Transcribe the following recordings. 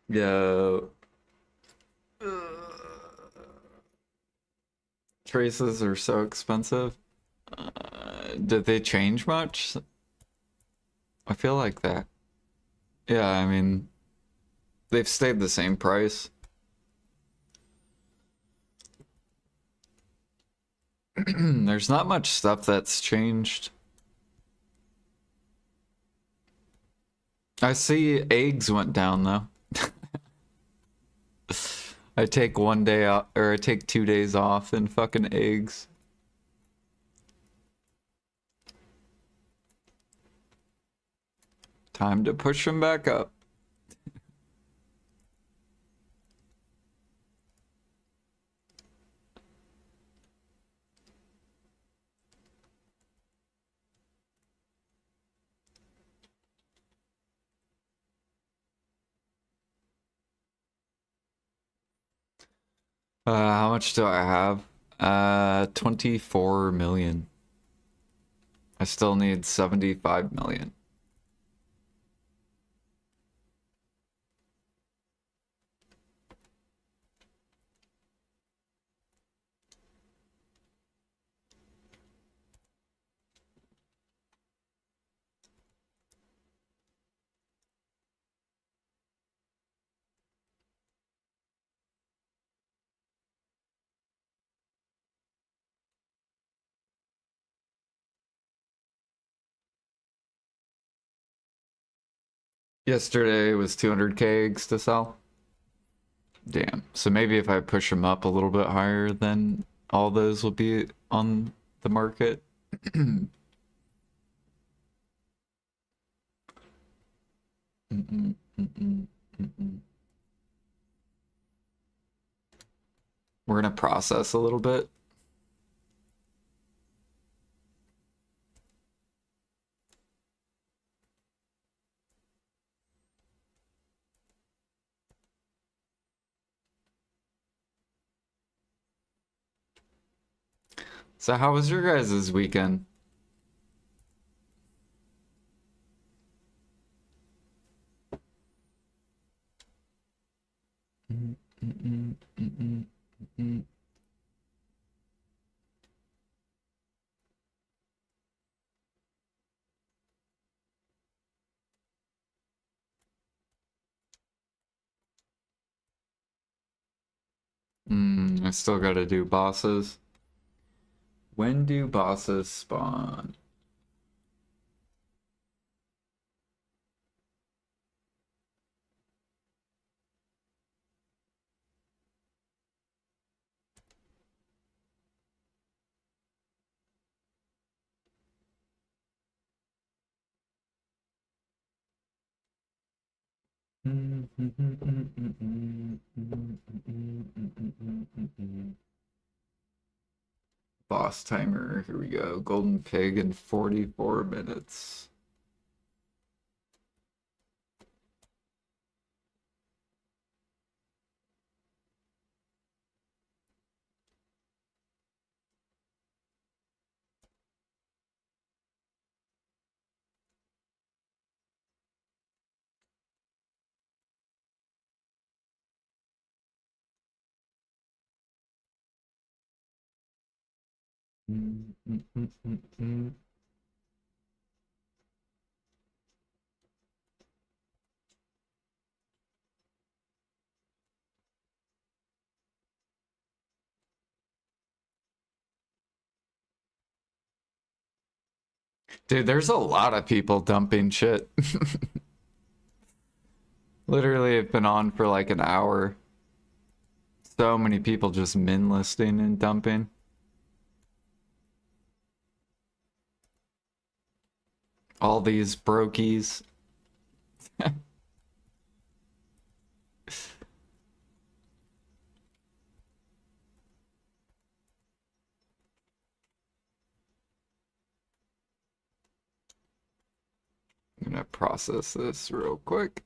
Yeah. Traces are so expensive. Did they change much? I feel like that. Yeah, I mean, they've stayed the same price. There's not much stuff that's changed. I see eggs went down though. I take one day out, or I take 2 days off in fucking eggs. Time to push them back up. How much do I have? 24 million. I still need 75 million. Yesterday was 200k eggs to sell. Damn. So maybe if I push them up a little bit higher, then all those will be on the market. We're gonna process a little bit. So how was your guys' weekend? I still gotta do bosses. When do bosses spawn? Boss timer, here we go. Golden pig in 44 minutes. Dude, there's a lot of people dumping shit. Literally, it's been on for like an hour. So many people just min listing and dumping. All these brokies. I'm gonna process this real quick.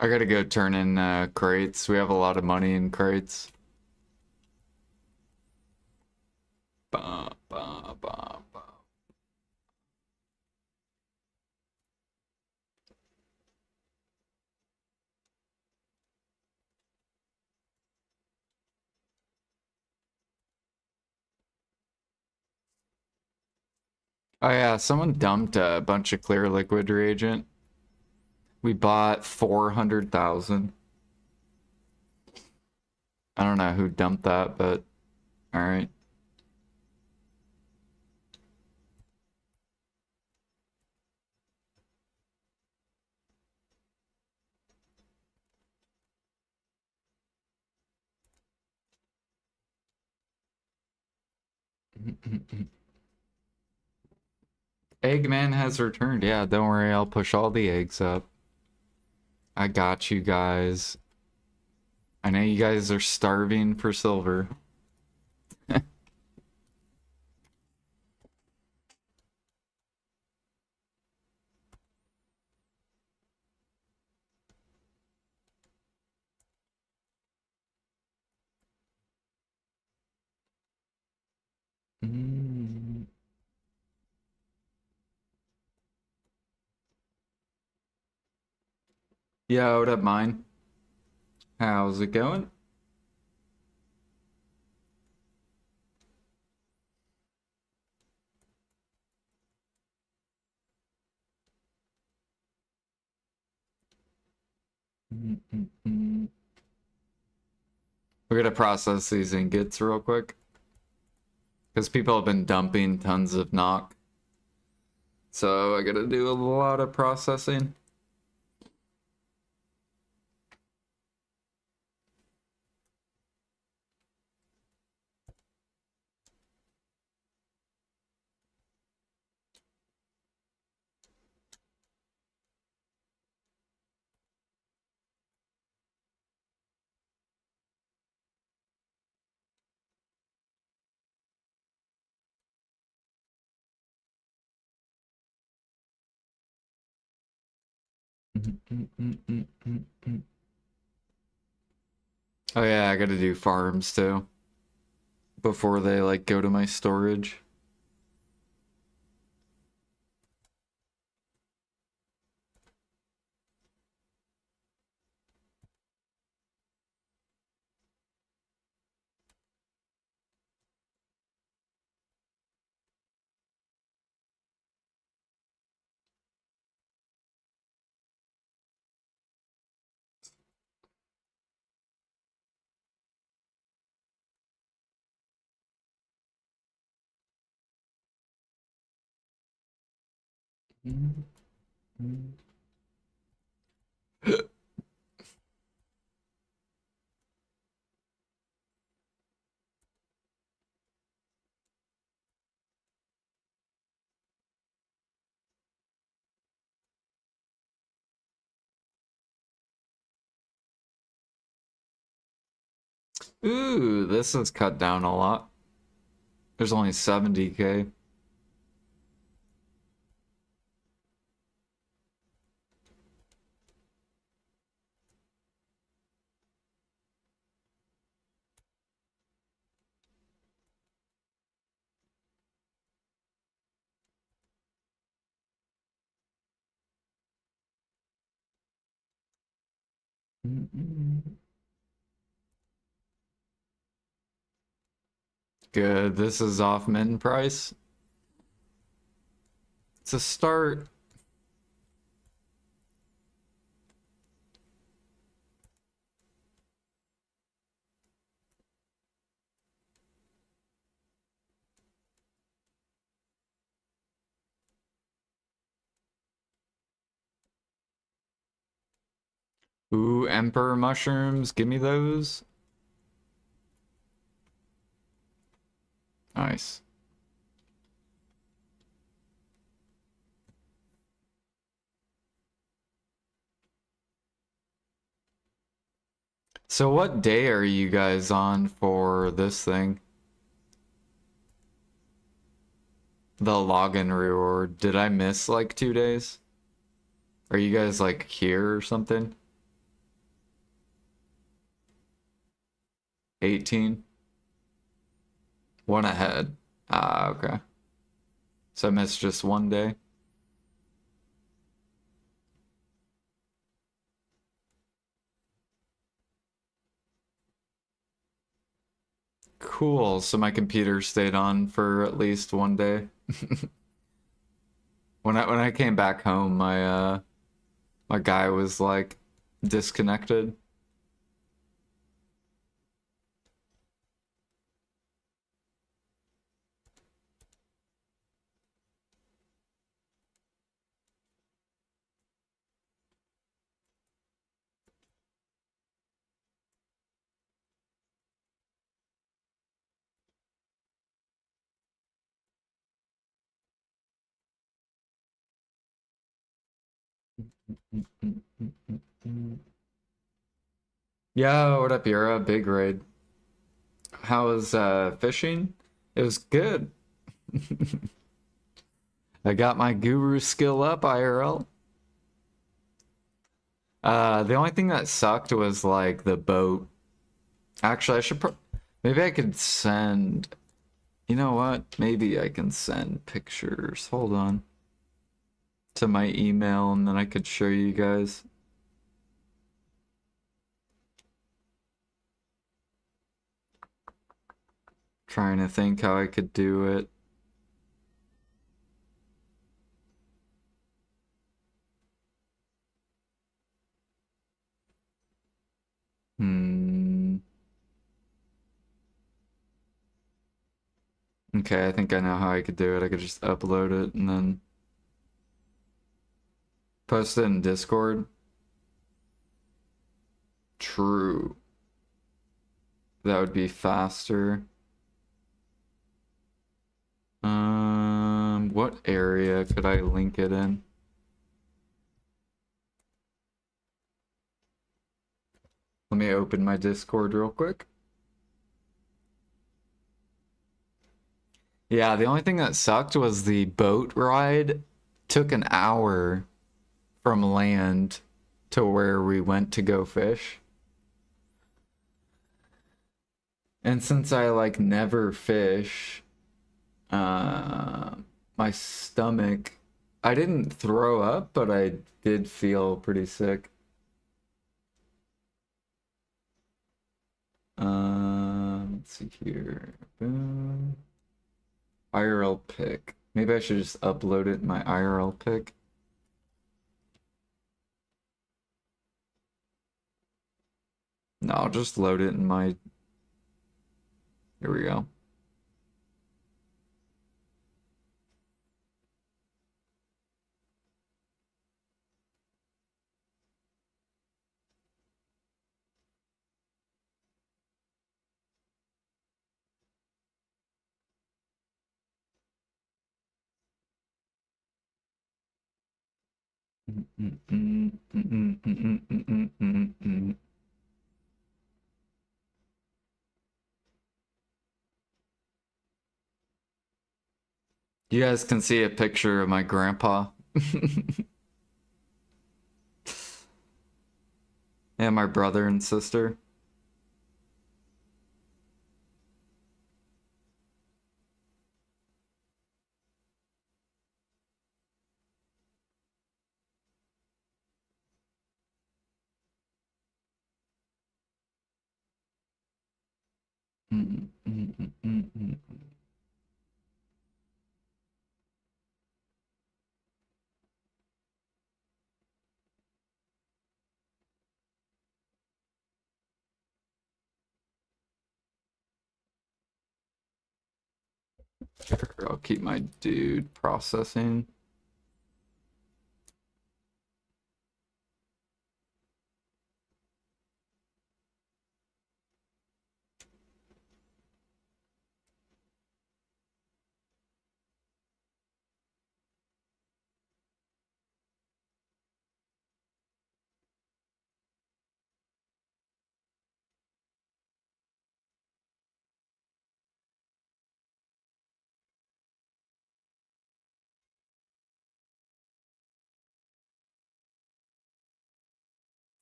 I gotta go turn in crates. We have a lot of money in crates. Ba, ba, ba, ba. Oh yeah, someone dumped a bunch of clear liquid reagent. We bought 400,000. I don't know who dumped that, but all right. Eggman has returned. Yeah, don't worry, I'll push all the eggs up. I got you guys. I know you guys are starving for silver. Mm. Yeah, what up, mine? How's it going? We gotta process these ingots real quick. Because people have been dumping tons of knock. So I gotta do a lot of processing. Oh yeah, I gotta do farms too. Before they like go to my storage. Ooh, this is cut down a lot. There's only 70k. Good. This is off min price. It's a start. Ooh, emperor mushrooms. Give me those. Nice. So what day are you guys on for this thing? The login reward. Did I miss like 2 days? Are you guys like here or something? 18? One ahead. Ah, okay. So I missed just 1 day. Cool. So my computer stayed on for at least 1 day. When I came back home, my guy was like disconnected. Yo, what up, Yura? Big raid. How was fishing? It was good. I got my guru skill up, IRL. The only thing that sucked was like the boat. Actually, maybe I could send. You know what? Maybe I can send pictures. Hold on. To my email, and then I could show you guys. Trying to think how I could do it. Hmm. Okay, I think I know how I could do it. I could just upload it and then post it in Discord. True. That would be faster. What area could I link it in? Let me open my Discord real quick. Yeah, the only thing that sucked was the boat ride took an hour from land to where we went to go fish. And since I like never fish, uh, my stomach, I didn't throw up, but I did feel pretty sick. Let's see here. Boom. IRL pic. Maybe I should just upload it in my IRL pic. No, I'll just load it in my. Here we go. You guys can see a picture of my grandpa. And my brother and sister. Mm, mm, mm, mm, mm. Sure, I'll keep my dude processing.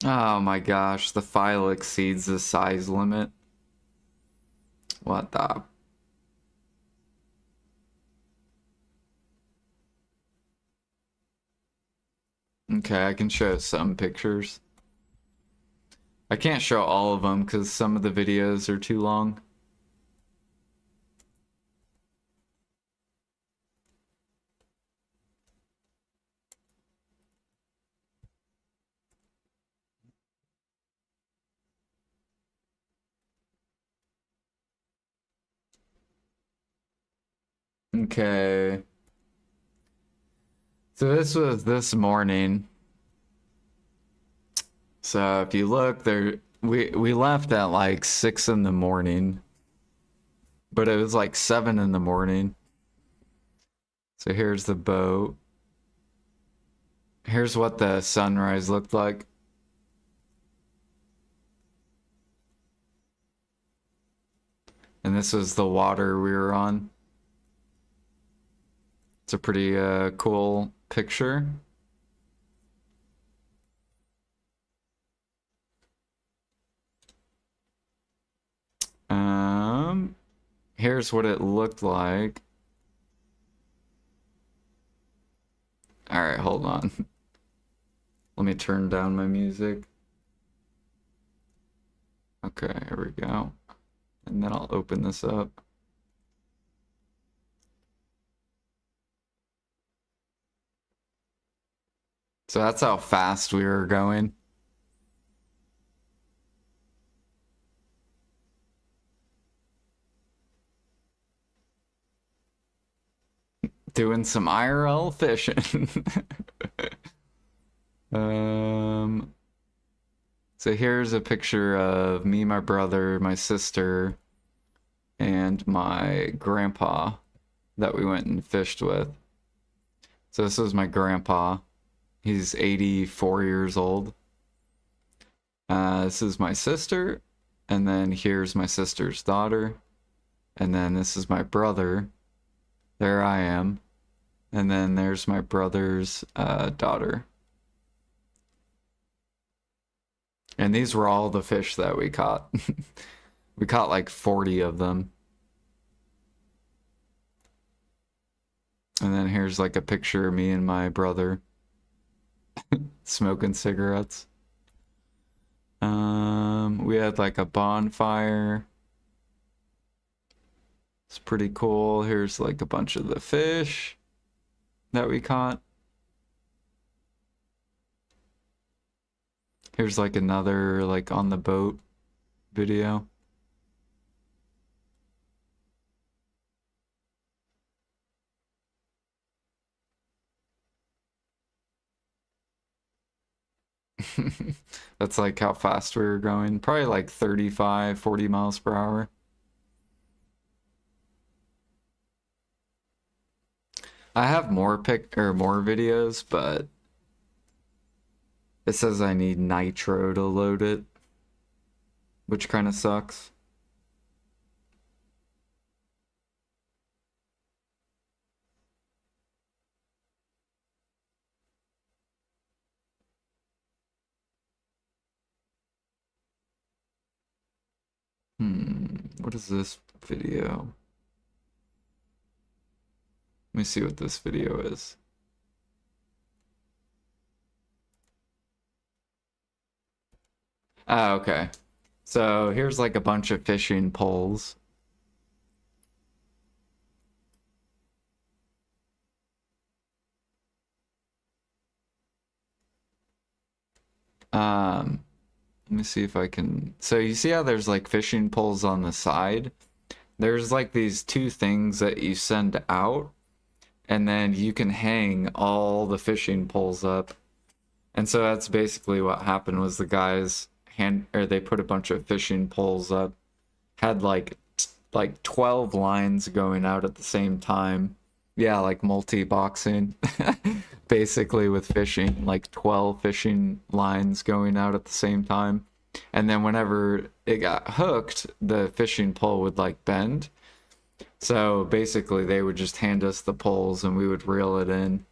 Oh my gosh, the file exceeds the size limit. What the? Okay, I can show some pictures. I can't show all of them because some of the videos are too long. Okay. So this was this morning. So if you look there, we left at like 6 in the morning, but it was like 7 in the morning. So here's the boat. Here's what the sunrise looked like. And this was the water we were on. It's a pretty cool picture. Here's what it looked like. All right, hold on. Let me turn down my music. Okay, here we go. And then I'll open this up. So that's how fast we were going. Doing some IRL fishing. So here's a picture of me, my brother, my sister, and my grandpa that we went and fished with. So this was my grandpa. He's 84 years old. This is my sister, and then here's my sister's daughter, and then this is my brother. There I am, and then there's my brother's daughter. And these were all the fish that we caught. We caught like 40 of them. And then here's like a picture of me and my brother smoking cigarettes. We had like a bonfire. It's pretty cool. Here's like a bunch of the fish that we caught. Here's like another like on the boat video. That's like how fast we were going. Probably like 35, 40 miles per hour. I have more more videos, but it says I need nitro to load it, which kind of sucks. What is this video? Let me see what this video is. Ah, okay. So here's like a bunch of fishing poles. Um, Let me see if I can. So you see how there's like fishing poles on the side? There's like these two things that you send out, and then you can hang all the fishing poles up. And so that's basically what happened was the guys they put a bunch of fishing poles up, had like 12 lines going out at the same time. Yeah, like multi-boxing, basically with fishing, like 12 fishing lines going out at the same time. And then whenever it got hooked, the fishing pole would like bend. So basically, they would just hand us the poles and we would reel it in.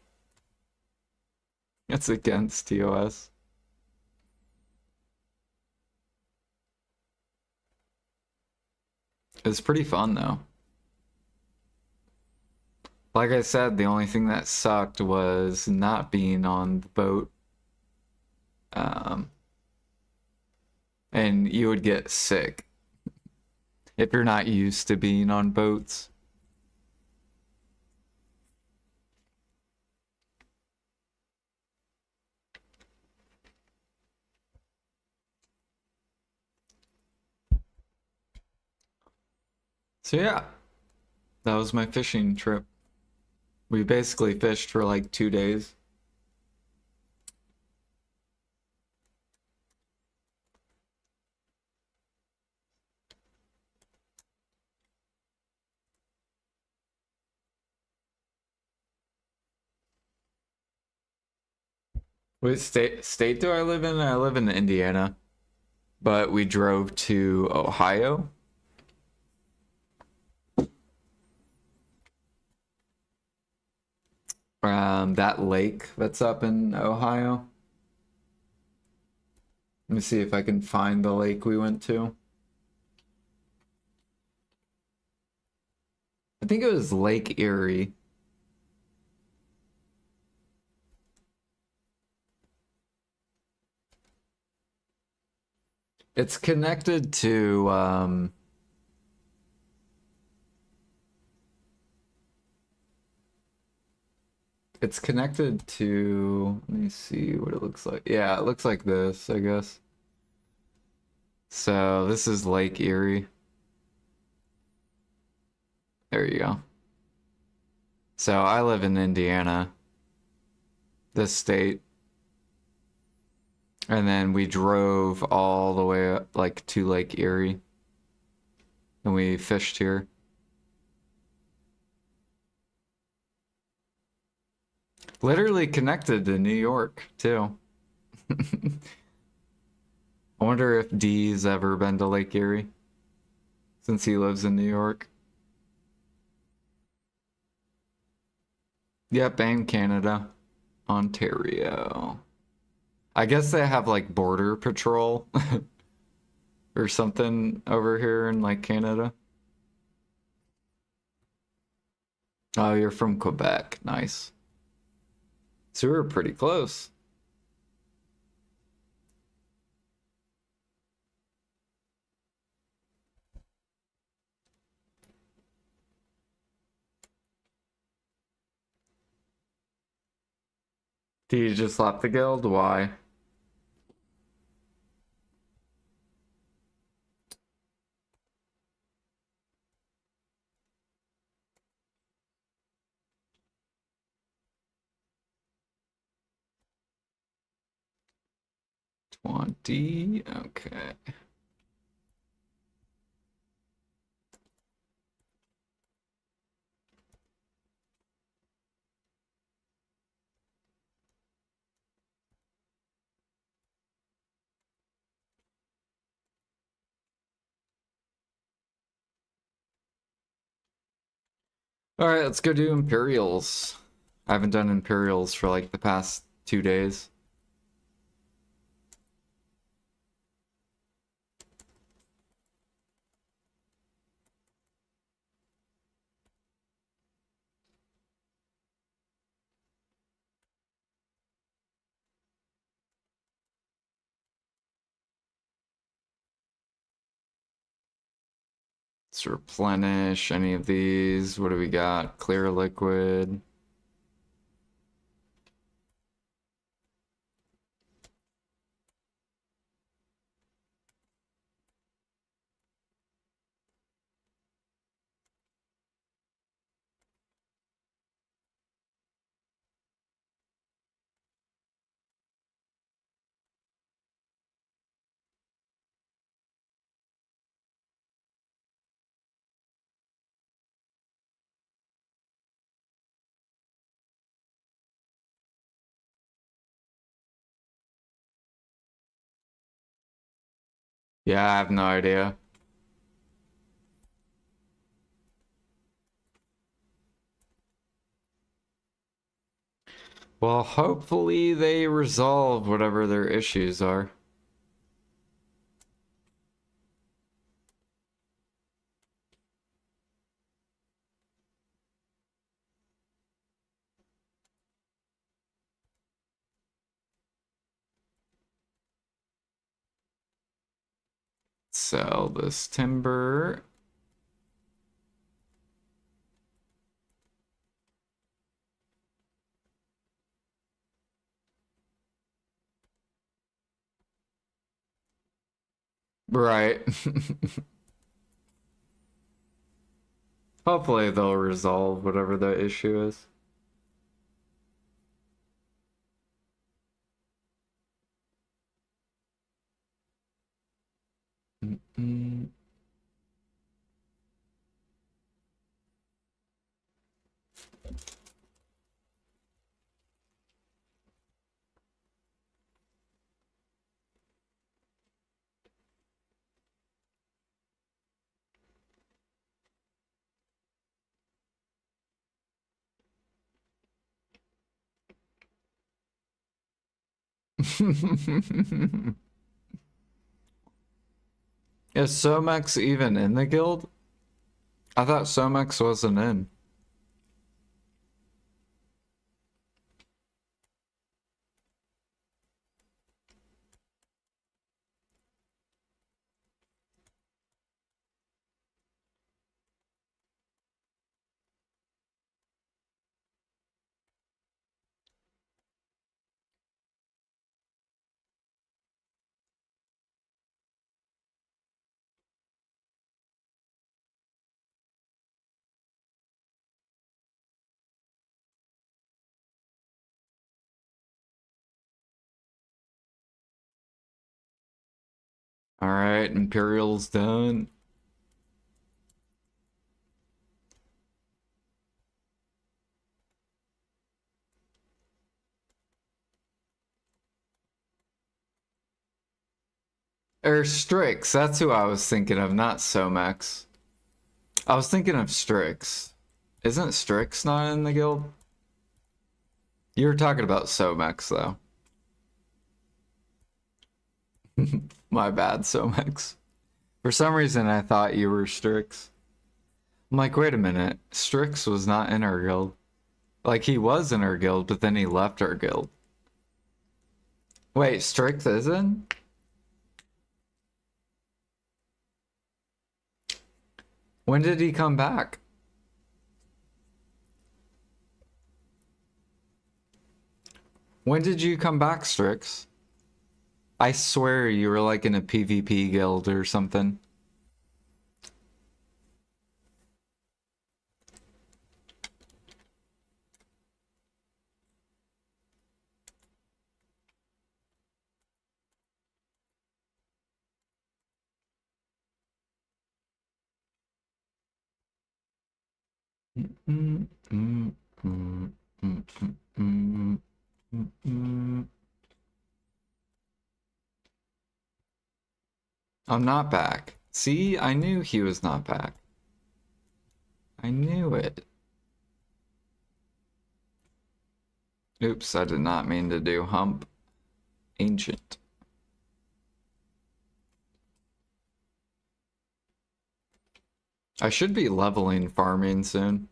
It's against TOS. It's pretty fun though. Like I said, the only thing that sucked was not being on the boat. Um, and you would get sick if you're not used to being on boats. So yeah, that was my fishing trip. We basically fished for like 2 days. What state do I live in? I live in Indiana, but we drove to Ohio. That lake that's up in Ohio. Let me see if I can find the lake we went to. I think it was Lake Erie. It's connected to it's connected to, let me see what it looks like. Yeah, it looks like this, I guess. So this is Lake Erie. There you go. So I live in Indiana, this state. And then we drove all the way up, like to Lake Erie. And we fished here. Literally connected to New York, too. I wonder if D's ever been to Lake Erie since he lives in New York. Yep, and Canada. Ontario. I guess they have like border patrol or something over here in like Canada. Oh, you're from Quebec. Nice. So we're pretty close. Do you just left the guild? Why? $20. Okay. All right, let's go do Imperials. I haven't done Imperials for like the past 2 days. Let's replenish any of these. What do we got? Clear liquid. Yeah, I have no idea. Well, hopefully they resolve whatever their issues are. Sell this timber. Right. Hopefully they'll resolve whatever the issue is. Mm-mm. Is Somex even in the guild? I thought Somex wasn't in. Alright, Imperial's done. Or Strix, that's who I was thinking of, not Somex. I was thinking of Strix. Isn't Strix not in the guild? You were talking about Somex, though. My bad, Somex. For some reason, I thought you were Strix. I'm like, wait a minute. Strix was not in our guild. Like, he was in our guild, but then he left our guild. Wait, Strix is in? When did he come back? When did you come back, Strix? I swear you were like in a PvP guild or something. I'm not back. See, I knew he was not back. I knew it. Oops, I did not mean to do hump. Ancient. I should be leveling farming soon.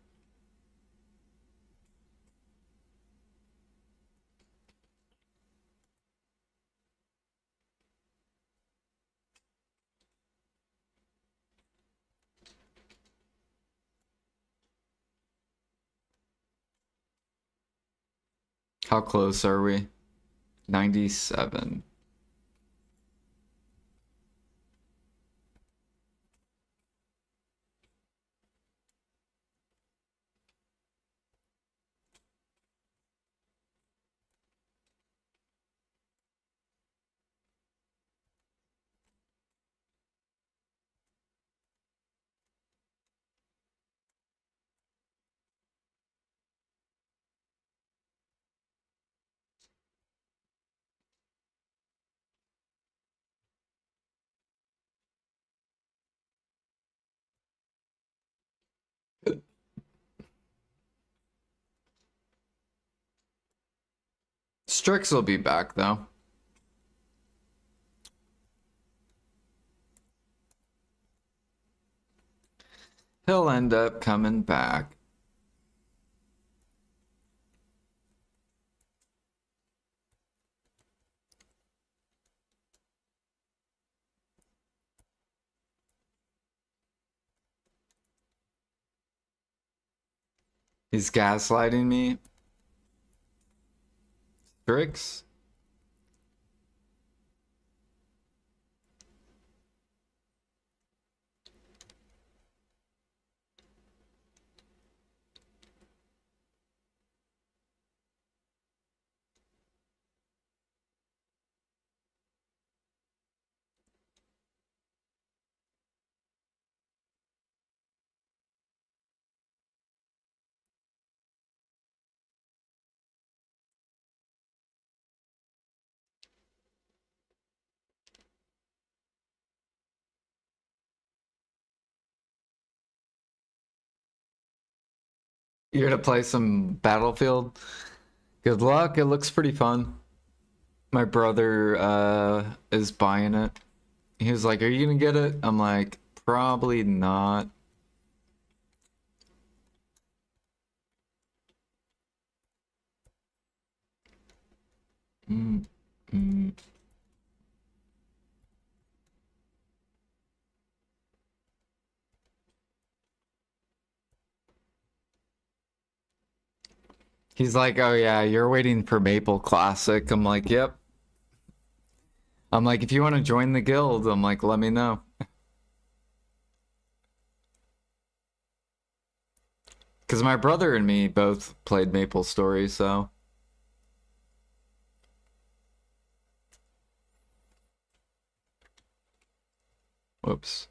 How close are we? 97. Strix will be back though. He'll end up coming back. He's gaslighting me. Strix? You're gonna play some Battlefield? Good luck, it looks pretty fun. My brother is buying it. He was like, "Are you gonna get it?" I'm like, "Probably not." Mm, mm. He's like, "Oh yeah, you're waiting for Maple Classic." I'm like, "Yep." I'm like, "If you want to join the guild," I'm like, "Let me know." Because my brother and me both played Maple Story, so. Whoops.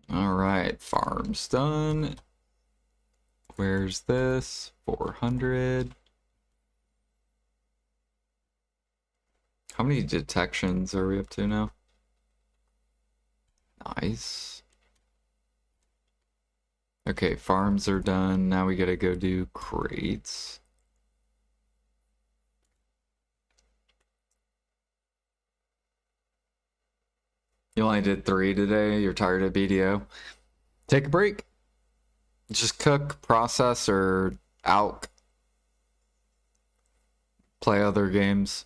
All right, farm's done. Where's this? 400. How many detections are we up to now? Nice. Okay, farms are done. Now we gotta go do crates. You only did 3 today. You're tired of BDO. Take a break. Just cook, process, or out. Play other games.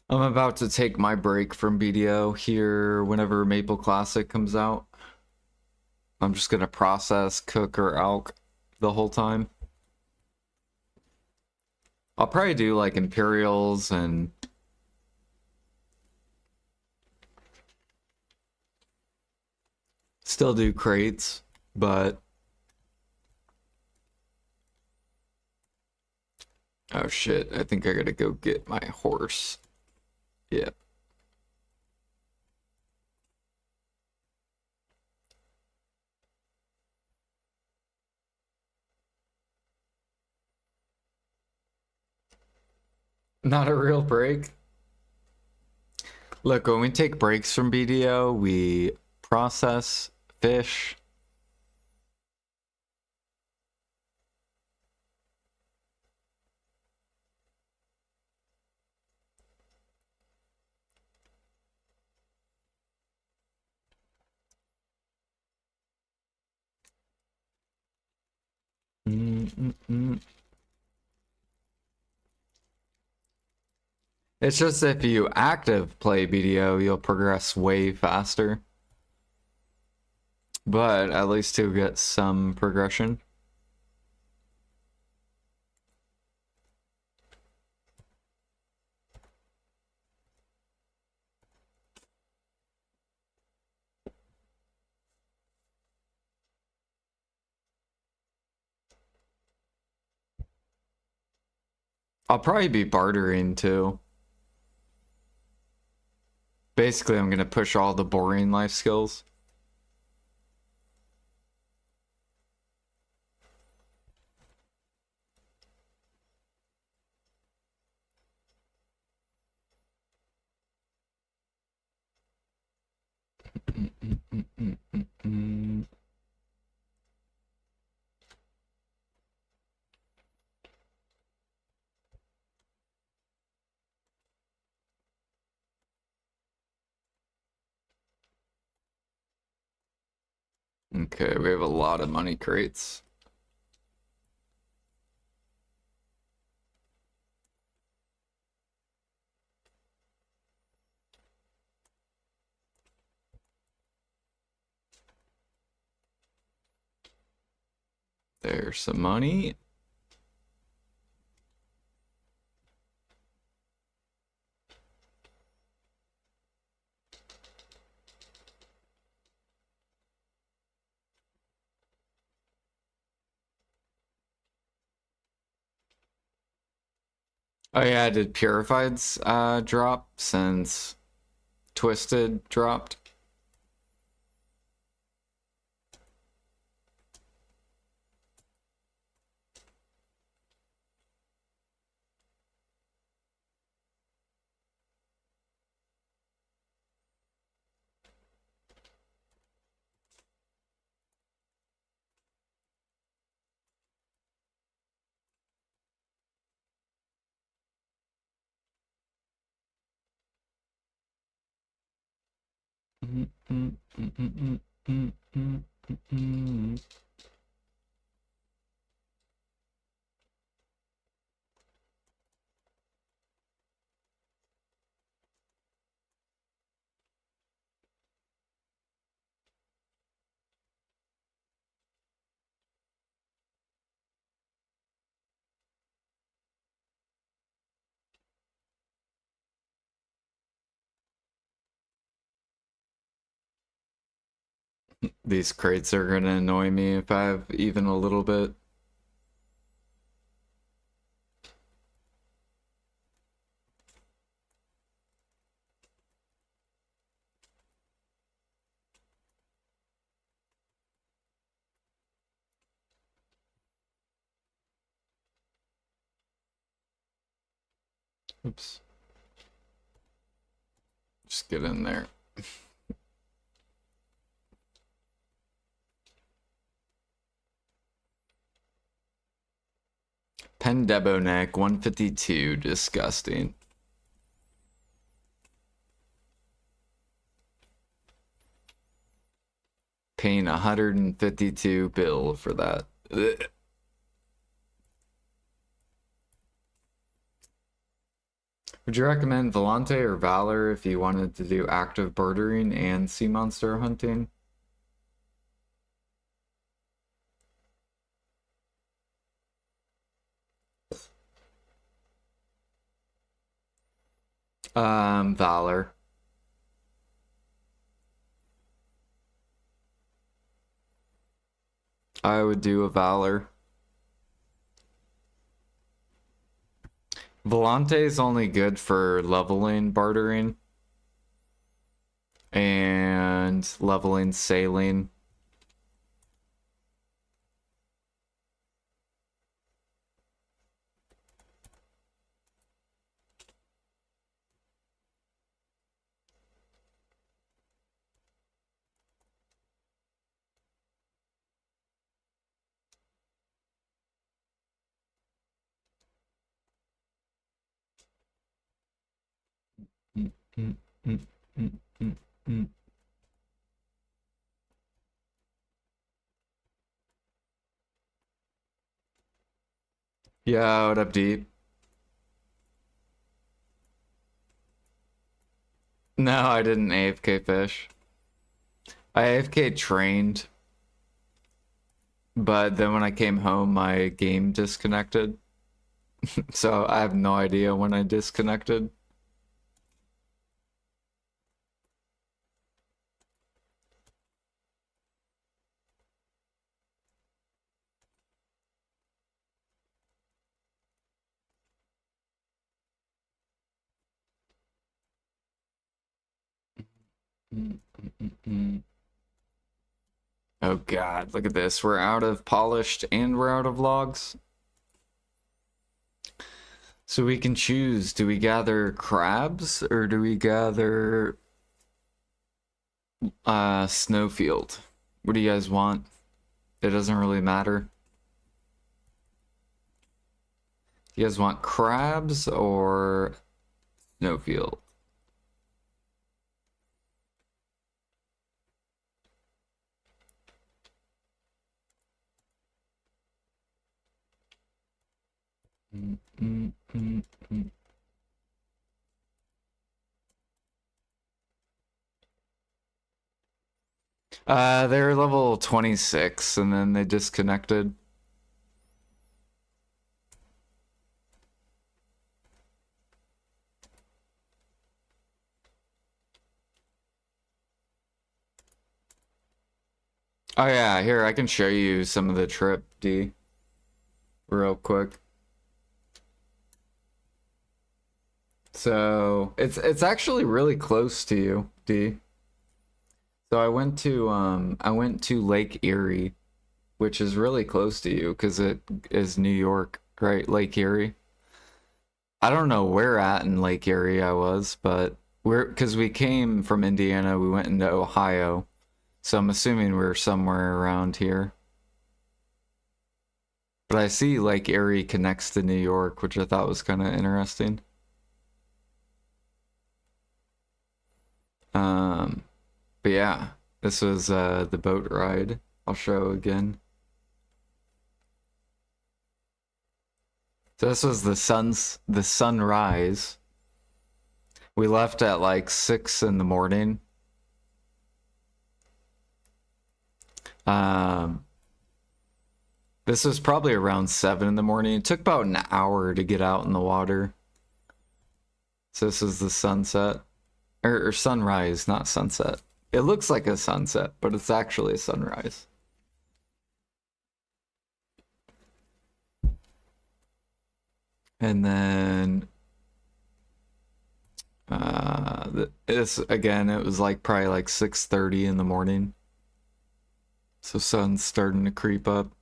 I'm about to take my break from BDO here whenever Maple Classic comes out. I'm just gonna process, cook, or alk the whole time. I'll probably do like Imperials and still do crates, but oh shit, I think I gotta go get my horse. Yep. Not a real break. Look, when we take breaks from BDO, we process, fish. Mm -mm -mm. It's just if you active play BDO, you'll progress way faster. But at least you'll get some progression. I'll probably be bartering too. Basically, I'm gonna push all the boring life skills. Okay, we have a lot of money crates. There's some money. Oh yeah, did Purified's drop since Twisted dropped? These crates are gonna annoy me if I have even a little bit. Oops. Just get in there. Pendebonek 152, disgusting. Paying 152 bill for that. Ugh. Would you recommend Volante or Valor if you wanted to do active birdering and sea monster hunting? Valor. I would do a Valor. Volante is only good for leveling bartering and leveling sailing. Mm, mm, mm, mm, mm, mm. Yeah, what up, Deep? No, I didn't AFK fish. I AFK trained, but then when I came home, my game disconnected. So I have no idea when I disconnected. Oh God, look at this. We're out of polished and we're out of logs. So we can choose, do we gather crabs or do we gather snowfield? What do you guys want? It doesn't really matter. You guys want crabs or snowfield? They're level 26 and then they disconnected. Oh yeah, here I can show you some of the trip, D, real quick. So it's actually really close to you, D. So I went to Lake Erie, which is really close to you because it is New York, right? Lake Erie. I don't know where at in Lake Erie I was, but because we came from Indiana, we went into Ohio. So I'm assuming we're somewhere around here. But I see Lake Erie connects to New York, which I thought was kind of interesting. But yeah, this was the boat ride. I'll show again. So this was the sunrise. We left at like 6 in the morning. This was probably around 7 in the morning. It took about an hour to get out in the water. So this is the sunset. Or sunrise, not sunset. It looks like a sunset, but it's actually a sunrise. And then this again, it was like probably like 6:30 in the morning. So sun's starting to creep up.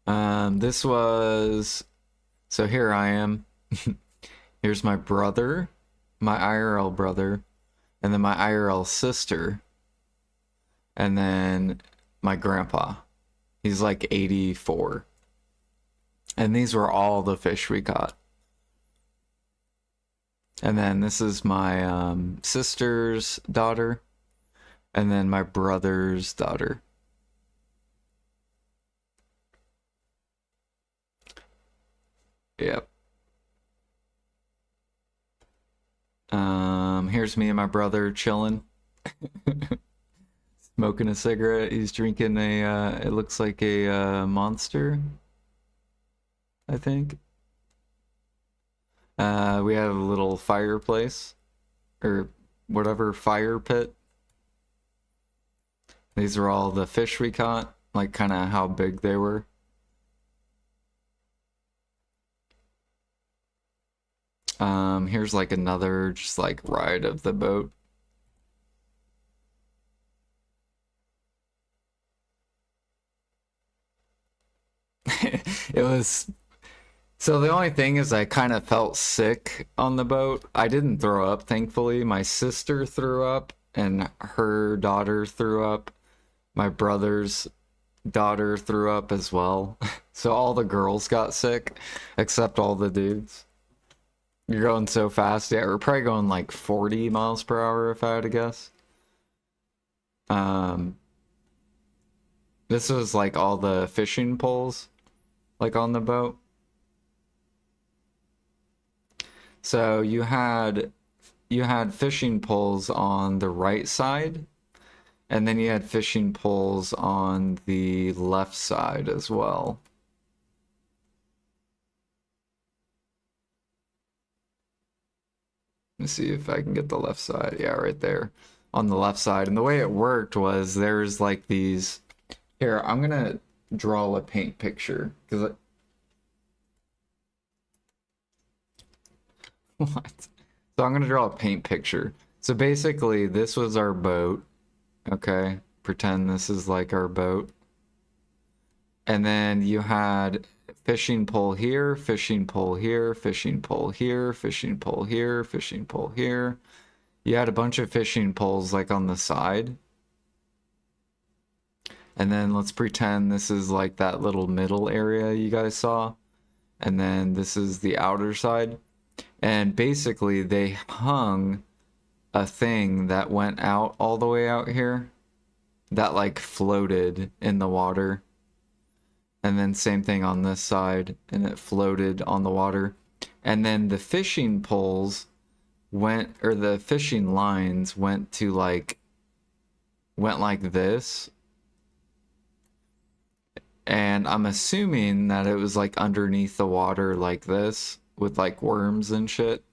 This was, so here I am. Here's my brother, my IRL brother, and then my IRL sister, and then my grandpa. He's like 84. And these were all the fish we caught. And then this is my sister's daughter, and then my brother's daughter. Yep. Here's me and my brother chilling. Smoking a cigarette. He's drinking a, it looks like a Monster, I think. We have a little fireplace, or whatever, fire pit. These are all the fish we caught, like kind of how big they were. Here's like another just like ride of the boat. It was, so the only thing is I kind of felt sick on the boat. I didn't throw up, thankfully. My sister threw up and her daughter threw up. My brother's daughter threw up as well. So all the girls got sick except all the dudes. You're going so fast. Yeah, we're probably going like 40 miles per hour if I had to guess. This was like all the fishing poles like on the boat. So you you had fishing poles on the right side, and then you had fishing poles on the left side as well. Let me see if I can get the left side. Yeah, right there on the left side. And the way it worked was there's like these. Here, I'm gonna draw a paint picture because what? So I'm gonna draw a paint picture. So basically, this was our boat. Okay, pretend this is like our boat. And then you had fishing pole here, fishing pole here, fishing pole here, fishing pole here, fishing pole here. You had a bunch of fishing poles like on the side. And then let's pretend this is like that little middle area you guys saw. And then this is the outer side. And basically they hung a thing that went out all the way out here that like floated in the water. And then same thing on this side, and it floated on the water. And then the fishing poles went, or the fishing lines went like this. And I'm assuming that it was like underneath the water like this with like worms and shit.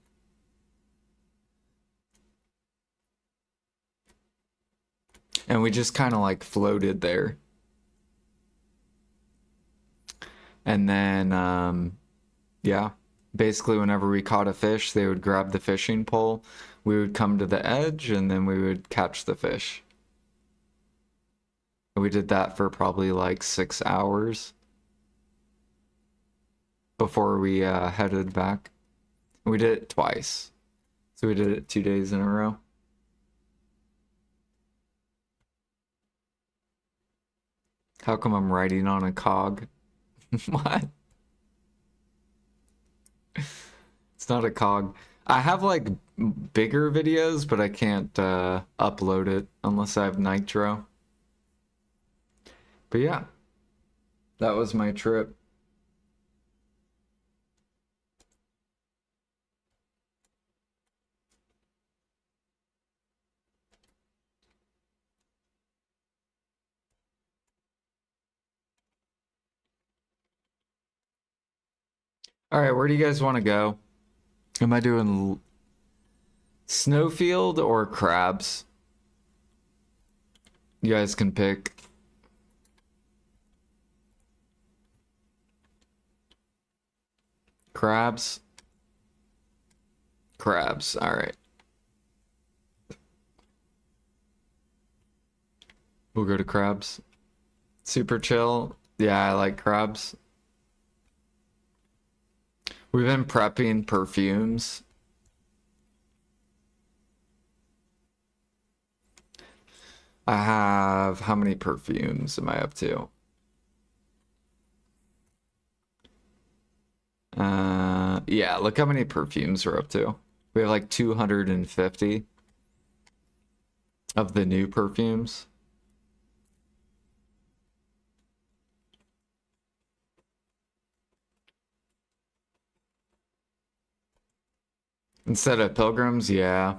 And we just kind of like floated there. And then, yeah, basically whenever we caught a fish, they would grab the fishing pole. We would come to the edge and then we would catch the fish. And we did that for probably like 6 hours before we headed back. We did it twice. So we did it 2 days in a row. How come I'm riding on a cog? What? It's not a cog. I have like bigger videos, but I can't upload it unless I have Nitro. But yeah, that was my trip. All right, where do you guys want to go? Am I doing Snowfield or Crabs? You guys can pick. Crabs? Crabs, all right. We'll go to Crabs. Super chill. Yeah, I like Crabs. We've been prepping perfumes. I have, how many perfumes am I up to? Yeah, look how many perfumes we're up to. We have like 250 of the new perfumes. Instead of pilgrims, yeah.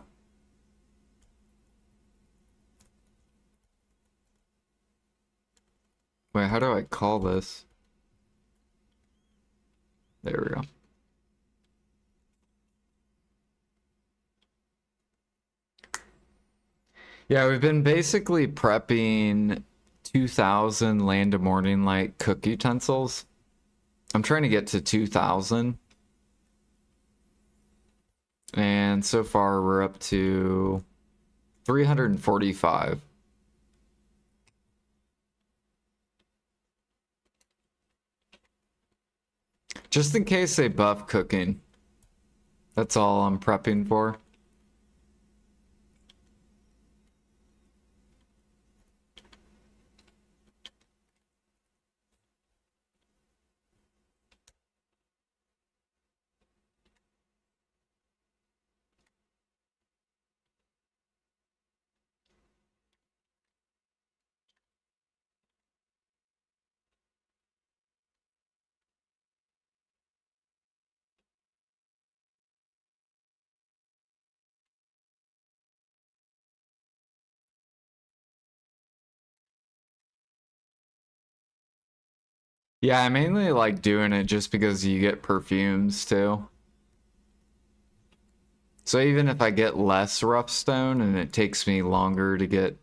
Wait, how do I call this? There we go. Yeah, we've been basically prepping 2,000 Land of Morning Light cook utensils. I'm trying to get to 2,000. And so far we're up to 345. Just in case they buff cooking. That's all I'm prepping for. Yeah, I mainly like doing it just because you get perfumes too. So even if I get less rough stone and it takes me longer to get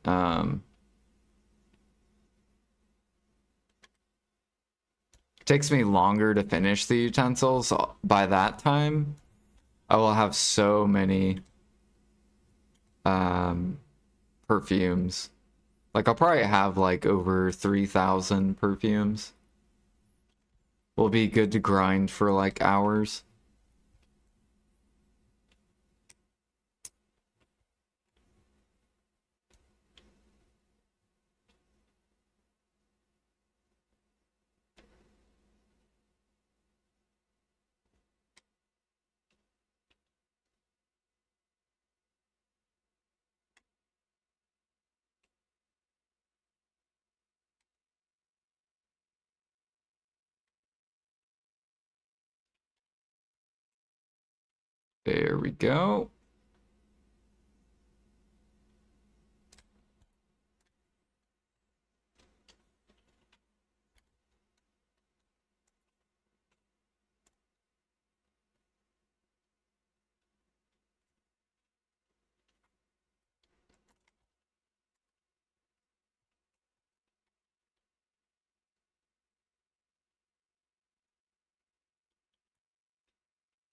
takes me longer to finish the utensils, by that time I will have so many um perfumes. Like I'll probably have like over 3,000 perfumes. Will be good to grind for like hours. There we go.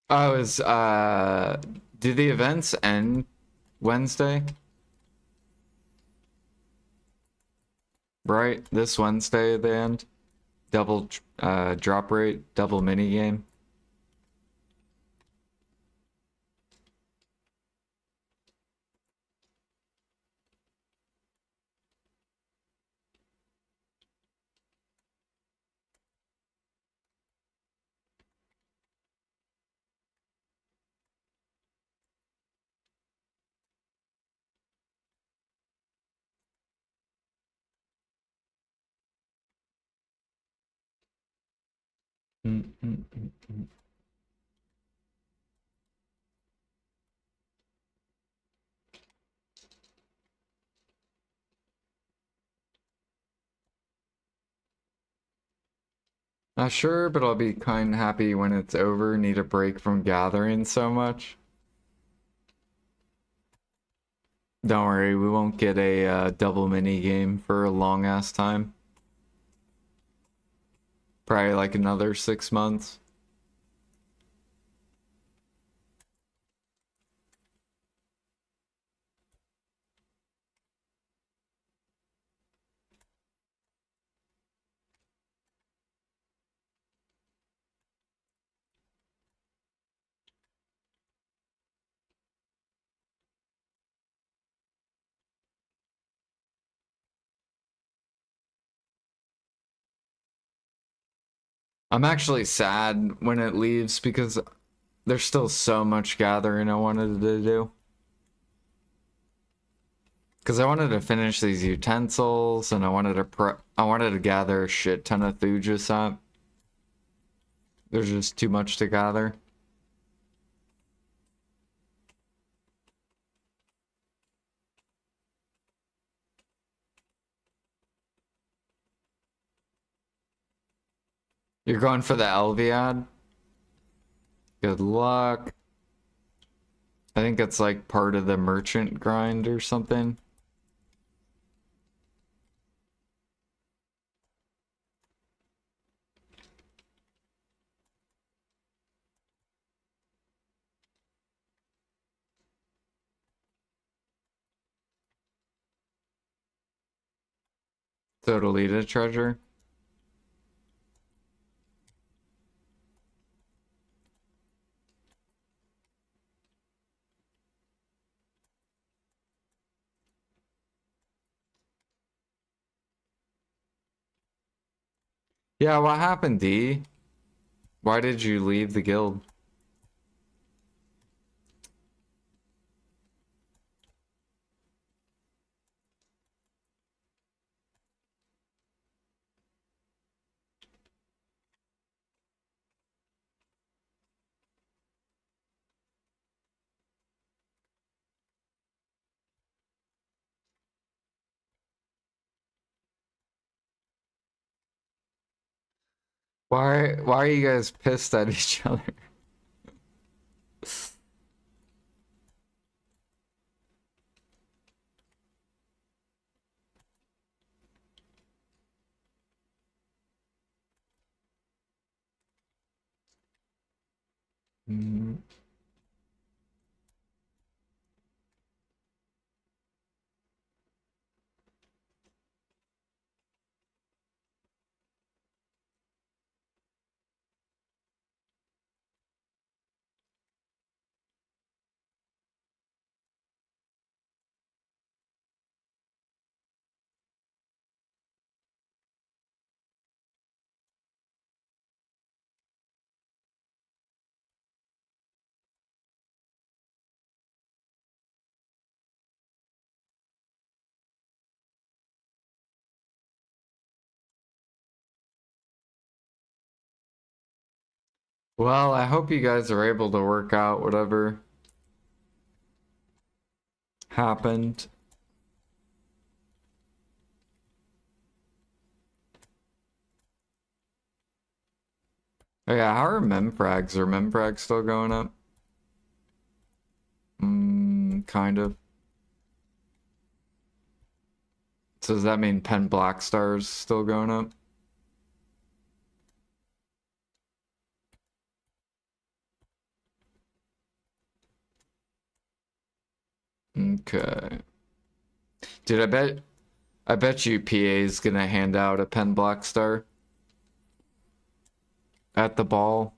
Oh, do the events end Wednesday? Right? This Wednesday they end? Double drop rate, double mini game. Mm, mm, mm, mm. Not sure, but I'll be kind of happy when it's over. Need a break from gathering so much. Don't worry, we won't get a double mini game for a long ass time. Probably like another 6 months. I'm actually sad when it leaves because there's still so much gathering I wanted to do. Because I wanted to finish these utensils and I wanted to gather a shit ton of Thujasap. There's just too much to gather. You're going for the Elviad? Good luck. I think it's like part of the merchant grind or something. Totally treasure. Yeah, what happened, D? Why did you leave the guild? Why are you guys pissed at each other? Mm. Well, I hope you guys are able to work out whatever happened. Oh yeah, how are memfrags? Are memfrags still going up? Kind of. So does that mean Pen Black Stars still going up? Okay. Dude, I bet you PA is gonna hand out a Pen Black Star at the ball.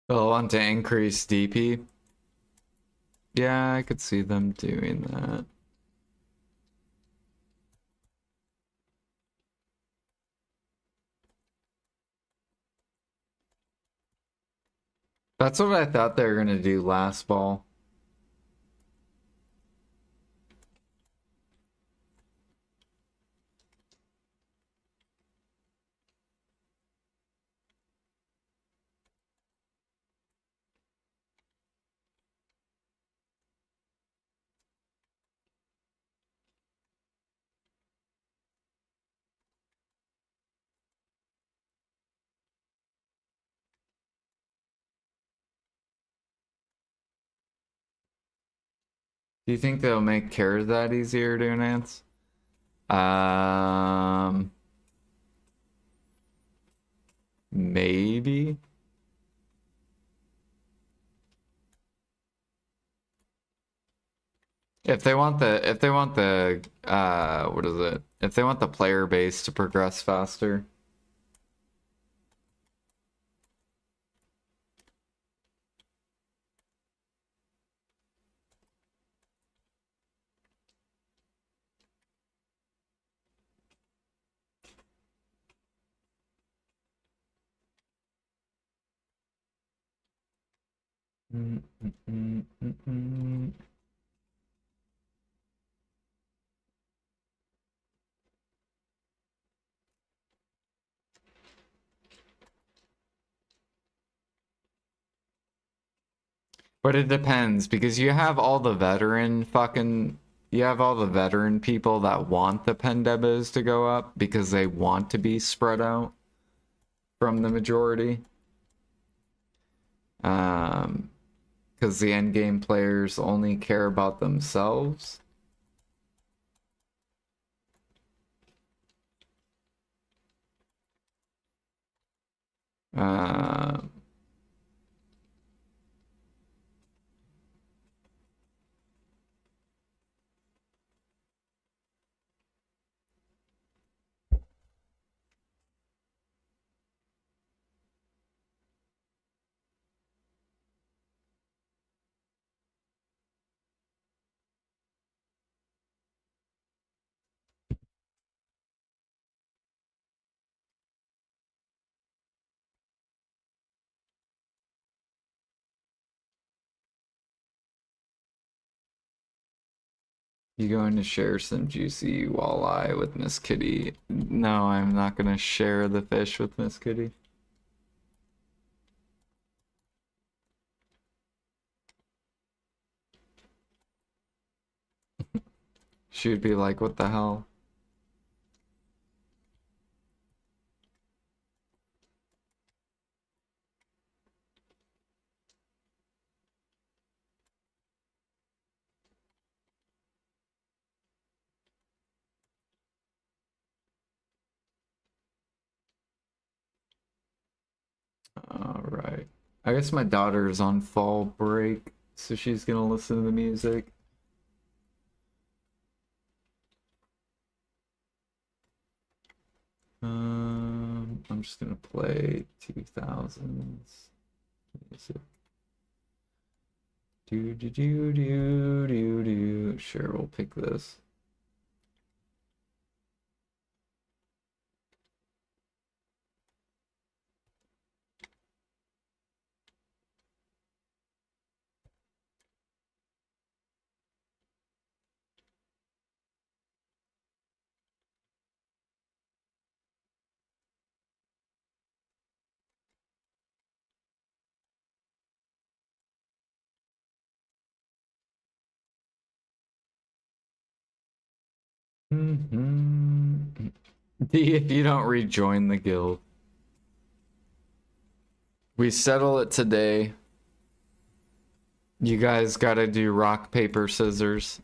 They'll want to increase DP. Yeah, I could see them doing that. That's what I thought they were gonna do last ball. Do you think they'll make care that easier to enhance? Um, Maybe. If they want the what is it? If they want the player base to progress faster. Mm, mm, mm, mm, mm. But it depends because you have all the veteran people that want the Pendebas to go up because they want to be spread out from the majority. Um, because the end game players only care about themselves. Uh, You going to share some juicy walleye with Miss Kitty? No, I'm not gonna share the fish with Miss Kitty. She'd be like, what the hell? Alright. I guess my daughter's on fall break, so she's gonna listen to the music. I'm just gonna play 2000s music. Do do do do do do. Sure, we'll pick this. D, if you don't rejoin the guild. We settle it today. You guys gotta do rock, paper, scissors.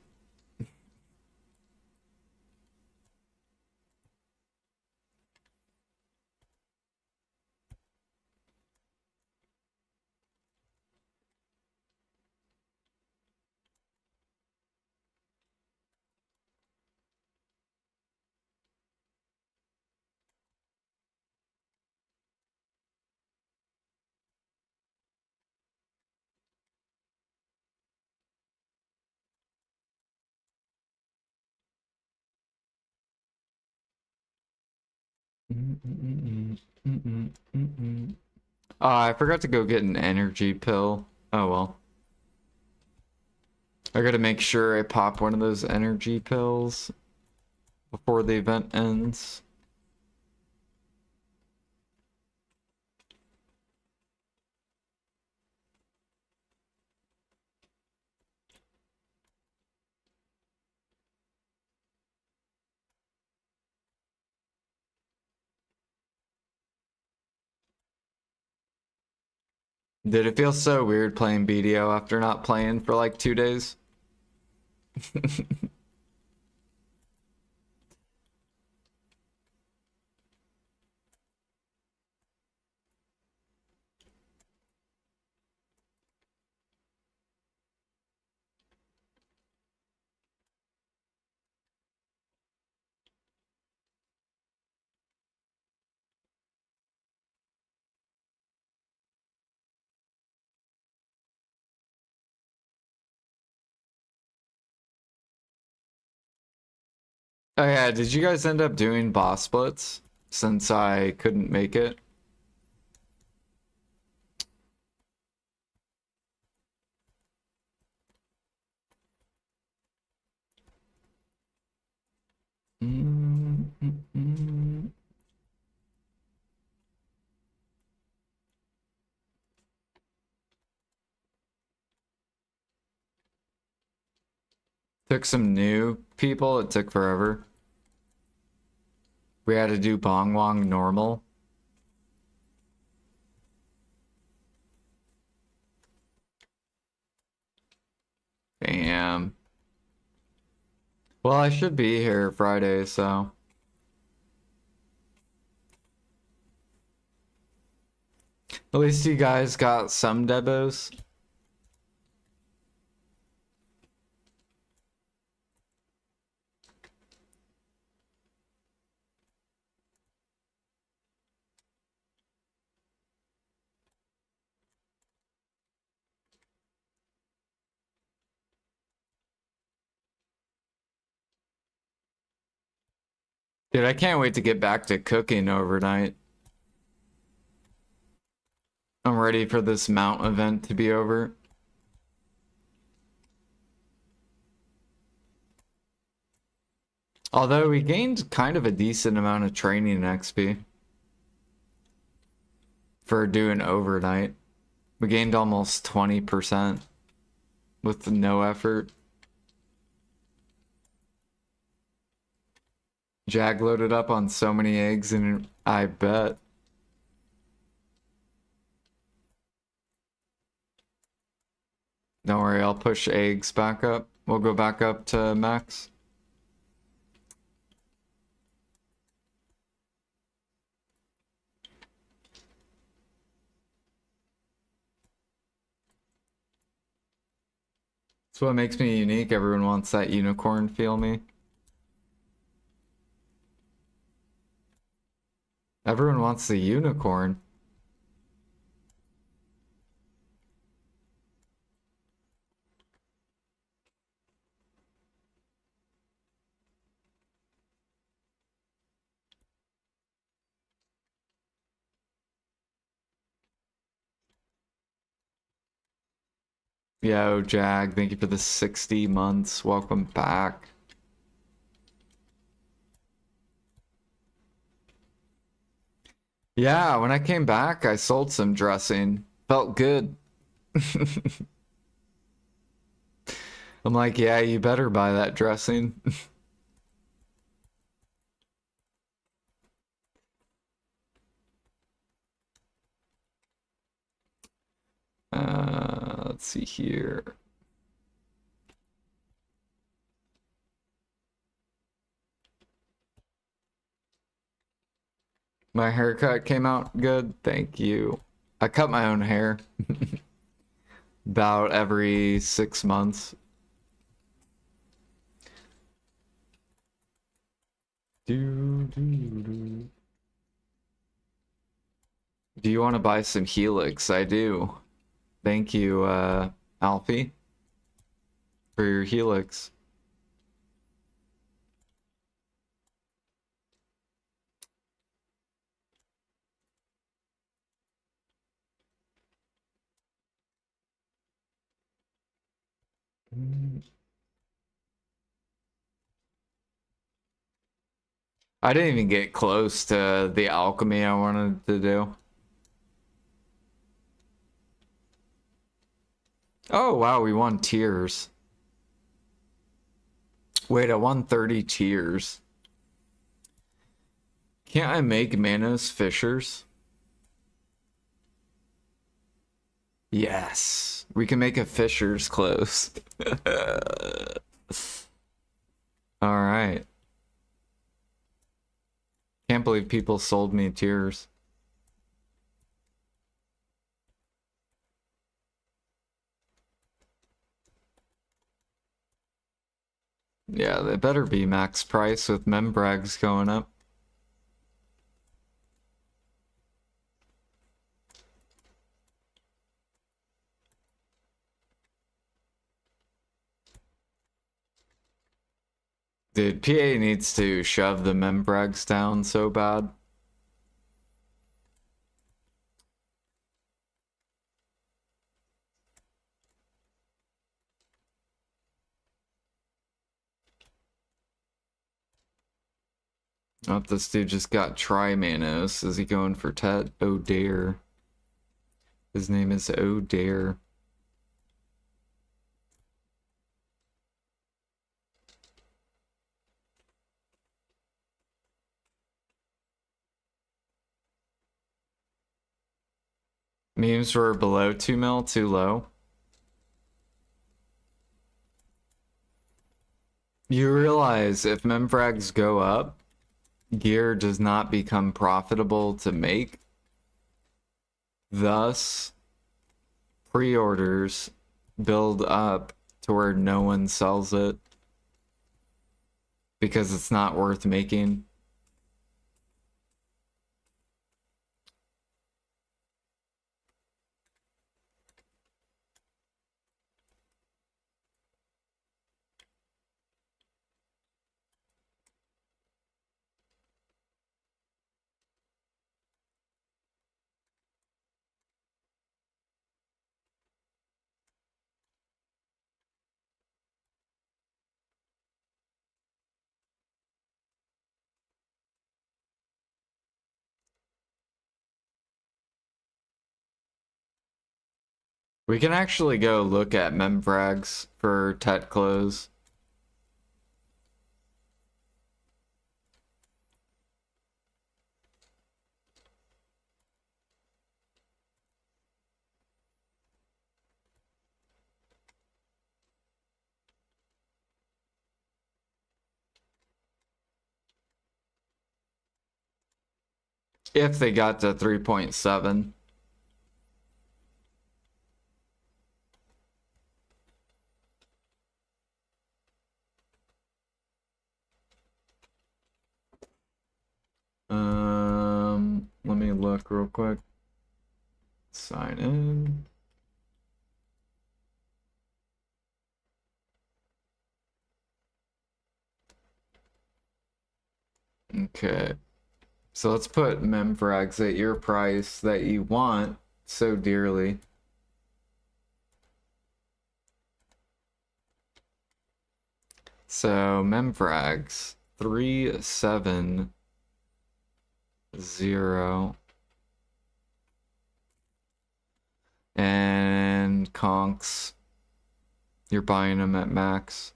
I forgot to go get an energy pill. Oh well. I gotta make sure I pop one of those energy pills before the event ends. Did it feel so weird playing BDO after not playing for like 2 days? Oh yeah, did you guys end up doing boss splits since I couldn't make it? Took some new people, it took forever. We had to do Bong Wong normal. Damn. Well, I should be here Friday, so. At least you guys got some debos. Dude, I can't wait to get back to cooking overnight. I'm ready for this mount event to be over. Although we gained kind of a decent amount of training XP for doing overnight. We gained almost 20% with no effort. Jag loaded up on so many eggs, and I bet. Don't worry, I'll push eggs back up. We'll go back up to max. That's what makes me unique. Everyone wants that unicorn feel me. Everyone wants the unicorn. Yo, Jag, thank you for the 60 months. Welcome back. Yeah, when I came back, I sold some dressing. Felt good. I'm like, yeah, you better buy that dressing. Let's see here. My haircut came out good. Thank you. I cut my own hair about every 6 months. Do you want to buy some Helix? I do. Thank you, Alfie, for your Helix. I didn't even get close to the alchemy I wanted to do. Oh, wow, we won tiers. Wait, I won 30 tiers. Can't I make Manos fishers? Yes, we can make a fisher's close. All right. Can't believe people sold me tiers. Yeah, they better be max price with membrags going up. Dude, PA needs to shove the membrags down so bad. Oh, this dude just got Tri-Manos. Is he going for Tet? Oh, dare. His name is Oh, dare. Memes were below 2 mil, too low. You realize if memfrags go up, gear does not become profitable to make. Thus, pre-orders build up to where no one sells it because it's not worth making. We can actually go look at memfrags for Tet close. If they got to 3.7. Let me look real quick. Sign in. Okay. So let's put memfrags at your price that you want so dearly. So memfrags 370 and conks. You're buying them at max.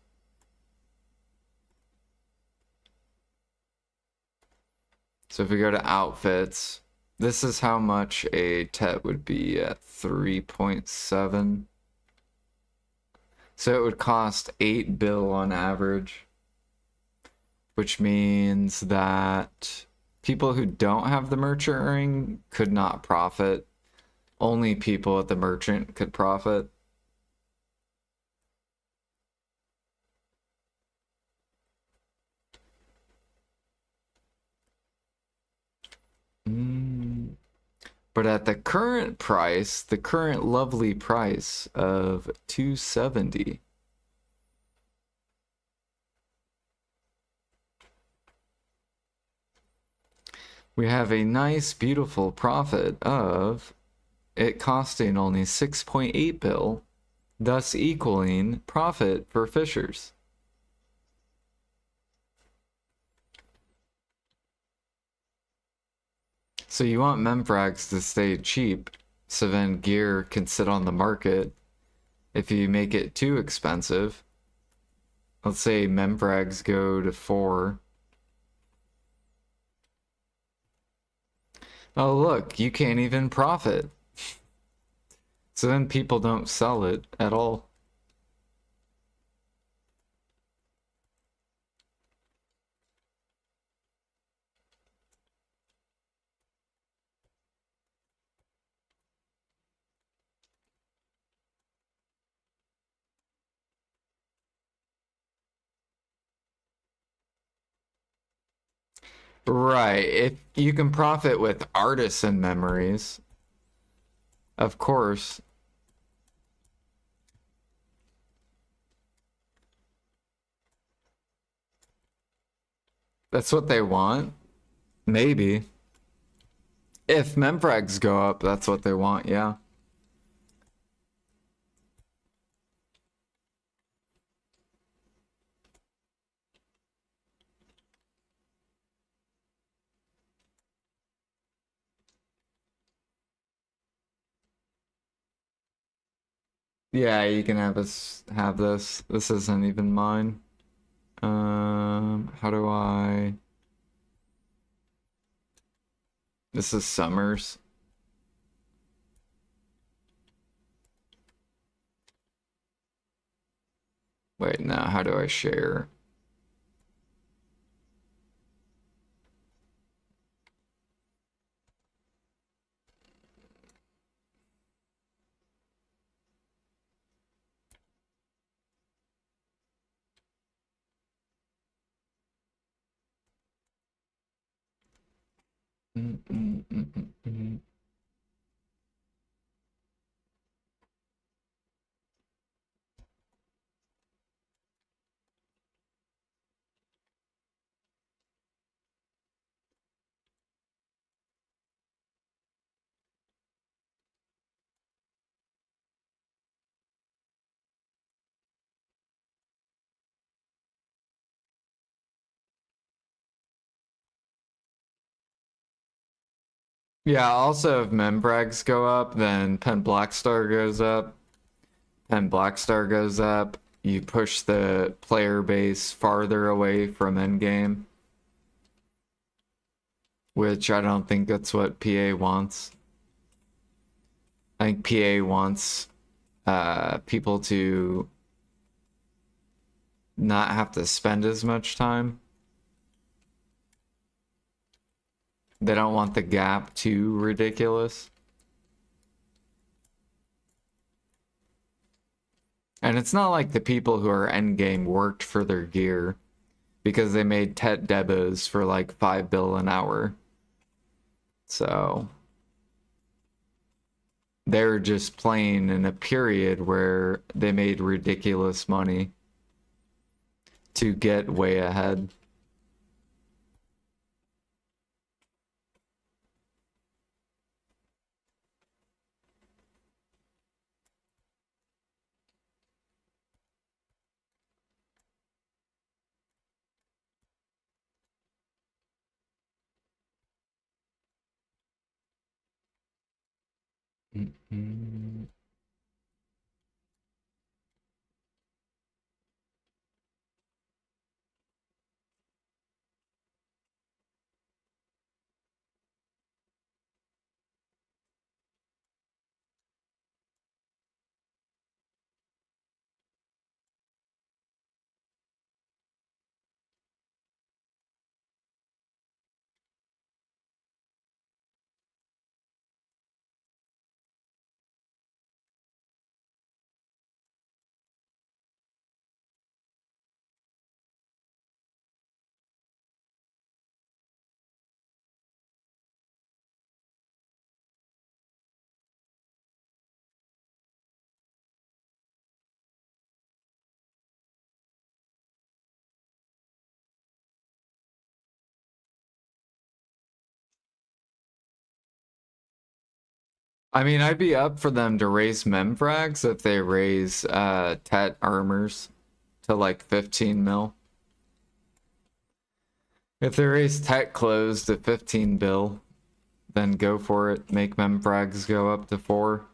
So if we go to outfits, this is how much a Tet would be at 3.7. So it would cost 8 bill on average, which means that people who don't have the merchant ring could not profit. Only people at the merchant could profit. But at the current price, the current lovely price of 270, we have a nice, beautiful profit of it costing only 6.8 bill, thus equaling profit for fishers. So you want memfrags to stay cheap, so then gear can sit on the market. If you make it too expensive, let's say memfrags go to 4. Oh look, you can't even profit. So then people don't sell it at all. Right. If you can profit with artisan memories, of course. That's what they want. Maybe. If memfrags go up, that's what they want, yeah. Yeah, you can have us have this. This isn't even mine. How do I... This is Summers. Wait, now how do I share? Mm, mm, mm, mm, mm. Yeah, also if memfrags go up, then Pen Blackstar goes up. Pen Blackstar goes up, you push the player base farther away from endgame, which I don't think that's what PA wants. I think PA wants people to not have to spend as much time. They don't want the gap too ridiculous. And it's not like the people who are endgame worked for their gear because they made Tet Debos for like 5 bill an hour. So they're just playing in a period where they made ridiculous money to get way ahead. Mm-hmm. I mean, I'd be up for them to raise memfrags if they raise Tet armors to like 15 mil. If they raise Tet clothes to 15 bill, then go for it. Make memfrags go up to 4.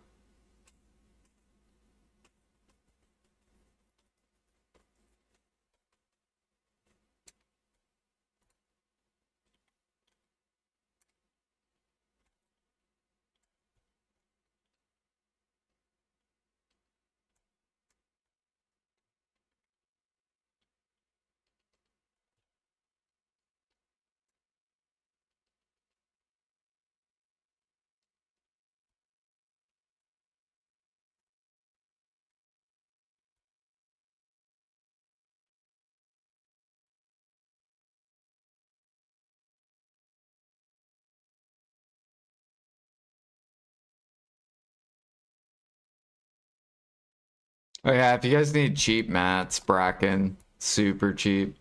Oh yeah, if you guys need cheap mats, Bracken, super cheap.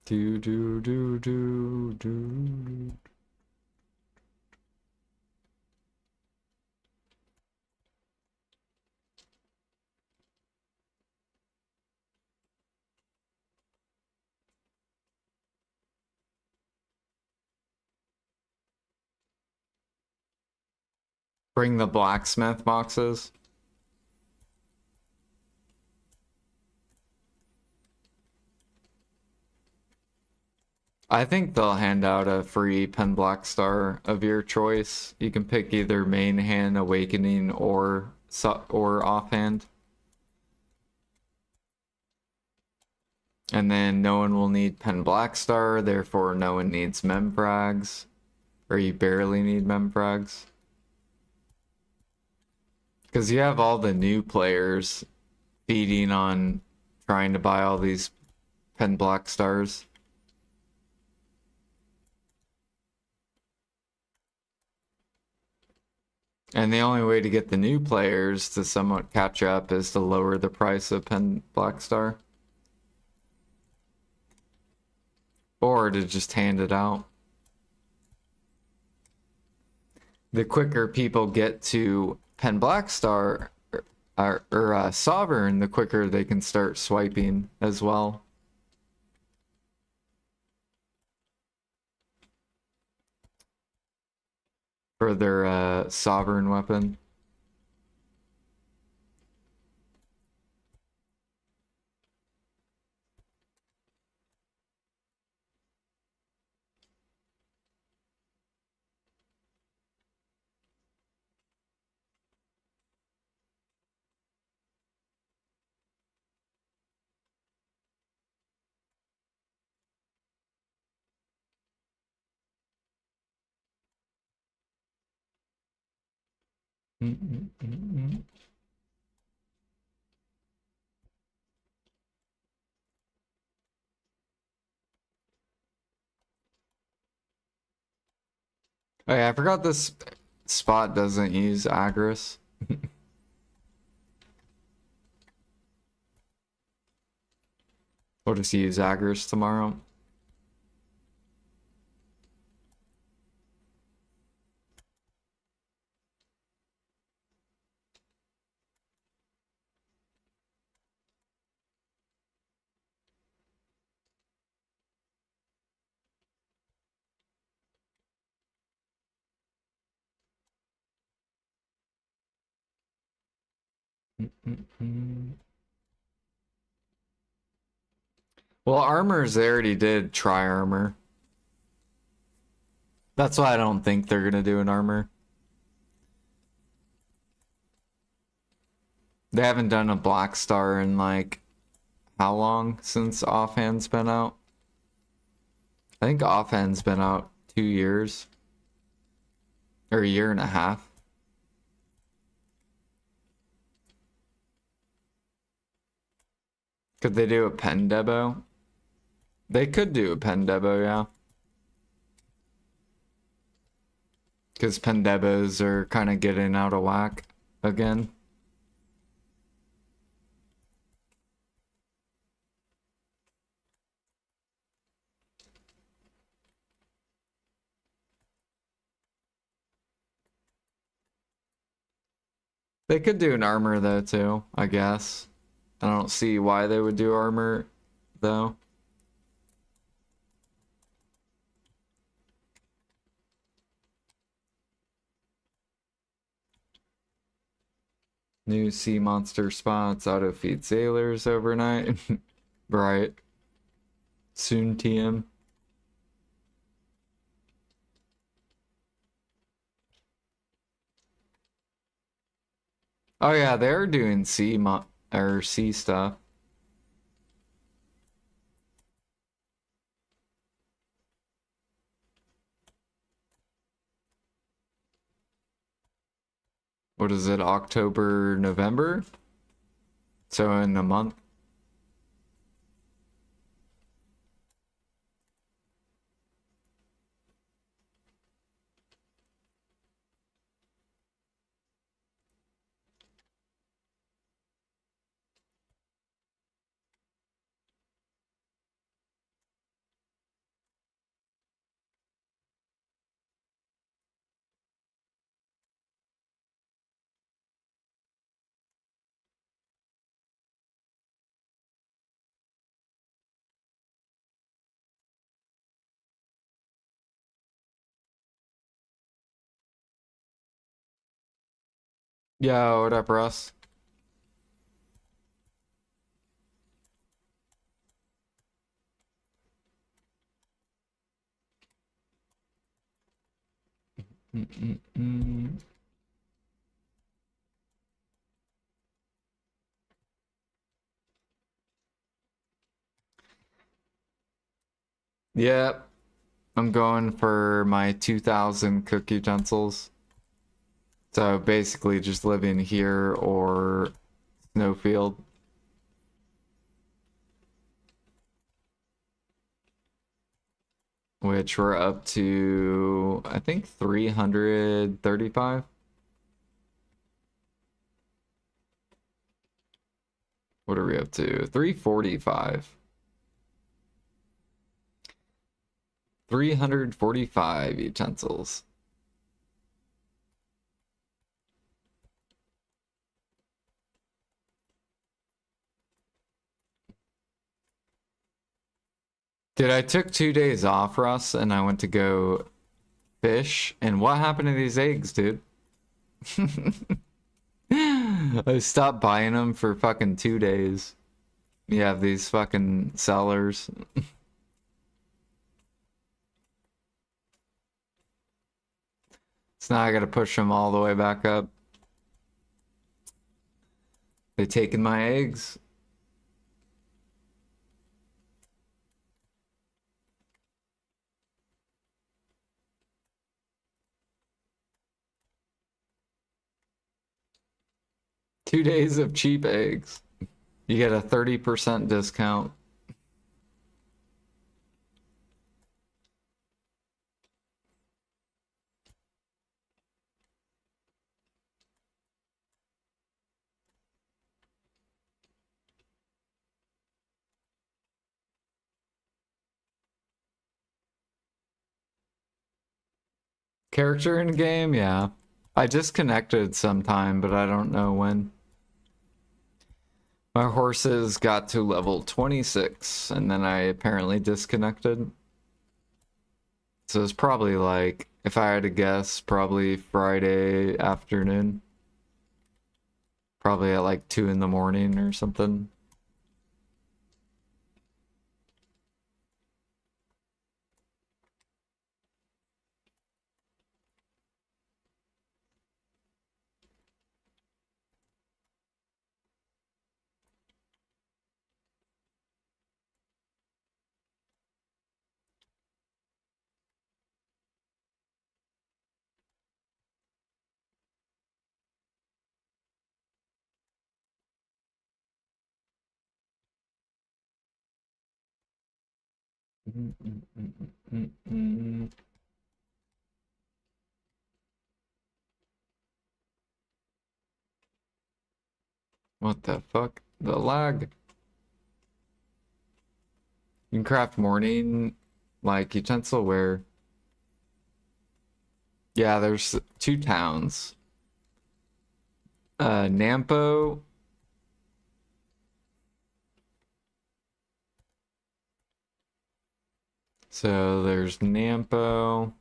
Do do do do do. Bring the blacksmith boxes. I think they'll hand out a free Pen Blackstar of your choice. You can pick either main hand, awakening, or offhand. And then no one will need Pen Blackstar, therefore no one needs memfrags. Or you barely need memfrags. Because you have all the new players feeding on trying to buy all these Pen Blackstars. And the only way to get the new players to somewhat catch up is to lower the price of Pen Blackstar. Or to just hand it out. The quicker people get to Pen Blackstar or Sovereign, the quicker they can start swiping as well. for their sovereign weapon. Oh yeah, I forgot this spot doesn't use Agris. We'll just use Agris tomorrow. Well, armors, they already did try armor. That's why I don't think they're gonna do an armor. They haven't done a Black Star in like how long since Offhand's been out? I think Offhand's been out 2 years. Or a year and a half. Could they do a pen debo? They could do a pen debo, yeah. Because pen debos are kind of getting out of whack again. They could do an armor though too, I guess. I don't see why they would do armor though. New sea monster spots, auto feed sailors overnight. Right. Soon TM. Oh yeah, they're doing sea stuff. What is it, October, November? So in a month. Yo, what up, Russ? Yep, I'm going for my 2,000 cook utensils. So basically just living here or Snowfield. Which we're up to, I think, 335. What are we up to? 345. 345 utensils. Dude, I took 2 days off, Russ, and I went to go fish. And what happened to these eggs, dude? I stopped buying them for fucking 2 days. You have these fucking sellers. So now I gotta push them all the way back up. They taking my eggs. Two days of cheap eggs. You get a 30% discount. Character in game, yeah. I disconnected sometime, but I don't know when. My horses got to level 26, and then I apparently disconnected. So it's probably like, if I had to guess, probably Friday afternoon. Probably at like 2 in the morning or something. What the fuck? The lag. You can craft morning, like, utensil ware. Yeah, there's 2 towns. Nampo. So there's Nampo.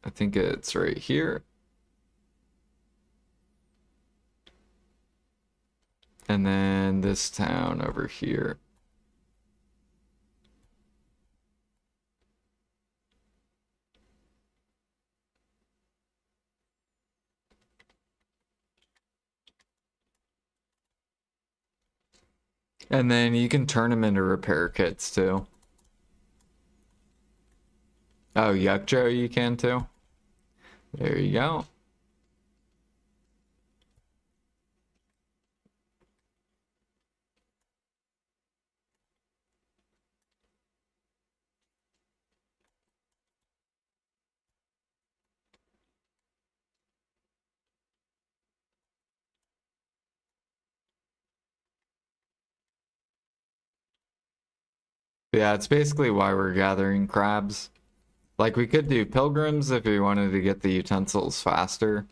I think it's right here. And then this town over here. And then you can turn them into repair kits too. Oh, Yuck Joe, you can too. There you go. Yeah, it's basically why we're gathering crabs. Like, we could do pilgrims if we wanted to get the utensils faster.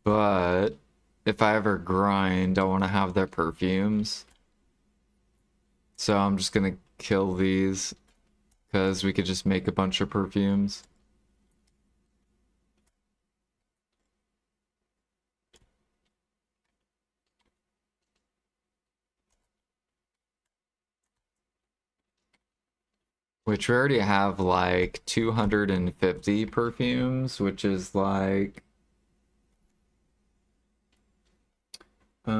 But if I ever grind, I want to have their perfumes. So I'm just gonna kill these because we could just make a bunch of perfumes. Which we already have like 250 perfumes, which is like how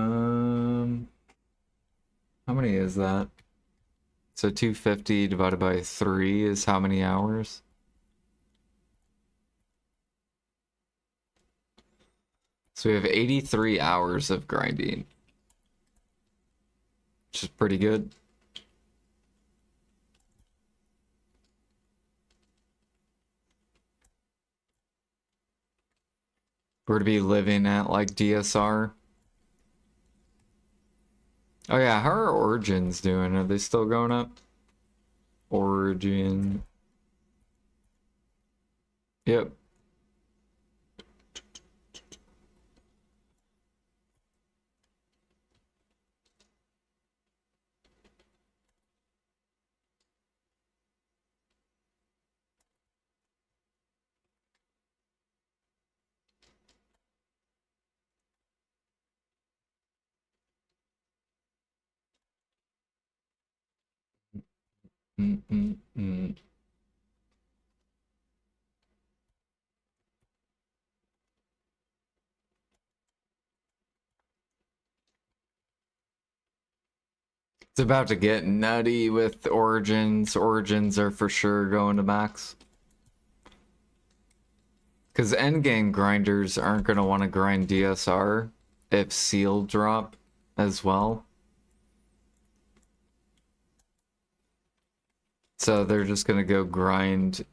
many is that? So 250 divided by 3 is how many hours? So we have 83 hours of grinding, which is pretty good. We're to be living at like DSR. Oh yeah, how are Origins doing? Are they still going up? Origin. Yep. Mm-mm-mm. It's about to get nutty with Origins. Origins are for sure going to max. Because endgame grinders aren't going to want to grind DSR if Seal drop as well. So they're just going to go grind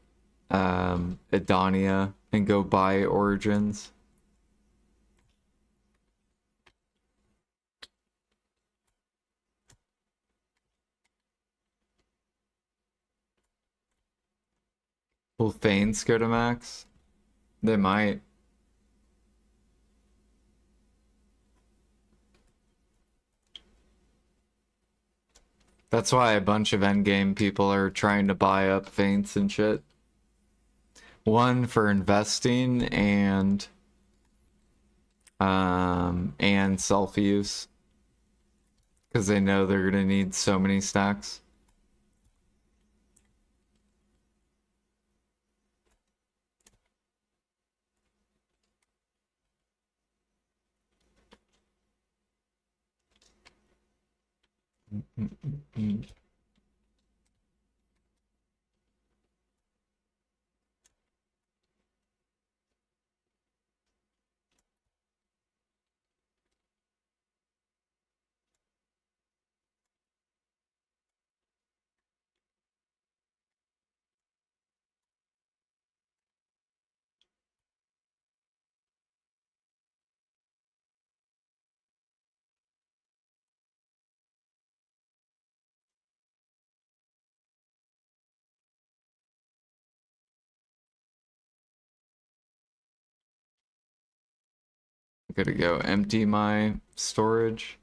Edonia and go buy Origins. Will Thanes go to max? They might. That's why a bunch of endgame people are trying to buy up Feints and shit. One for investing and self-use. Because they know they're gonna need so many stacks. Gotta go empty my storage.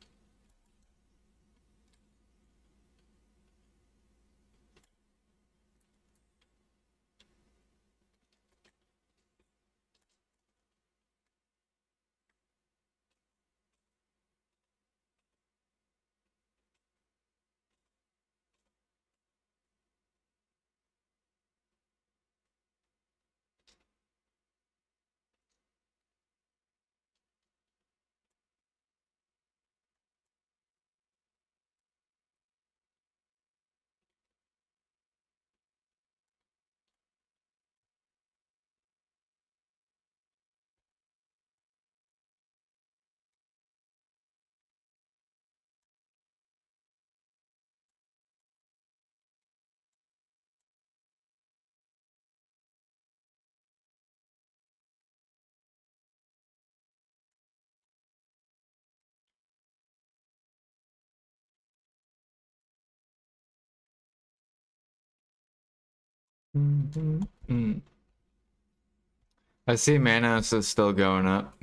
I see Manos is still going up.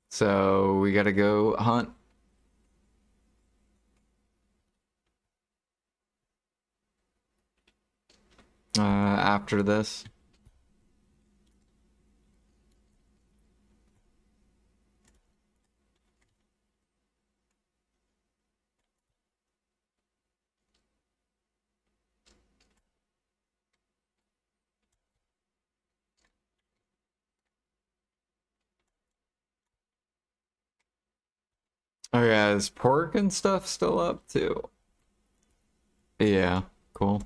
So we gotta go hunt. After this. Oh yeah, is pork and stuff still up too? Yeah, cool.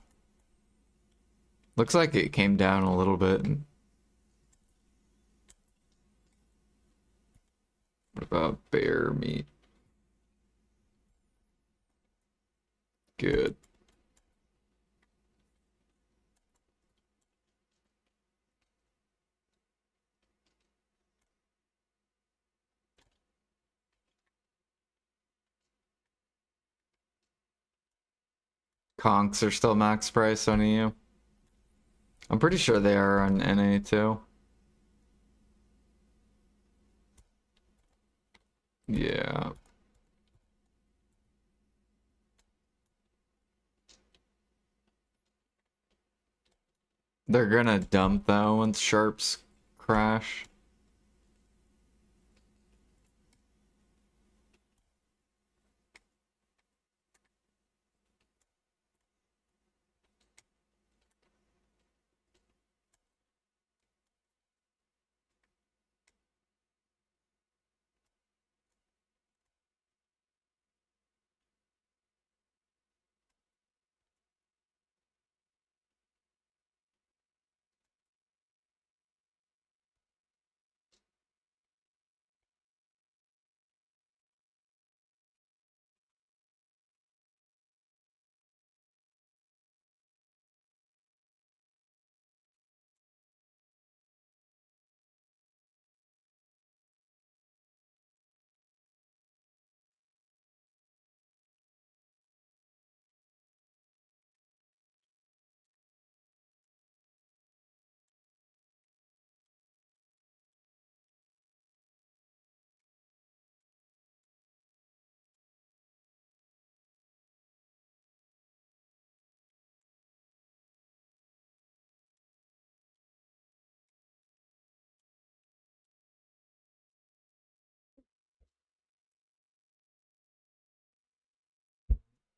Looks like it came down a little bit. What about bear meat? Good. Conks are still max price on EU. I'm pretty sure they are on NA too. Yeah. They're gonna dump though once sharps crash.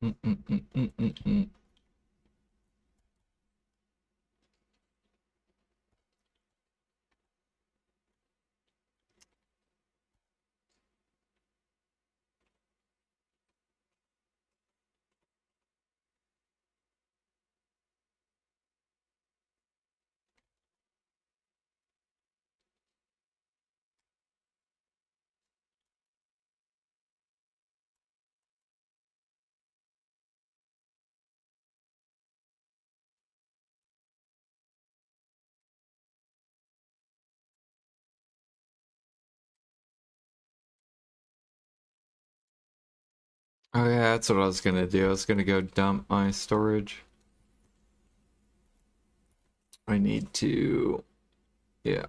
Mm, mm, mm, mm, mm, mm. Oh yeah, that's what I was gonna do. I was gonna go dump my storage. I need to, yeah.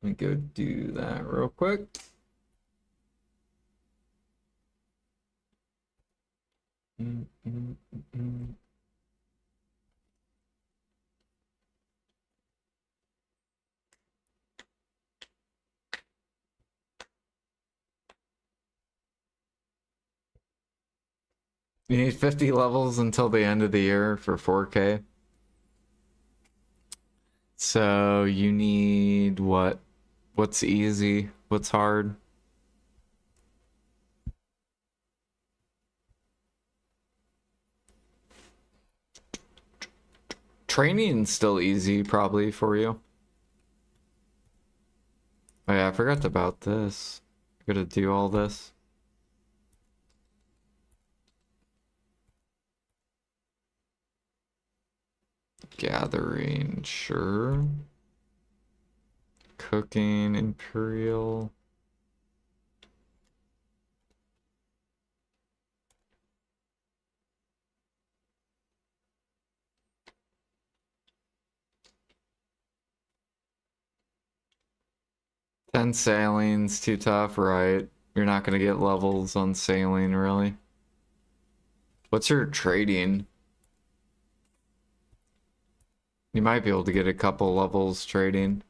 Let me go do that real quick. Mm, mm, mm, mm. You need 50 levels until the end of the year for 4K. So you need what? What's easy? What's hard? Training's still easy probably for you. Oh yeah, I forgot about this. I gotta do all this. Gathering, sure. Cooking, Imperial. Ten sailing's too tough, right? You're not gonna get levels on sailing, really. What's your trading? You might be able to get a couple levels trading.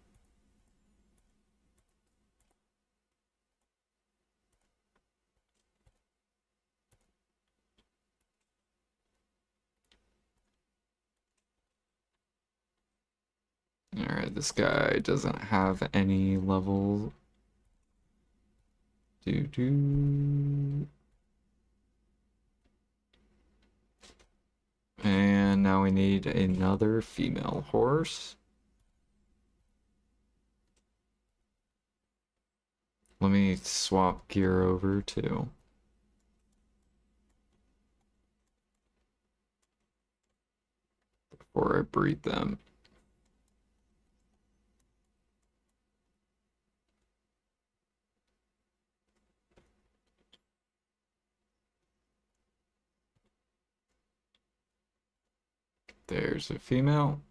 Alright, this guy doesn't have any levels. Do do. And now we need another female horse. Let me swap gear over too. Before I breed them. There's a female.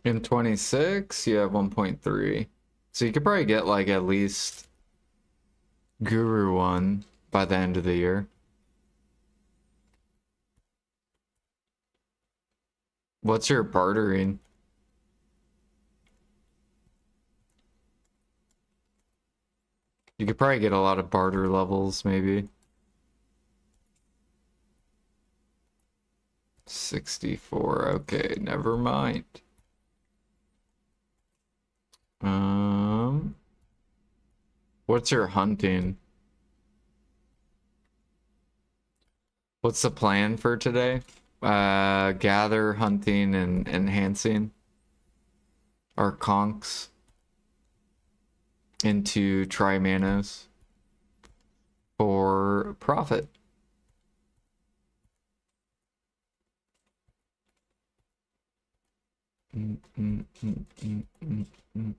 In 26, you have 1.3. So you could probably get like at least Guru 1 by the end of the year. What's your bartering? You could probably get a lot of barter levels, maybe. 64, okay, never mind. Um, what's your hunting? What's the plan for today? Gather, hunting, and enhancing our conks into Trimanos for profit. Mm, mm, mm, mm, mm, mm.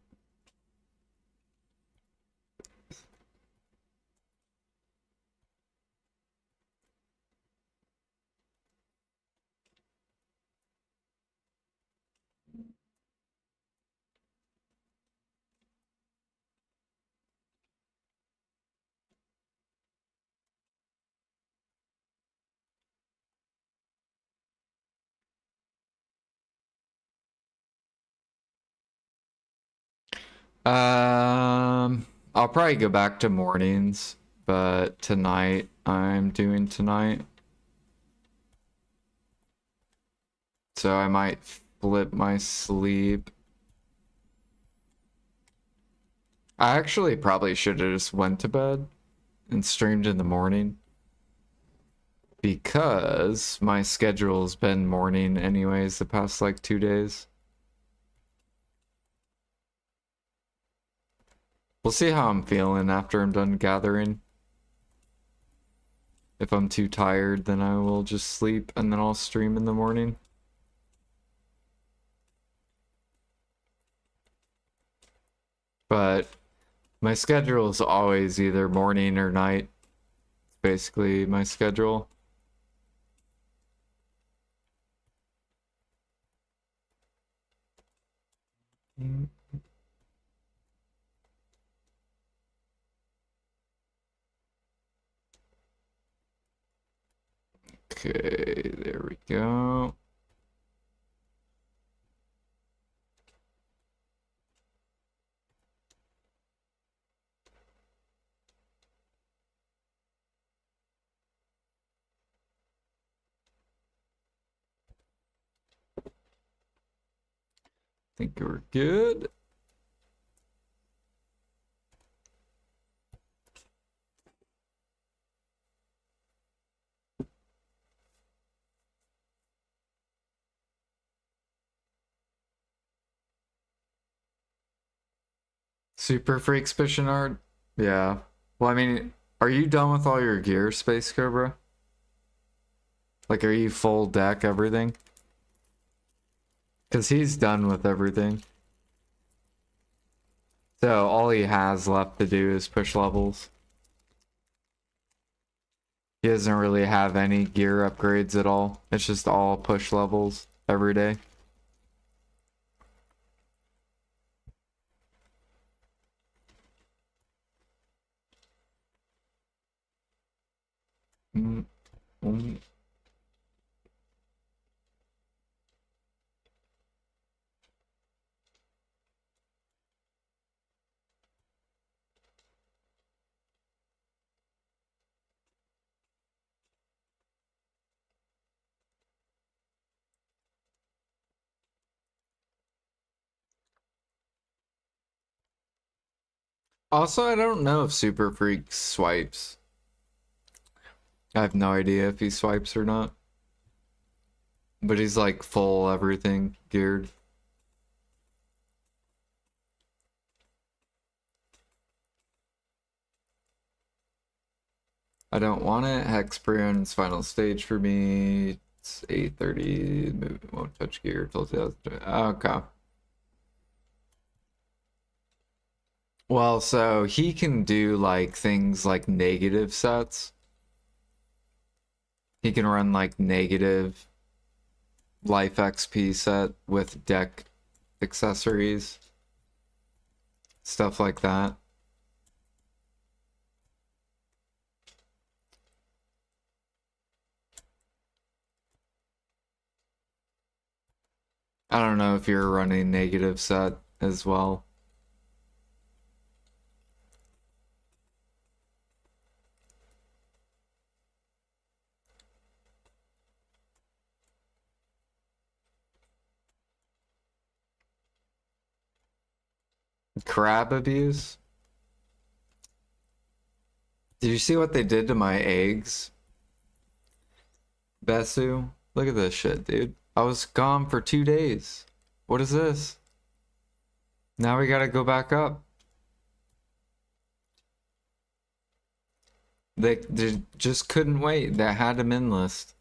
I'll probably go back to mornings, but tonight I'm doing tonight. So I might flip my sleep. I actually probably should have just went to bed and streamed in the morning. Because my schedule's been morning anyways the past like 2 days. We'll see how I'm feeling after I'm done gathering. If I'm too tired, then I will just sleep and then I'll stream in the morning. But my schedule is always either morning or night. It's basically my schedule. Okay, there we go. Think we're good. Super Freaks Fishing Art? Yeah. Well, I mean, are you done with all your gear, Space Cobra? Like, are you full deck everything? Because he's done with everything. So all he has left to do is push levels. He doesn't really have any gear upgrades at all. It's just all push levels every day. Mm, mm. Also, I don't know if Super Freak swipes. I have no idea if he swipes or not. But he's like full everything geared. I don't want it. Hex preones final stage for me. It's 8:30. Movement won't touch gear till 2020. Okay. Well, so he can do like things like negative sets. He can run like negative life XP set with deck accessories. Stuff like that. I don't know if you're running negative set as well. Crab abuse? Did you see what they did to my eggs? Besu? Look at this shit, dude. I was gone for 2 days. What is this? Now we gotta go back up. They just couldn't wait. They had them in list.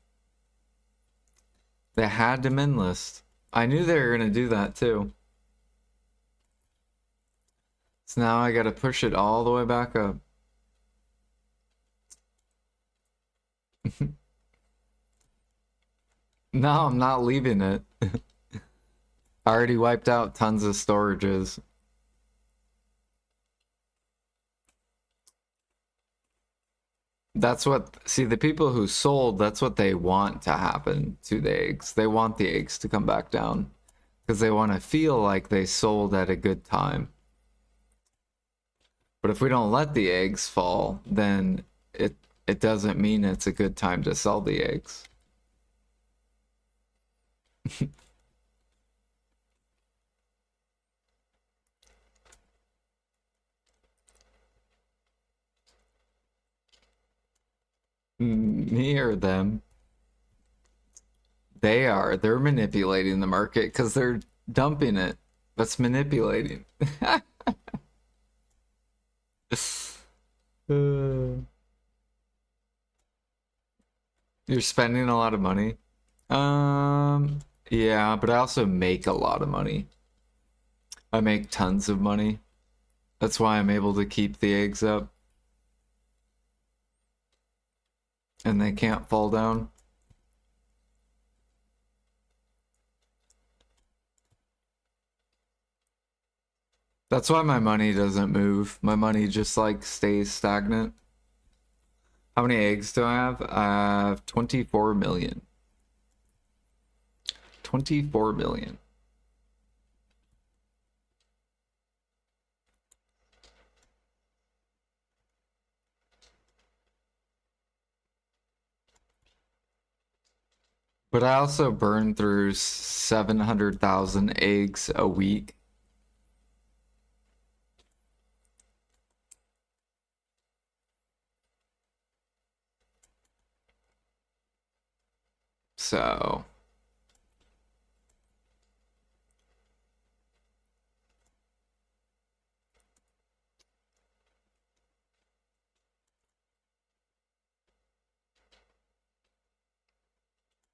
They had them in list. I knew they were gonna do that too. So now I gotta push it all the way back up. No, I'm not leaving it. I already wiped out tons of storages. That's what, see, the people who sold, that's what they want to happen to the eggs. They want the eggs to come back down because they want to feel like they sold at a good time. But if we don't let the eggs fall, then it doesn't mean it's a good time to sell the eggs. Me or them? They are. They're manipulating the market because they're dumping it. That's manipulating. You're spending a lot of money. Yeah, but I also make a lot of money. I make tons of money. That's why I'm able to keep the eggs up. And they can't fall down. That's why my money doesn't move. My money just like stays stagnant. How many eggs do I have? I have 24 million. 24 million. But I also burn through 700,000 eggs a week. So,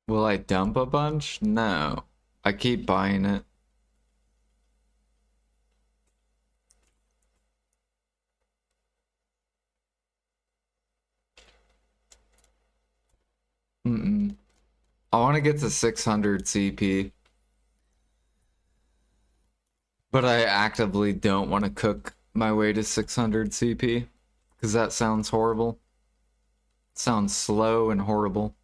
will I dump a bunch? No. I keep buying it. Mm-mm. I want to get to 600 CP. But I actively don't want to cook my way to 600 CP. Because that sounds horrible. Sounds slow and horrible.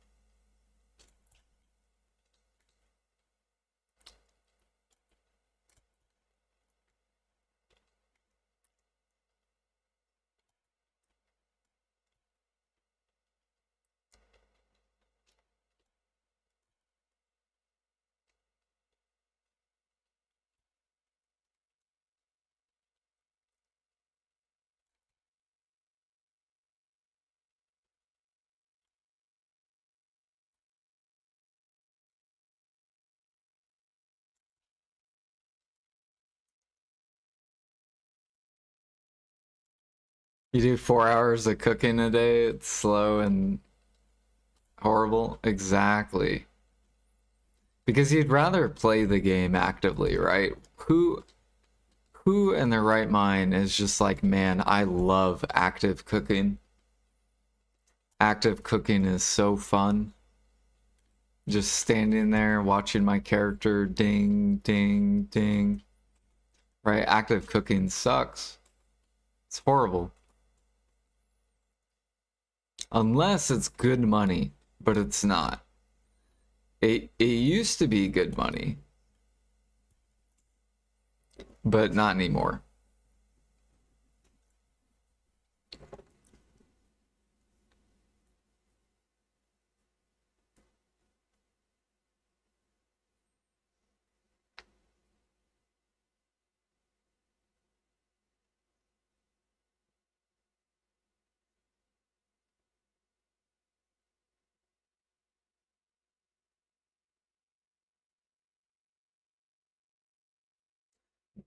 You do 4 hours of cooking a day, it's slow and horrible. Exactly. Because you'd rather play the game actively, right? Who in their right mind is just like, man, I love active cooking. Active cooking is so fun. Just standing there watching my character ding, ding, ding. Right? Active cooking sucks. It's horrible. Unless it's good money, but it's not. It used to be good money, but not anymore.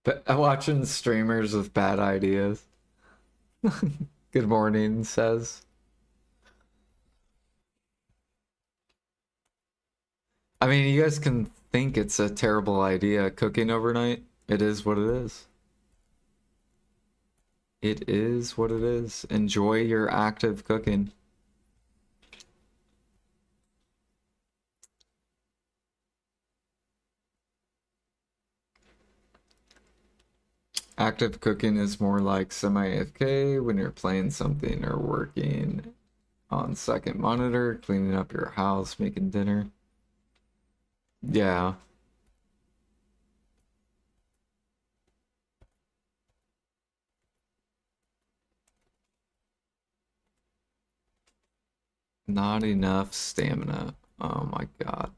But watching streamers with bad ideas. Good morning, says. I mean, you guys can think it's a terrible idea cooking overnight. It is what it is. It is what it is. Enjoy your active cooking. Active cooking is more like semi-AFK when you're playing something or working on second monitor, cleaning up your house, making dinner. Yeah. Not enough stamina. Oh my god.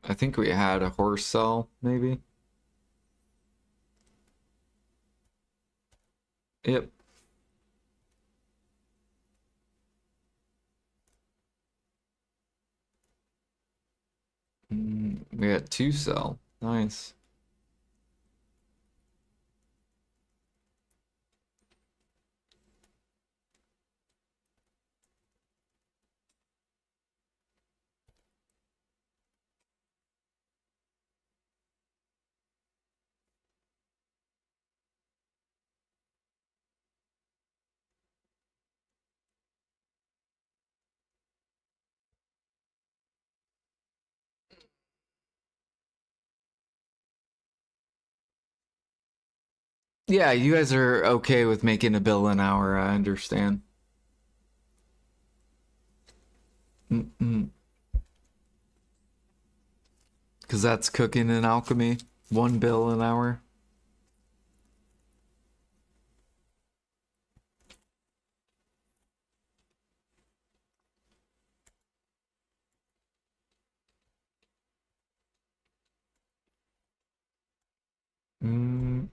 I think we had a horse cell, maybe. Yep. We got 2 cell. Nice. Yeah, you guys are okay with making a bill an hour, I understand. Because that's cooking and alchemy. 1 bill an hour. Mm,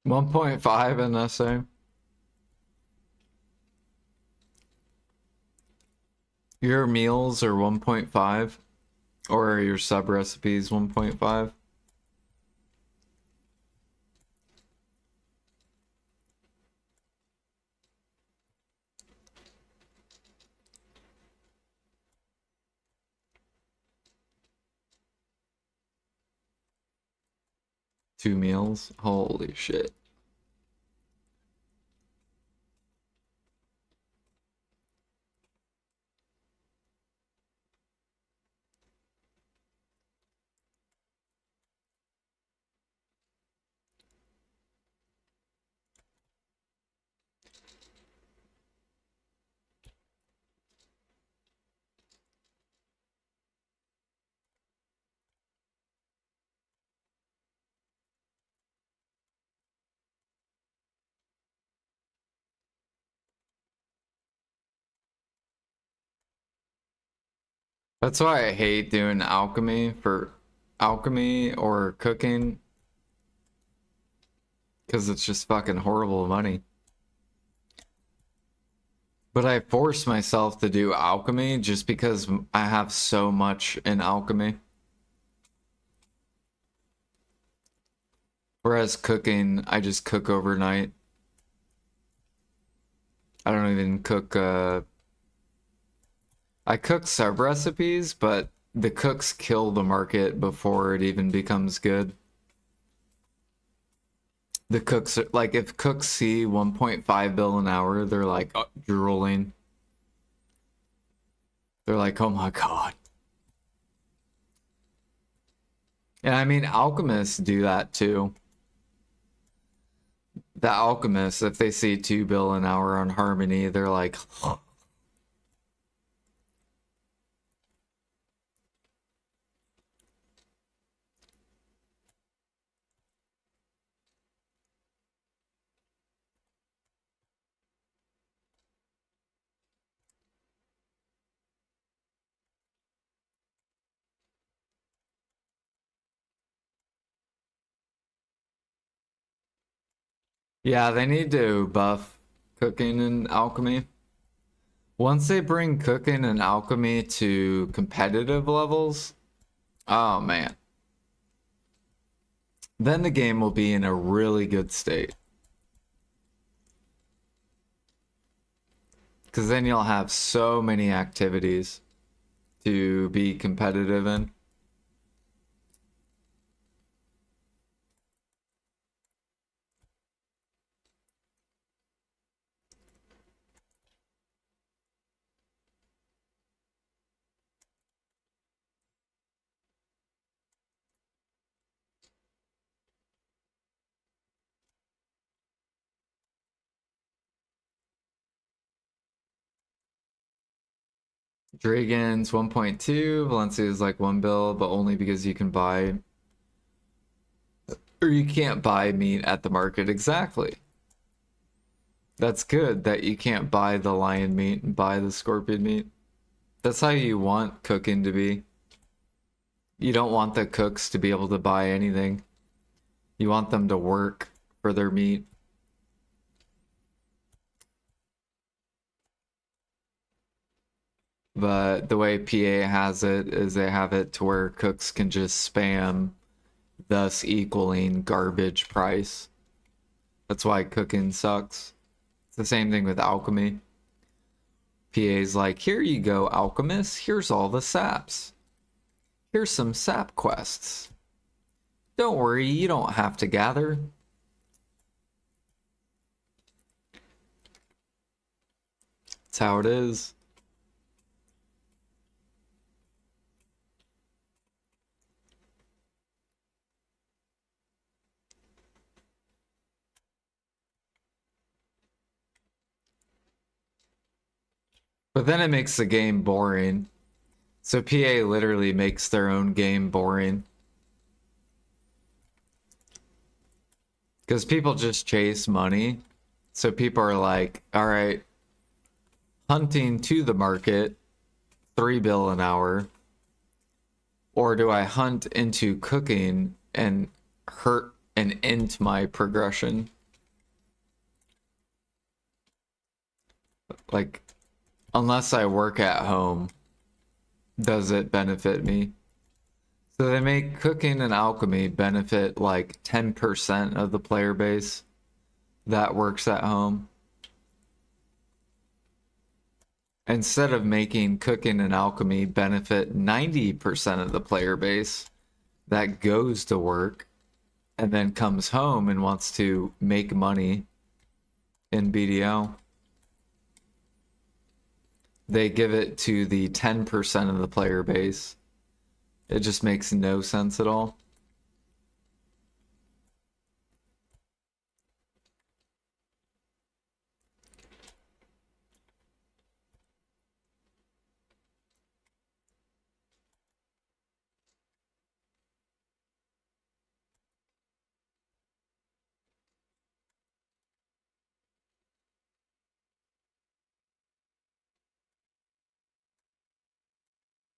1.5 in SA. Your meals are 1.5, or your sub recipes 1.5. Two meals. Holy shit. That's why I hate doing alchemy or cooking, because it's just fucking horrible money. But I force myself to do alchemy just because I have so much in alchemy. Whereas cooking, I just cook overnight. I don't even cook, I cook sub recipes, but the cooks kill the market before it even becomes good. The cooks are, like, if cooks see 1.5 bill an hour, they're like drooling. They're like, oh my god. And I mean, alchemists do that too. The alchemists, if they see 2 bill an hour on Harmony, they're like, yeah, they need to buff cooking and alchemy. Once they bring cooking and alchemy to competitive levels, oh man, then the game will be in a really good state. Because then you'll have so many activities to be competitive in. Dragon's 1.2. Valencia is like 1 bill, but only because you can buy, or you can't buy meat at the market. Exactly. That's good that you can't buy the lion meat and buy the scorpion meat. That's how you want cooking to be. You don't want the cooks to be able to buy anything. You want them to work for their meat. But the way PA has it is they have it to where cooks can just spam, thus equaling garbage price. That's why cooking sucks. It's the same thing with alchemy. PA's like, here you go, alchemist. Here's all the saps. Here's some sap quests. Don't worry, you don't have to gather. That's how it is. But then it makes the game boring. So PA literally makes their own game boring. Because people just chase money. So people are like, all right, hunting to the market, 3 bill an hour. Or do I hunt into cooking and hurt and end my progression? Like, unless I work at home, does it benefit me? So they make cooking and alchemy benefit like 10% of the player base that works at home. Instead of making cooking and alchemy benefit 90% of the player base that goes to work and then comes home and wants to make money in BDO. They give it to the 10% of the player base. It just makes no sense at all.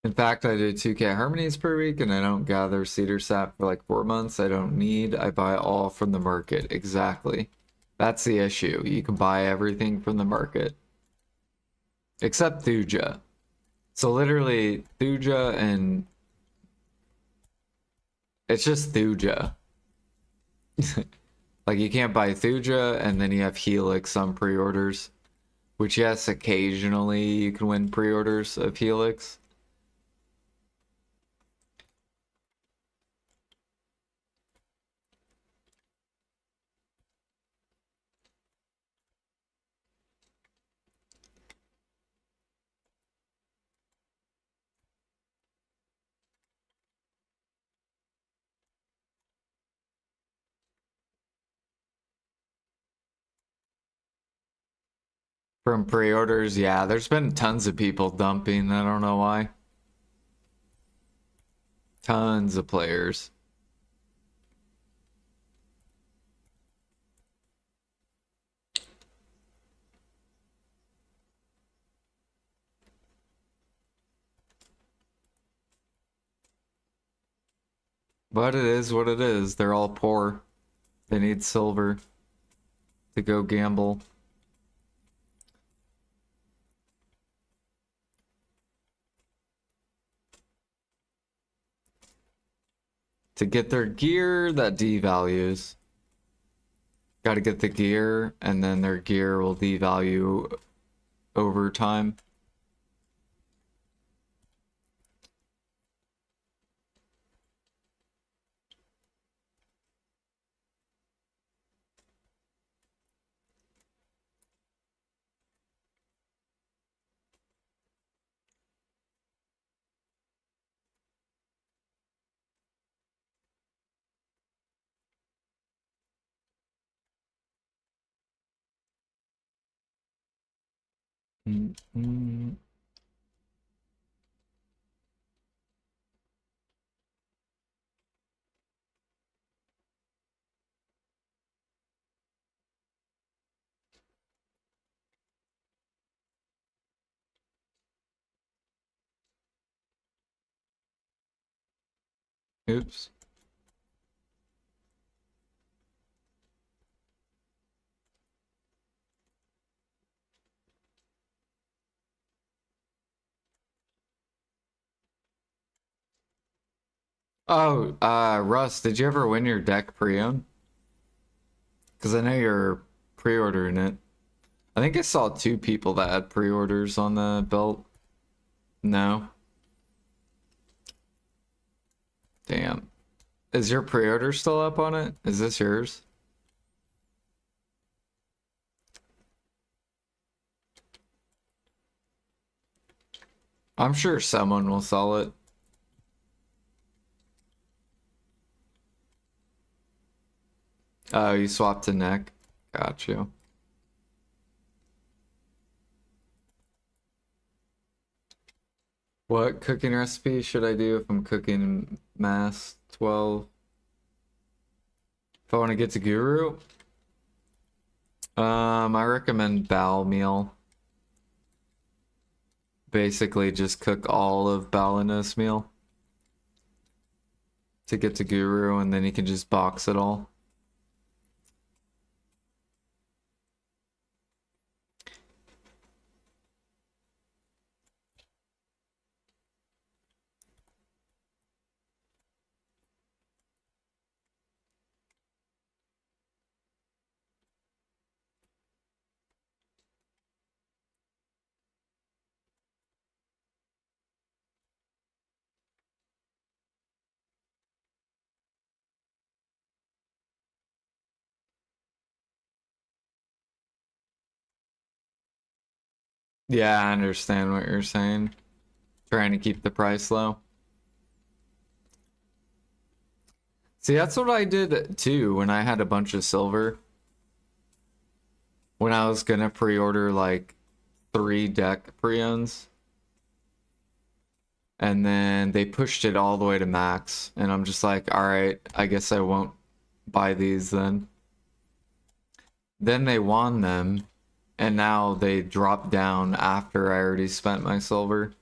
In fact, I do 2K harmonies per week and I don't gather cedar sap for like 4 months. I don't need, I buy all from the market. Exactly. That's the issue. You can buy everything from the market. Except Thuja. So literally, Thuja and it's just Thuja. Like you can't buy Thuja and then you have Helix on pre-orders. Which yes, occasionally you can win pre-orders of Helix. From pre-orders, yeah, there's been tons of people dumping. I don't know why. Tons of players. But it is what it is. They're all poor. They need silver to go gamble. To get their gear that devalues. Gotta get the gear, and then their gear will devalue over time. Mm-hmm. Oops. Oh, Russ, did you ever win your deck pre-owned? Because I know you're pre-ordering it. I think I saw 2 people that had pre-orders on the belt. No? Damn. Is your pre-order still up on it? Is this yours? I'm sure someone will sell it. Oh, you swapped to neck. Got you. What cooking recipe should I do if I'm cooking mass 12? If I want to get to Guru? I recommend Bao meal. Basically just cook all of Balina's meal to get to Guru, and then you can just box it all. Yeah, I understand what you're saying. Trying to keep the price low. See, that's what I did too when I had a bunch of silver. When I was gonna pre-order like 3 deck pre-owns. And then they pushed it all the way to max. And I'm just like, alright, I guess I won't buy these then. Then they won them. And now they dropped down after I already spent my silver.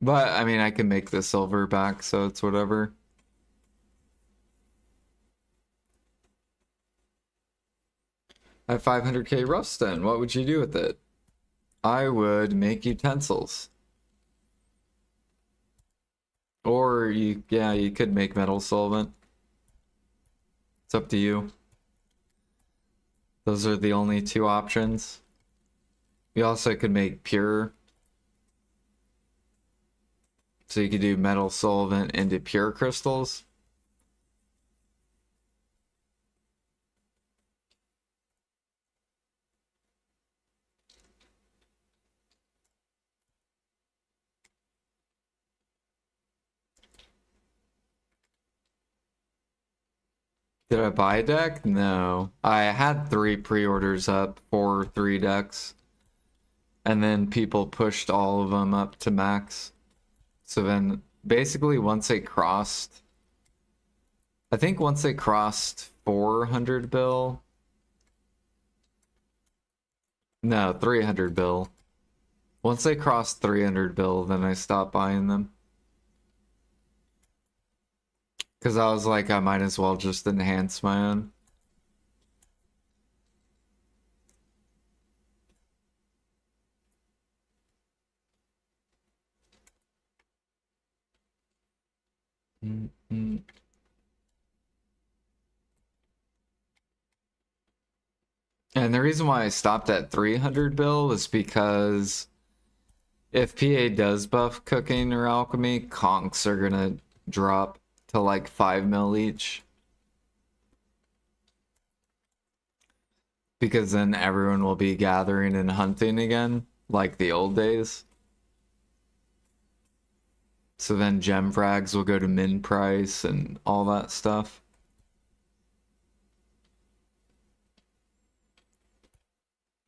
But, I mean, I can make the silver back, so it's whatever. I have 500k Rustin. What would you do with it? I would make utensils. Or yeah, you could make metal solvent. It's up to you. Those are the only 2 options. You also could make pure. So you could do metal solvent into pure crystals. Did I buy a deck? No. I had 3 pre-orders up for 3 decks. And then people pushed all of them up to max. So then basically once they crossed, I think once they crossed 400 bill. No, 300 bill. Once they crossed 300 bill, then I stopped buying them. Because I was like, I might as well just enhance my own. Mm-hmm. And the reason why I stopped at 300 bill was because if PA does buff cooking or alchemy, conks are gonna drop to like 5 mil each. Because then everyone will be gathering and hunting again, like the old days. So then gem frags will go to min price and all that stuff.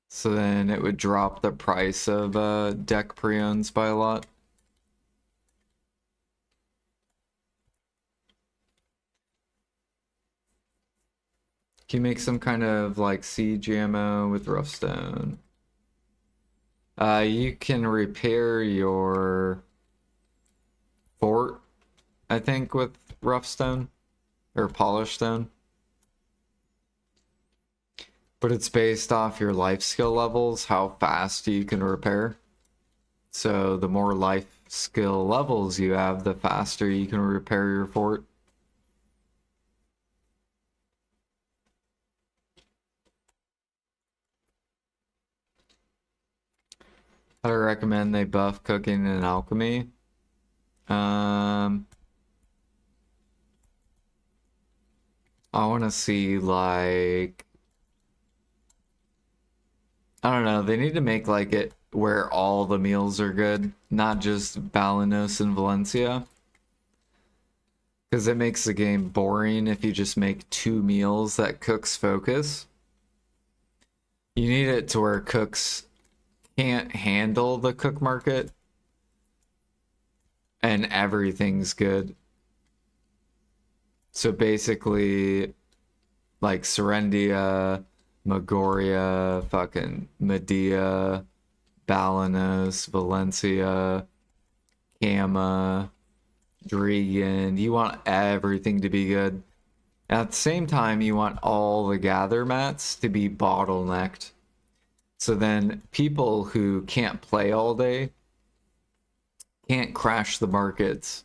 So then it would drop the price of deck preons by a lot. Can you make some kind of like siege ammo with rough stone? You can repair your fort, I think, with rough stone or polished stone. But it's based off your life skill levels, how fast you can repair. So the more life skill levels you have, the faster you can repair your fort. I recommend they buff cooking and alchemy. I want to see like, I don't know, they need to make like it where all the meals are good, not just Balanos and Valencia. Because it makes the game boring if you just make 2 meals that cooks focus. You need it to where cooks can't handle the cook market and everything's good. So basically, like Serendia, Magoria, fucking Medea, Balanos, Valencia, Kama, Dregan. You want everything to be good. At the same time, you want all the gather mats to be bottlenecked. So then people who can't play all day can't crash the markets.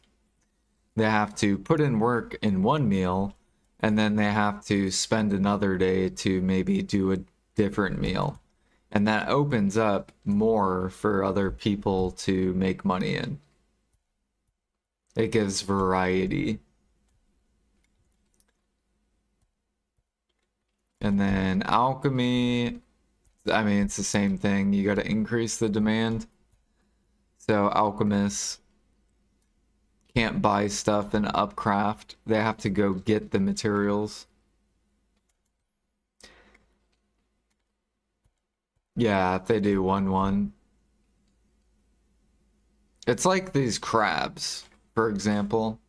They have to put in work in one meal, and then they have to spend another day to maybe do a different meal. And that opens up more for other people to make money in. It gives variety. And then alchemy, I mean, it's the same thing. You got to increase the demand. So alchemists can't buy stuff and upcraft. They have to go get the materials. Yeah, if they do 1-1. It's like these crabs, for example.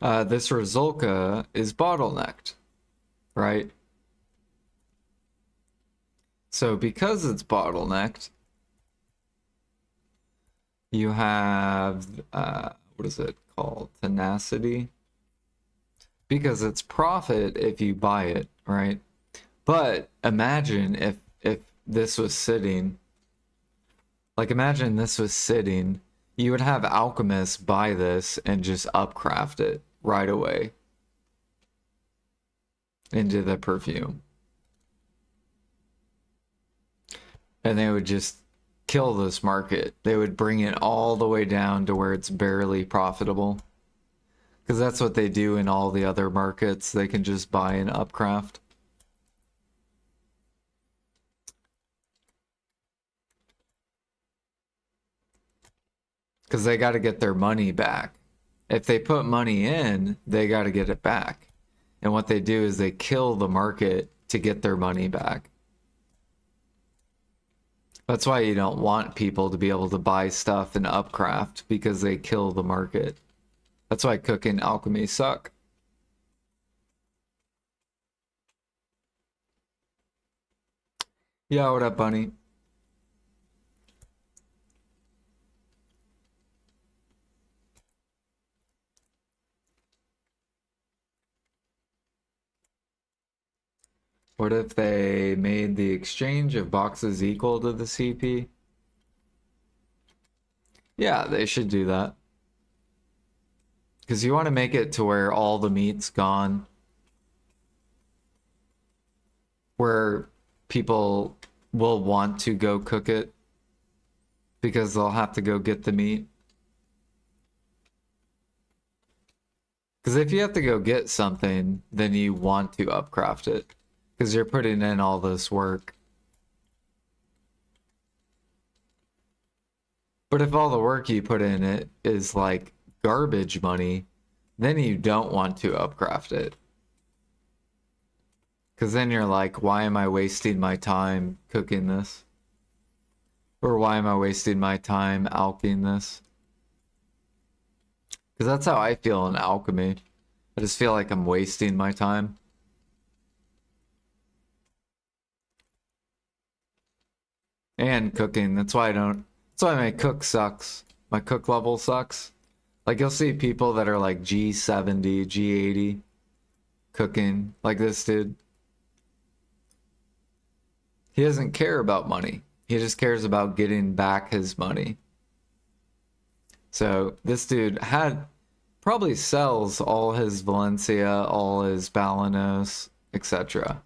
This Rizulka is bottlenecked, right? So because it's bottlenecked, you have, what is it called? Tenacity. Because it's profit if you buy it, right? But imagine if this was sitting, like imagine this was sitting, you would have alchemists buy this and just upcraft it right away into the perfume. And they would just kill this market. They would bring it all the way down to where it's barely profitable. Because that's what they do in all the other markets. They can just buy and upcraft. Because they got to get their money back. If they put money in, they got to get it back. And what they do is they kill the market to get their money back. That's why you don't want people to be able to buy stuff and upcraft, because they kill the market. That's why cooking and alchemy suck. Yeah, what up, bunny? What if they made the exchange of boxes equal to the CP? Yeah, they should do that. Because you want to make it to where all the meat's gone. Where people will want to go cook it. Because they'll have to go get the meat. Because if you have to go get something, then you want to upcraft it. Because you're putting in all this work. But if all the work you put in it is like garbage money, then you don't want to upcraft it. Because then you're like, why am I wasting my time cooking this? Or why am I wasting my time alcheming this? Because that's how I feel in alchemy. I just feel like I'm wasting my time. And cooking. That's why my cook sucks. My cook level sucks. Like you'll see people that are like G70, G80 cooking like this dude. He doesn't care about money. He just cares about getting back his money. So this dude probably sells all his Valencia, all his Balanos, etc.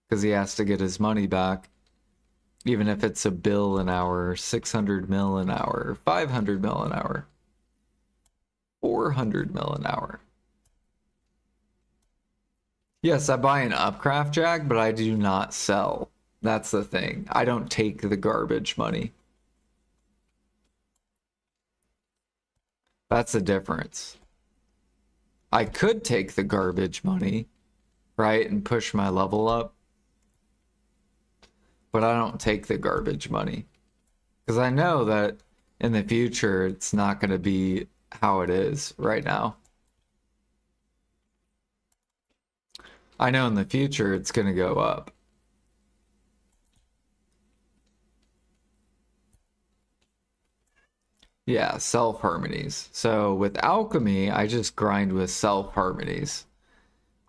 Because he has to get his money back. Even if it's $1 billion an hour, 600 mil an hour, 500 mil an hour, 400 mil an hour. Yes, I buy an Upcraft Jag, but I do not sell. That's the thing. I don't take the garbage money. That's the difference. I could take the garbage money, right, and push my level up. But I don't take the garbage money. Because I know that in the future, it's not going to be how it is right now. I know in the future, it's going to go up. Yeah, self harmonies. So with alchemy, I just grind with self harmonies.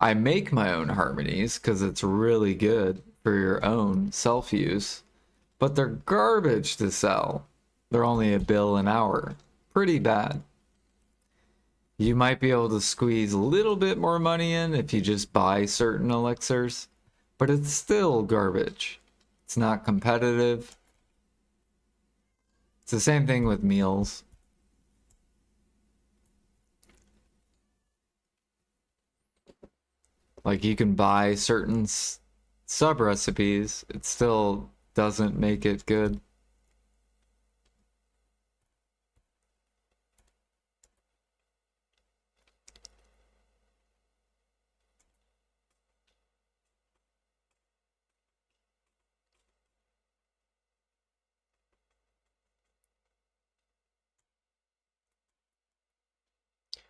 I make my own harmonies because it's really good for your own self use, but they're garbage to sell. They're only $1 billion an hour. Pretty bad. You might be able to squeeze a little bit more money in if you just buy certain elixirs, but it's still garbage. It's not competitive. It's the same thing with meals. Like you can buy certain sub recipes, it still doesn't make it good.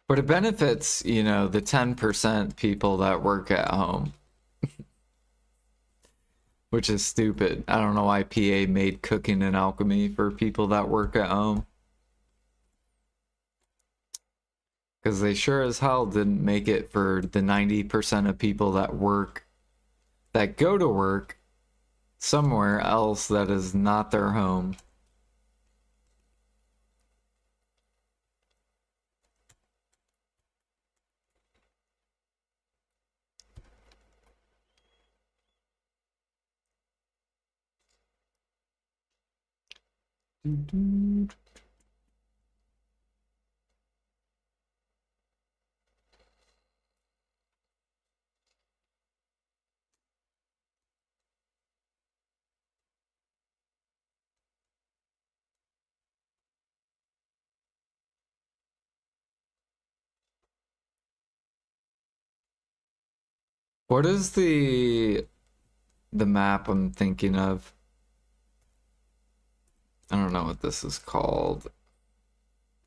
But it benefits, you know, the 10% people that work at home, which is stupid. I don't know why PA made cooking and alchemy for people that work at home. Because they sure as hell didn't make it for the 90% of people that go to work somewhere else that is not their home. What is the map I'm thinking of? I don't know what this is called.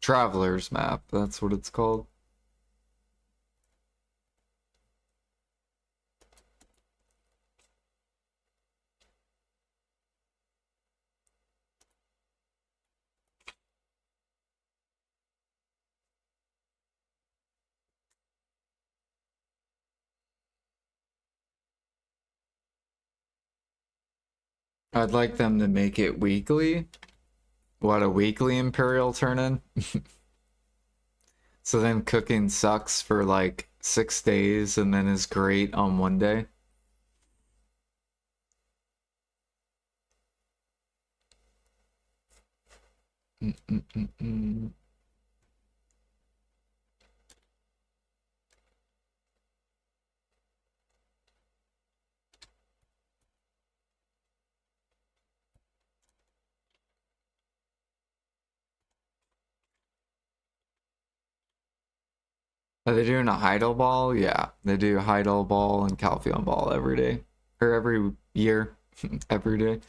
Traveler's map, that's what it's called. I'd like them to make it weekly. What, a weekly Imperial turn-in? So then cooking sucks for like 6 days and then is great on one day. Are they doing a Heidel ball? Yeah, they do Heidel ball and Calpheon ball every day. Or every year. Every day.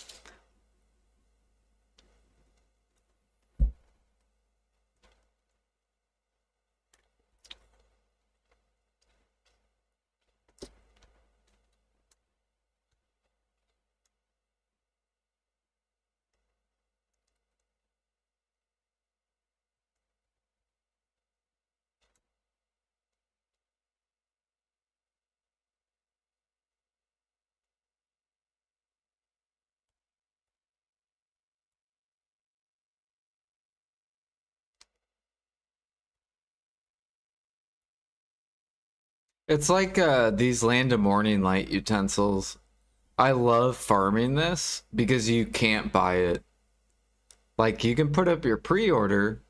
It's like these Land of Morning Light utensils. I love farming this because you can't buy it. Like, you can put up your pre-order.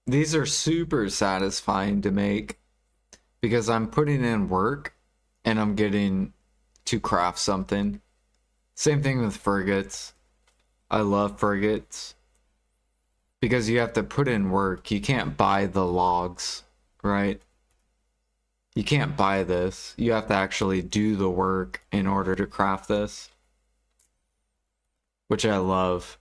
These are super satisfying to make because I'm putting in work and I'm getting to craft something. Same thing with frigates. I love frigates because you have to put in work. You can't buy the logs, right? You can't buy this. You have to actually do the work in order to craft this, which I love.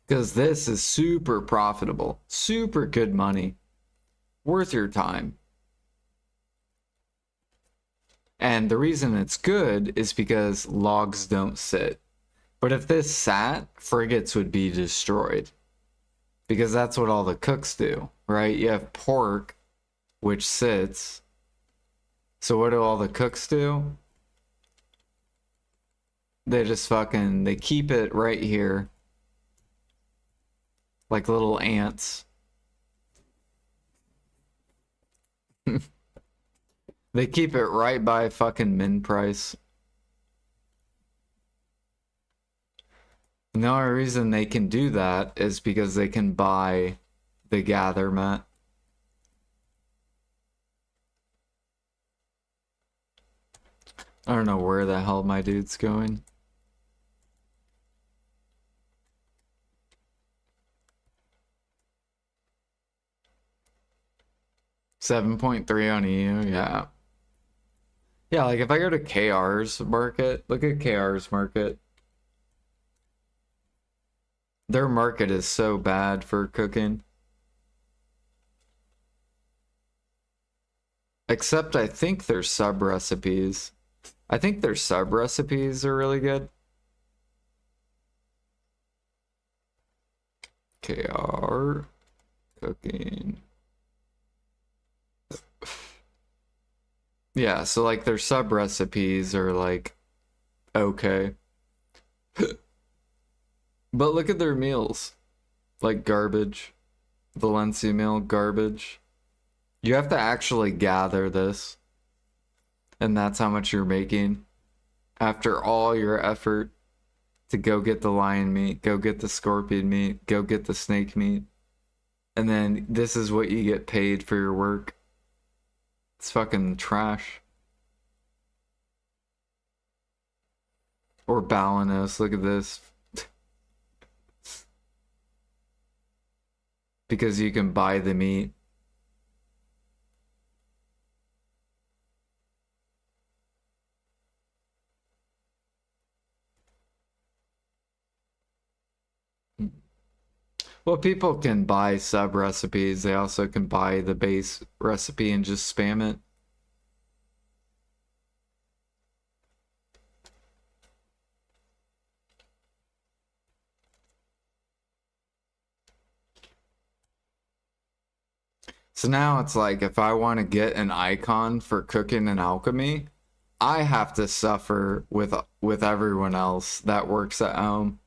Because this is super profitable, super good money, worth your time. And the reason it's good is because logs don't sit. But if this sat, frigates would be destroyed. Because that's what all the cooks do, right? You have pork, which sits. So what do all the cooks do? They just fucking, they keep it right here. Like little ants. They keep it right by fucking min price. And the only reason they can do that is because they can buy the gather mat. I don't know where the hell my dude's going. $7.3 on EU, yeah. Yeah, like if I go to KR's market, look at KR's market. Their market is so bad for cooking. Except I think their sub recipes. I think their sub recipes are really good. KR cooking. Yeah, so like their sub recipes are like okay. But look at their meals. Like garbage. Valencia meal, garbage. You have to actually gather this. And that's how much you're making. After all your effort to go get the lion meat, go get the scorpion meat, go get the snake meat. And then this is what you get paid for your work. It's fucking trash. Or Balanos, look at this. Because you can buy the meat. Well, people can buy sub recipes. They also can buy the base recipe and just spam it. So now it's like if I want to get an icon for cooking and alchemy, I have to suffer with everyone else that works at home.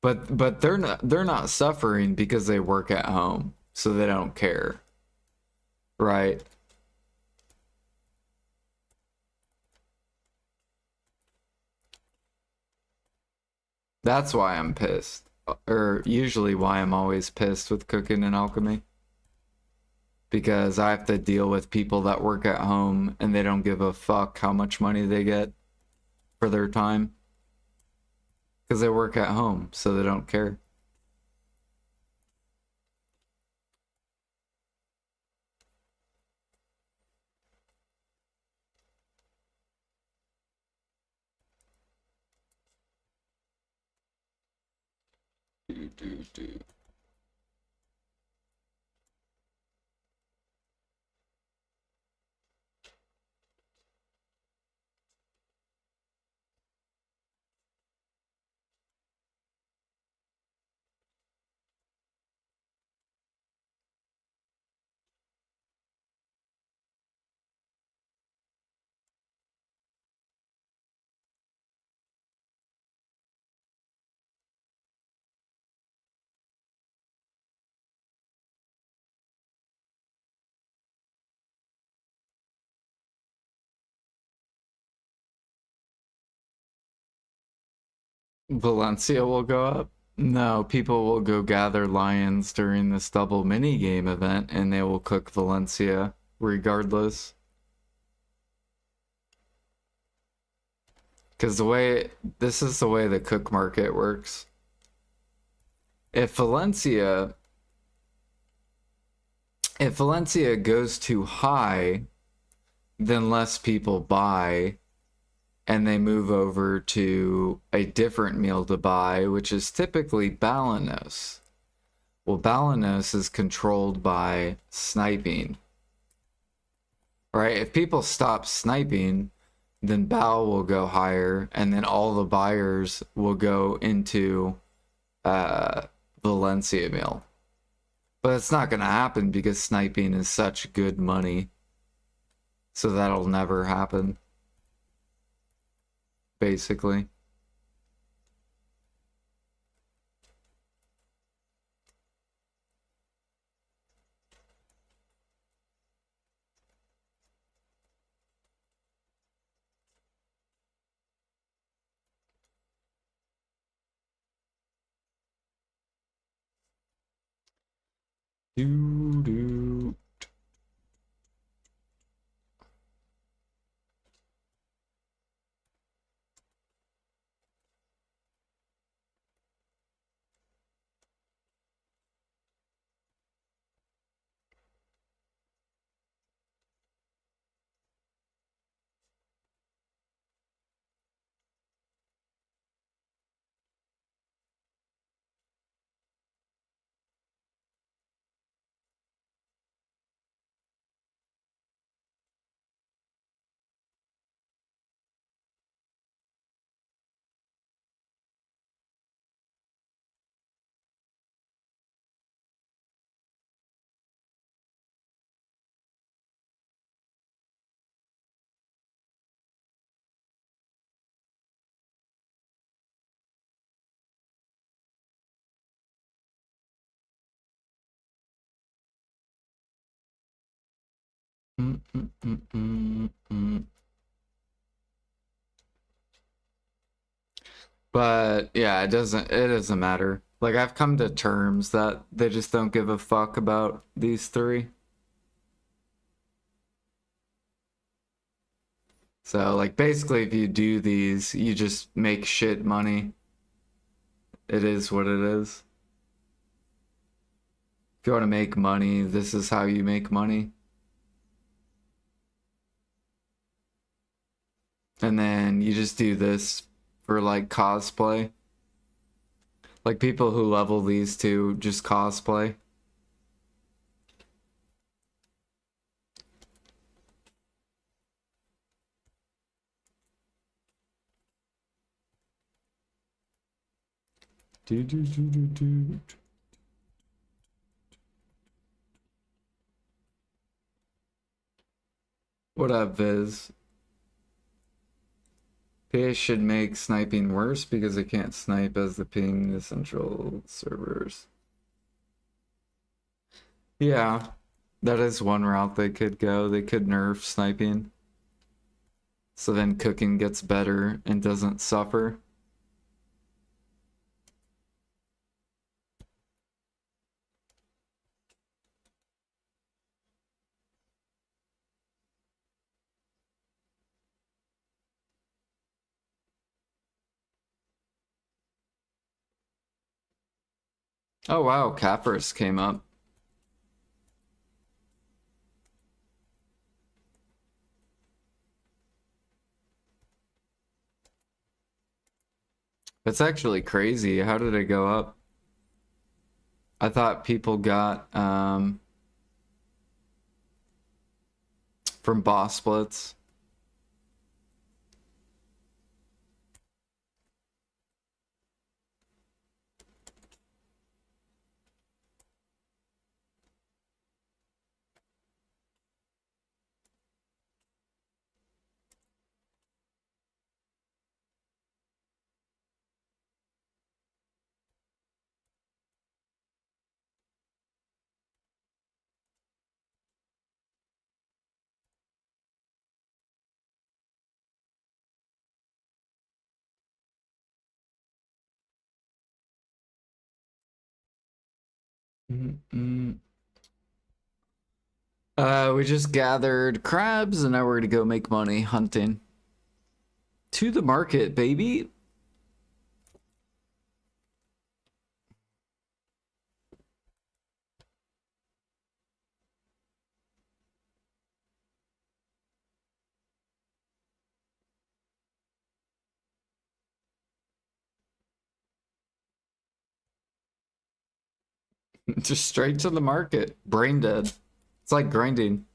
But they're not suffering because they work at home, so they don't care. Right? That's why I'm pissed. Or usually why I'm always pissed with cooking and alchemy. Because I have to deal with people that work at home and they don't give a fuck how much money they get for their time. Because they work at home, so they don't care. Do, do, do. Valencia will go up. No, people will go gather lions during this double mini game event and they will cook Valencia regardless. Because this is the way the cook market works. If Valencia goes too high, then less people buy and they move over to a different meal to buy, which is typically Balanos. Well, Balanos is controlled by sniping, right? If people stop sniping, then Bal will go higher, and then all the buyers will go into Valencia meal. But it's not going to happen because sniping is such good money. So that'll never happen. Basically. Doo doo. Mm, mm, mm, mm, mm. But yeah, it doesn't matter. Like I've come to terms that they just don't give a fuck about these three. So like basically if you do these, you just make shit money. It is what it is. If you want to make money, this is how you make money. And then you just do this for like cosplay. Like people who level these two just cosplay. Do, do, do, do, do. What up, Viz? PA should make sniping worse because it can't snipe as the ping the central servers. Yeah, that is one route they could go. They could nerf sniping. So then cooking gets better and doesn't suffer. Oh wow, Capris came up. That's actually crazy. How did it go up? I thought people got from boss splits. We just gathered crabs and now we're gonna go make money hunting. To the market, baby. Just straight to the market. Brain dead. It's like grinding.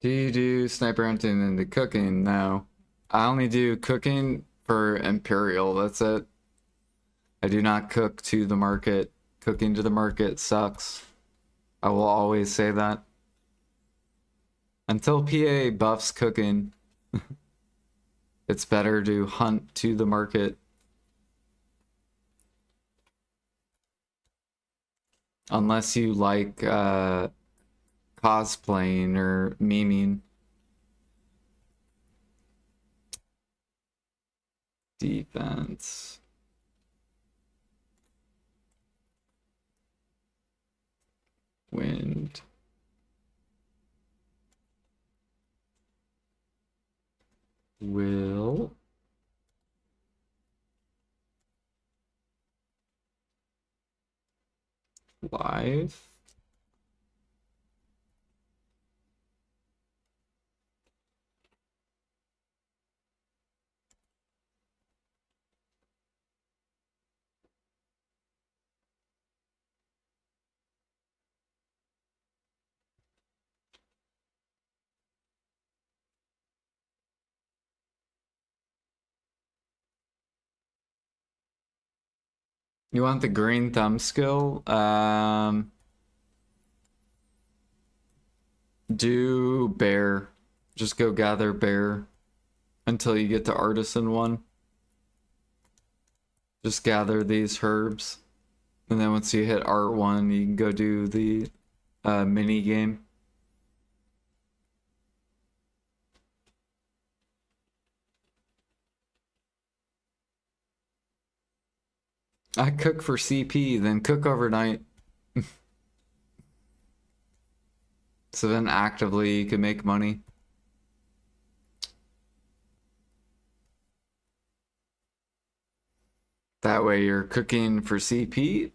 Do you do sniper hunting and the cooking? No. I only do cooking for Imperial. That's it. I do not cook to the market. Cooking to the market sucks. I will always say that. Until PA buffs cooking, it's better to hunt to the market. Unless you like cosplaying or memeing. Defense. Wind. Will. Live. You want the green thumb skill? Do bear. Just go gather bear until you get to artisan one. Just gather these herbs. And then once you hit art one, you can go do the mini game. I cook for CP, then cook overnight. So then actively you can make money. That way you're cooking for CP,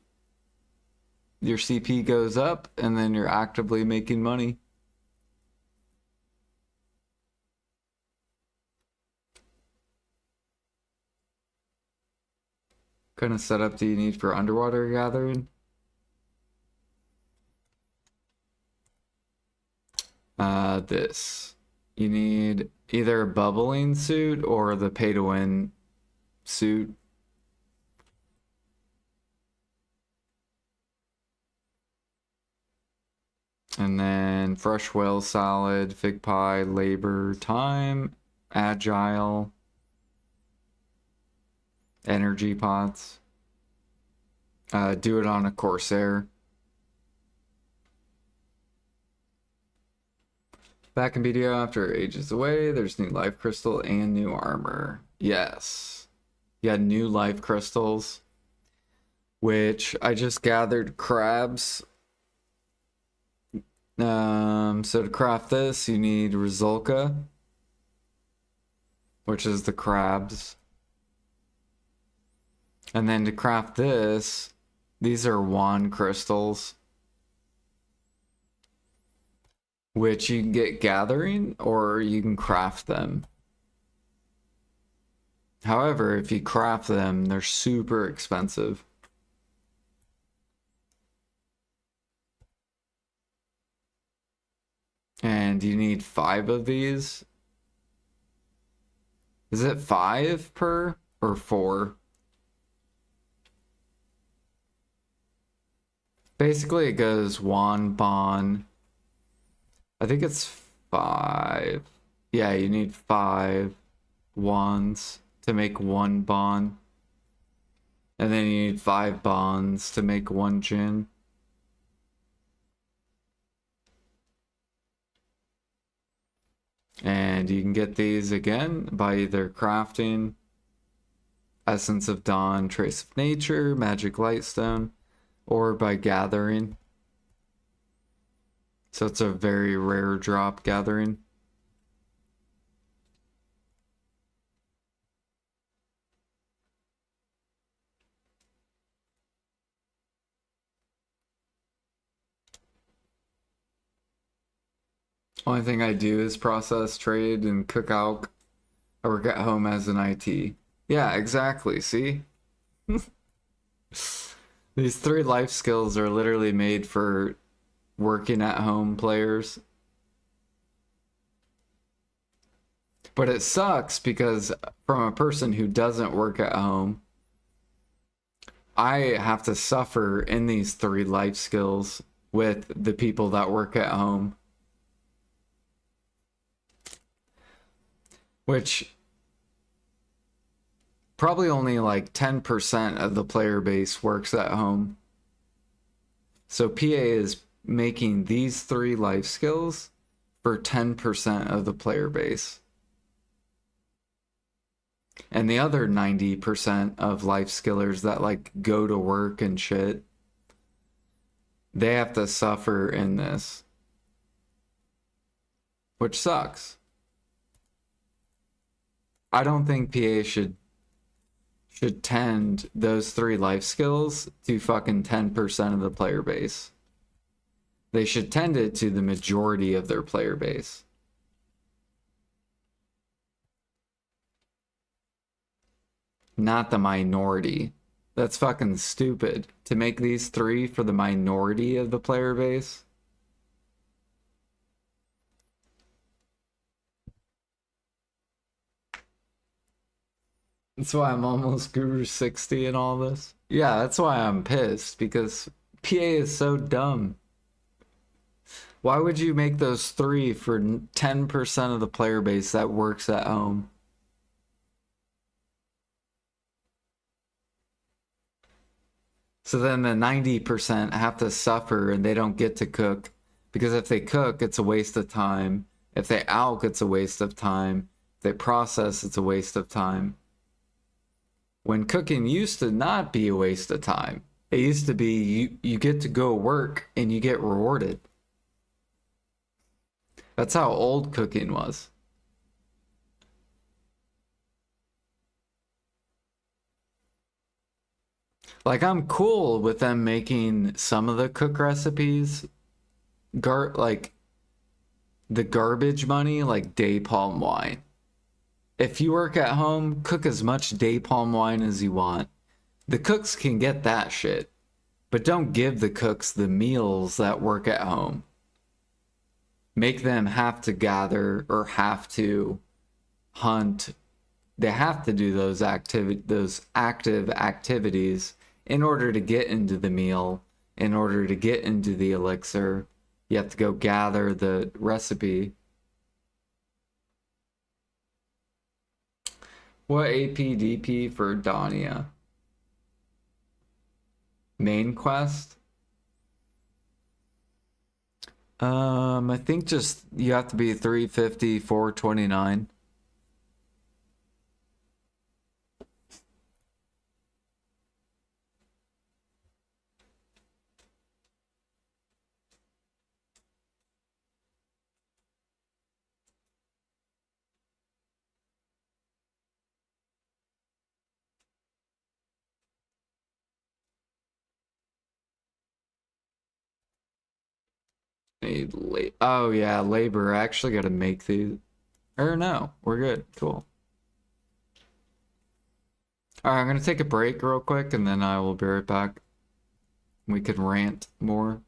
your CP goes up, and then you're actively making money. What kind of setup do you need for underwater gathering? This. You need either a bubbling suit or the pay to win suit. And then fresh whale salad, fig pie, labor, time, agile, energy pots. Do it on a Corsair. Back in BDO after ages away, there's new life crystal and new armor. Yes. Yeah, new life crystals, which I just gathered crabs. So to craft this, you need Rizulka, which is the crabs. And then to craft this, these are wand crystals, which you can get gathering or you can craft them. However, if you craft them, they're super expensive. And you need 5 of these. Is it 5 per or 4? Basically, it goes wand, bond, I think it's 5. Yeah, you need 5 wands to make 1 bond. And then you need 5 bonds to make 1 gin. And you can get these again by either crafting Essence of Dawn, Trace of Nature, Magic Lightstone, or by gathering. So it's a very rare drop gathering. Only thing I do is process, trade, and cook out. I work at home as an IT. Yeah, exactly. See? These 3 life skills are literally made for working at home players. But it sucks because from a person who doesn't work at home, I have to suffer in these 3 life skills with the people that work at home. Which probably only like 10% of the player base works at home. So PA is making these 3 life skills for 10% of the player base. And the other 90% of life skillers that like go to work and shit, they have to suffer in this. Which sucks. I don't think PA should tend those 3 life skills to fucking 10% of the player base. They should tend it to the majority of their player base. Not the minority. That's fucking stupid. To make these 3 for the minority of the player base. That's why I'm almost Guru 60 and all this. Yeah, that's why I'm pissed, because PA is so dumb. Why would you make those 3 for 10% of the player base that works at home? So then the 90% have to suffer and they don't get to cook. Because if they cook, it's a waste of time. If they alch, it's a waste of time. If they process, it's a waste of time. When cooking used to not be a waste of time. It used to be you get to go work and you get rewarded. That's how old cooking was. Like, I'm cool with them making some of the cook recipes like the garbage money, like day palm wine. If you work at home, cook as much day palm wine as you want. The cooks can get that shit, but don't give the cooks the meals that work at home. Make them have to gather or have to hunt. They have to do those active activities in order to get into the meal, in order to get into the elixir. You have to go gather the recipe. What APDP for Dania? Main quest? I think just you have to be 350, 429. Oh yeah, labor. I actually got to make these. Or no, we're good. Cool. All right, I'm gonna take a break real quick, and then I will be right back. We can rant more.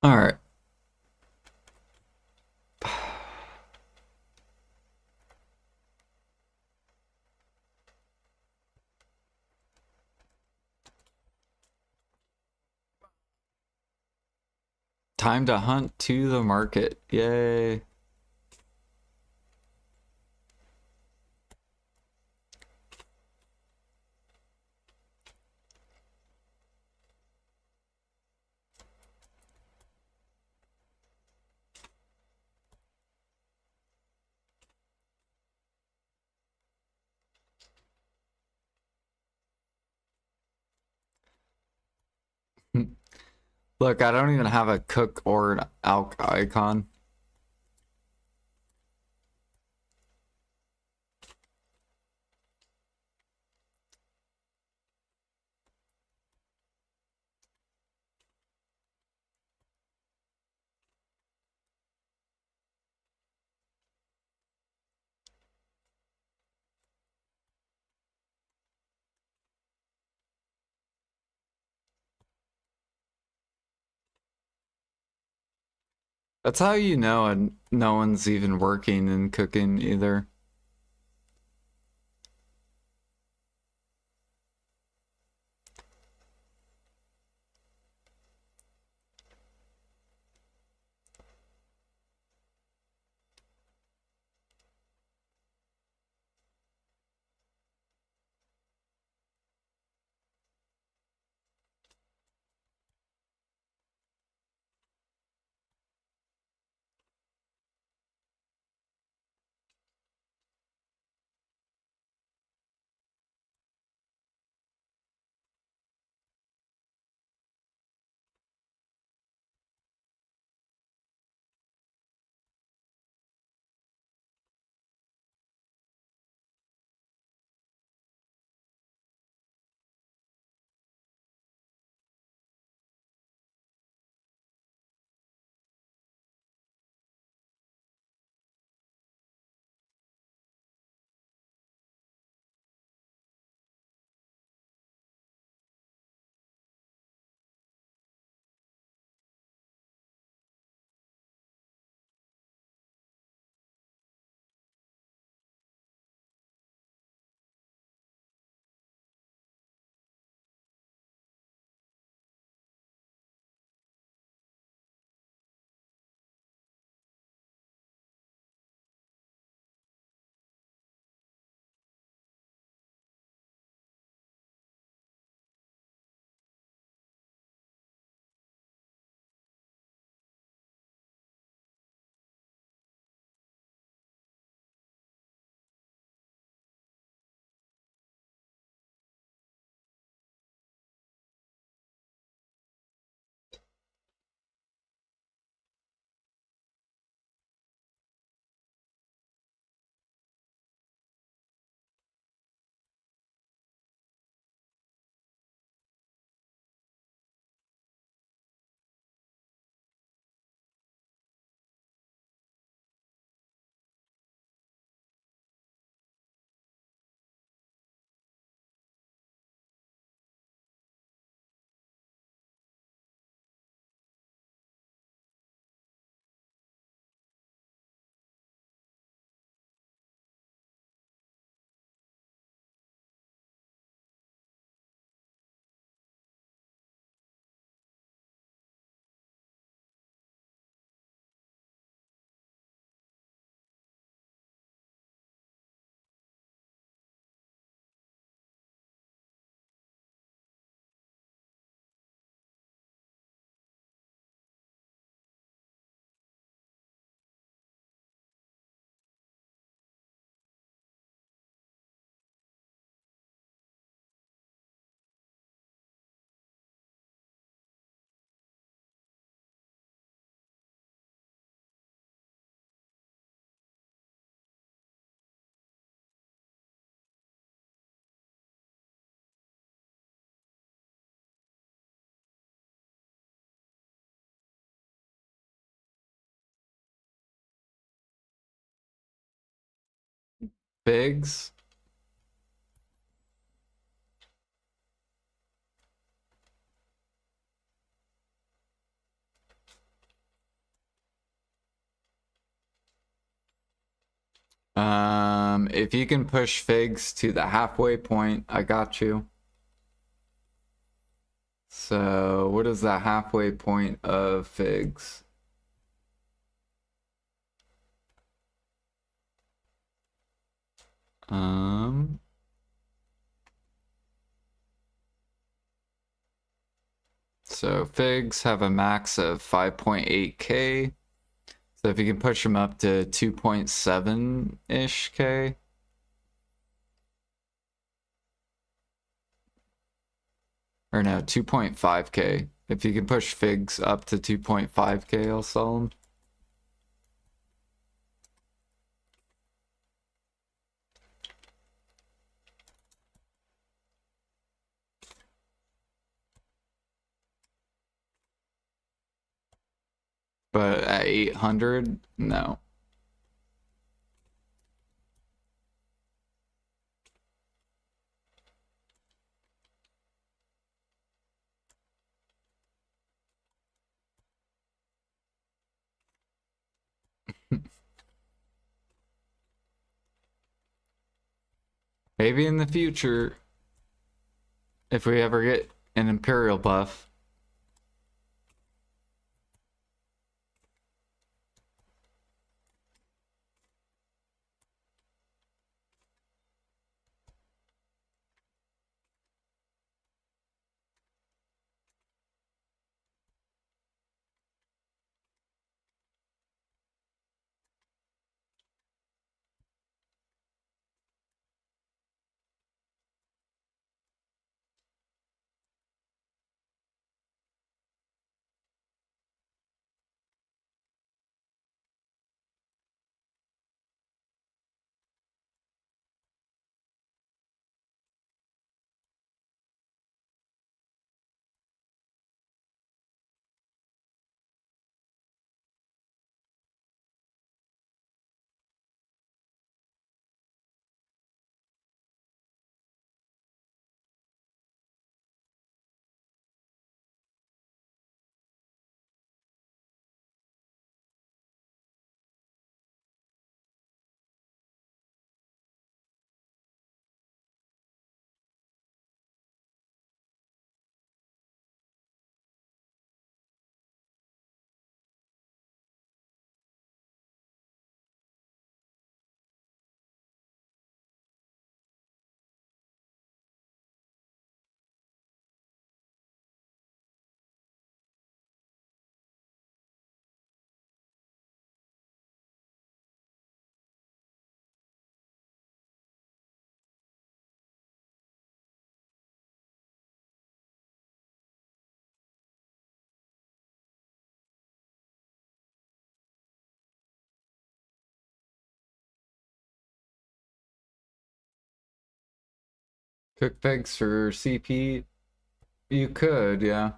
All right. Time to hunt to the market. Yay. Look, I don't even have a cook or an alk icon. That's how you know and no one's even working and cooking either. Figs? If you can push figs to the halfway point, I got you. So what is the halfway point of figs? So figs have a max of 5.8k. So if you can push them up to 2.7-ish k. Or no, 2.5k. If you can push figs up to 2.5k, I'll sell them. But at 800, no. Maybe in the future, if we ever get an Imperial buff. Cook figs for CP? You could, yeah.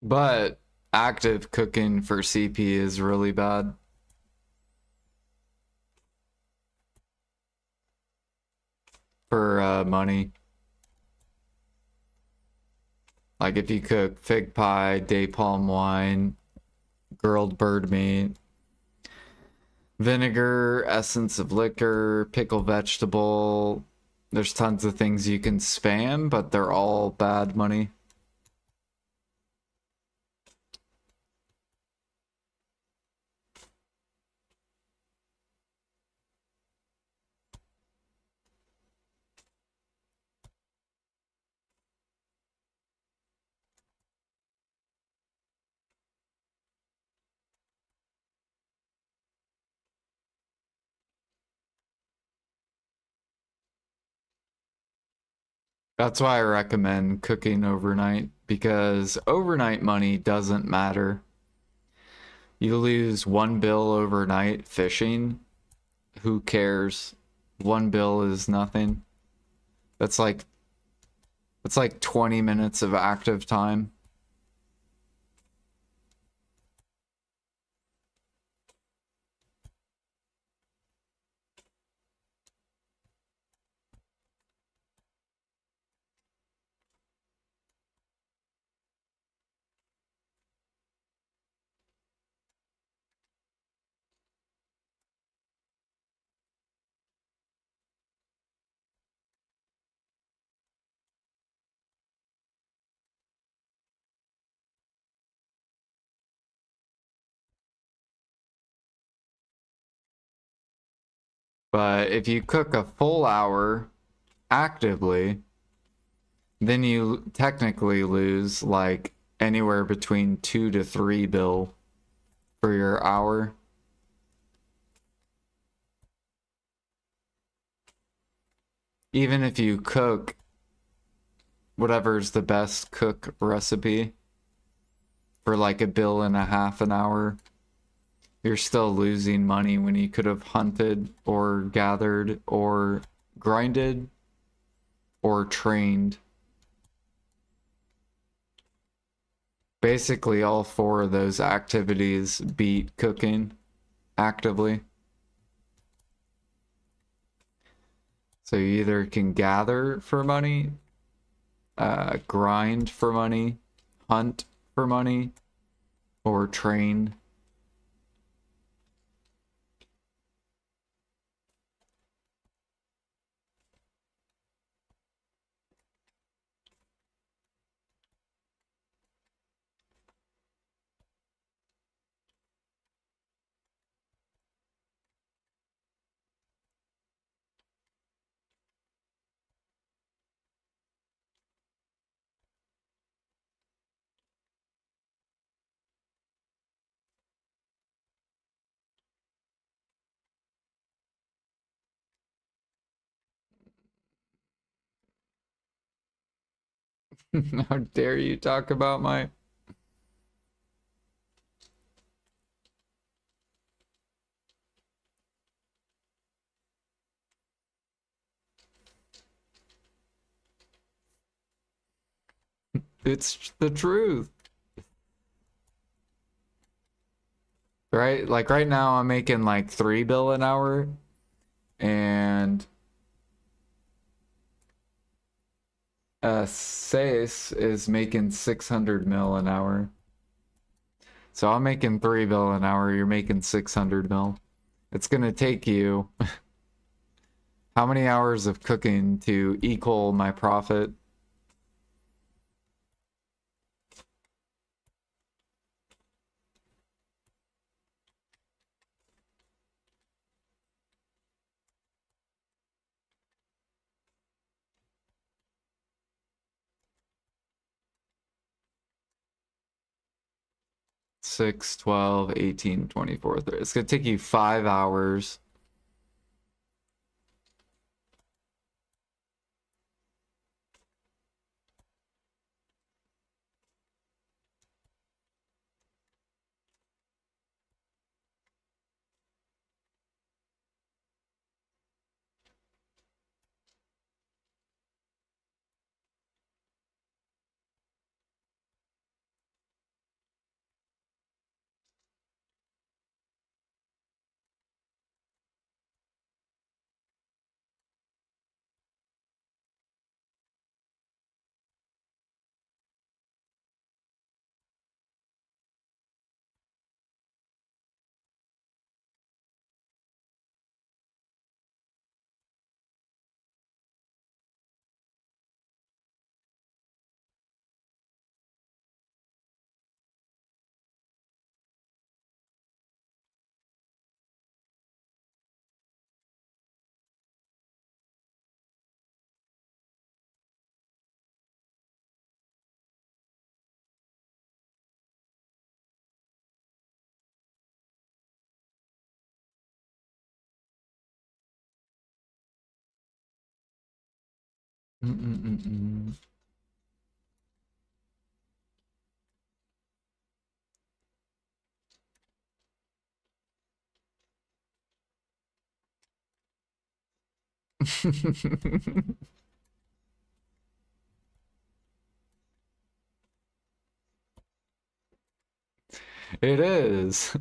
But active cooking for CP is really bad. For money. Like if you cook fig pie, day palm wine, grilled bird meat, vinegar, essence of liquor, pickled vegetable. There's tons of things you can spam, but they're all bad money. That's why I recommend cooking overnight because overnight money doesn't matter. You lose 1 bill overnight fishing. Who cares? 1 bill is nothing. That's like that's like 20 minutes of active time. But if you cook a full hour actively, then you technically lose like anywhere between 2 to 3 bill for your hour. Even if you cook whatever's the best cook recipe for like 1.5 bill an hour, you're still losing money when you could have hunted or gathered or grinded or trained. Basically, all four of those activities beat cooking actively. So you either can gather for money, grind for money, hunt for money, or train. How dare you talk about my... It's the truth, right? Like right now I'm making like 3 bill an hour and Sais is making 600 mil an hour. So I'm making 3 bill an hour, you're making 600 mil. It's gonna take you how many hours of cooking to equal my profit? Six, 12, 18, 24, 30. It's gonna take you 5 hours. Mm-mm-mm-mm. It is.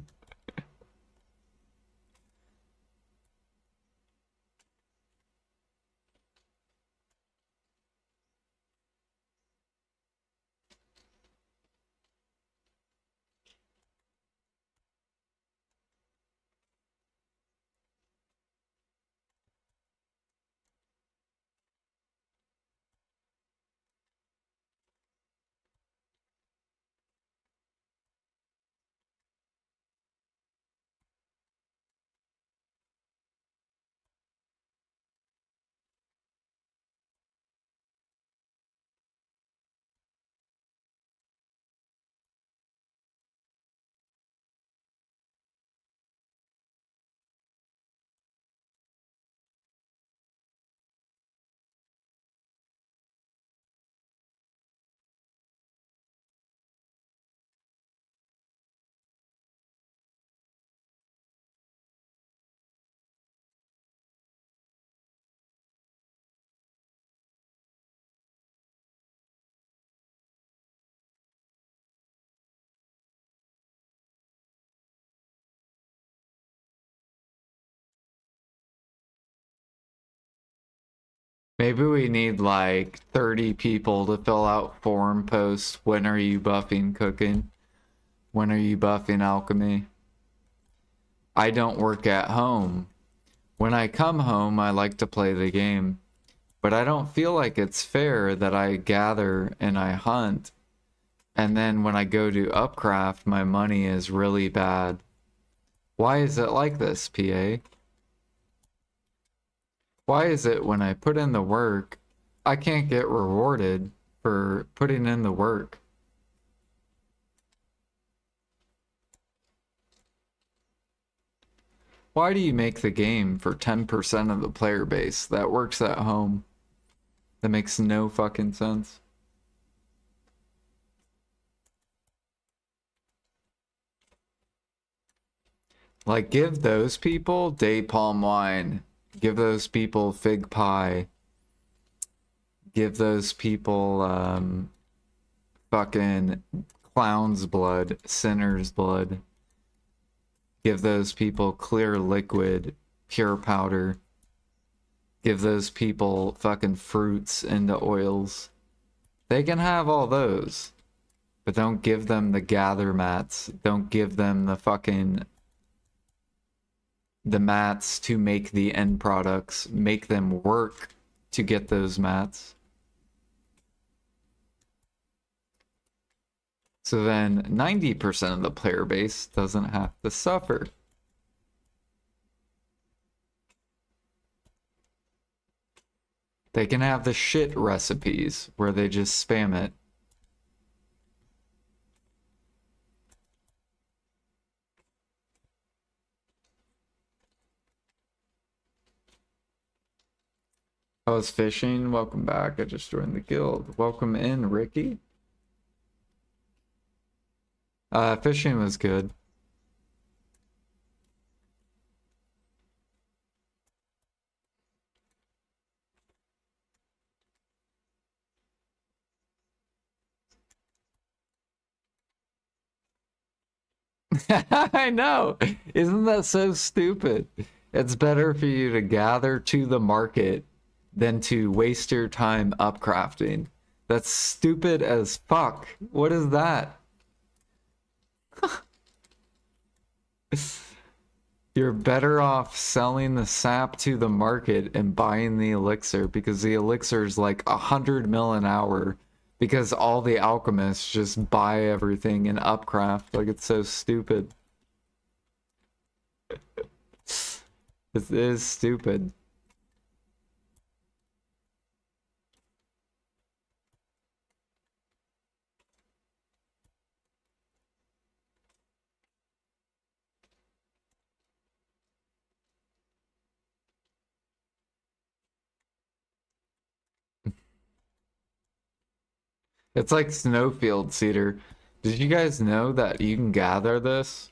Maybe we need like 30 people to fill out forum posts. When are you buffing cooking? When are you buffing alchemy? I don't work at home. When I come home, I like to play the game. But I don't feel like it's fair that I gather and I hunt. And then when I go to upcraft, my money is really bad. Why is it like this, PA? Why is it when I put in the work, I can't get rewarded for putting in the work? Why do you make the game for 10% of the player base that works at home? That makes no fucking sense. Like, give those people day palm wine. Give those people fig pie. Give those people, fucking clown's blood, sinner's blood. Give those people clear liquid, pure powder. Give those people fucking fruits into oils. They can have all those, but don't give them the gather mats. Don't give them the mats to make the end products. Make them work to get those mats. So then 90% of the player base doesn't have to suffer. They can have the shit recipes where they just spam it. I was fishing. Welcome back. I just joined the guild. Welcome in, Ricky. Fishing was good. I know. Isn't that so stupid? It's better for you to gather to the market than to waste your time upcrafting. That's stupid as fuck. What is that? You're better off selling the sap to the market and buying the elixir because the elixir is like 100 mil an hour because all the alchemists just buy everything and upcraft. Like, it's so stupid. It is stupid. It's like snowfield cedar. Did you guys know that you can gather this?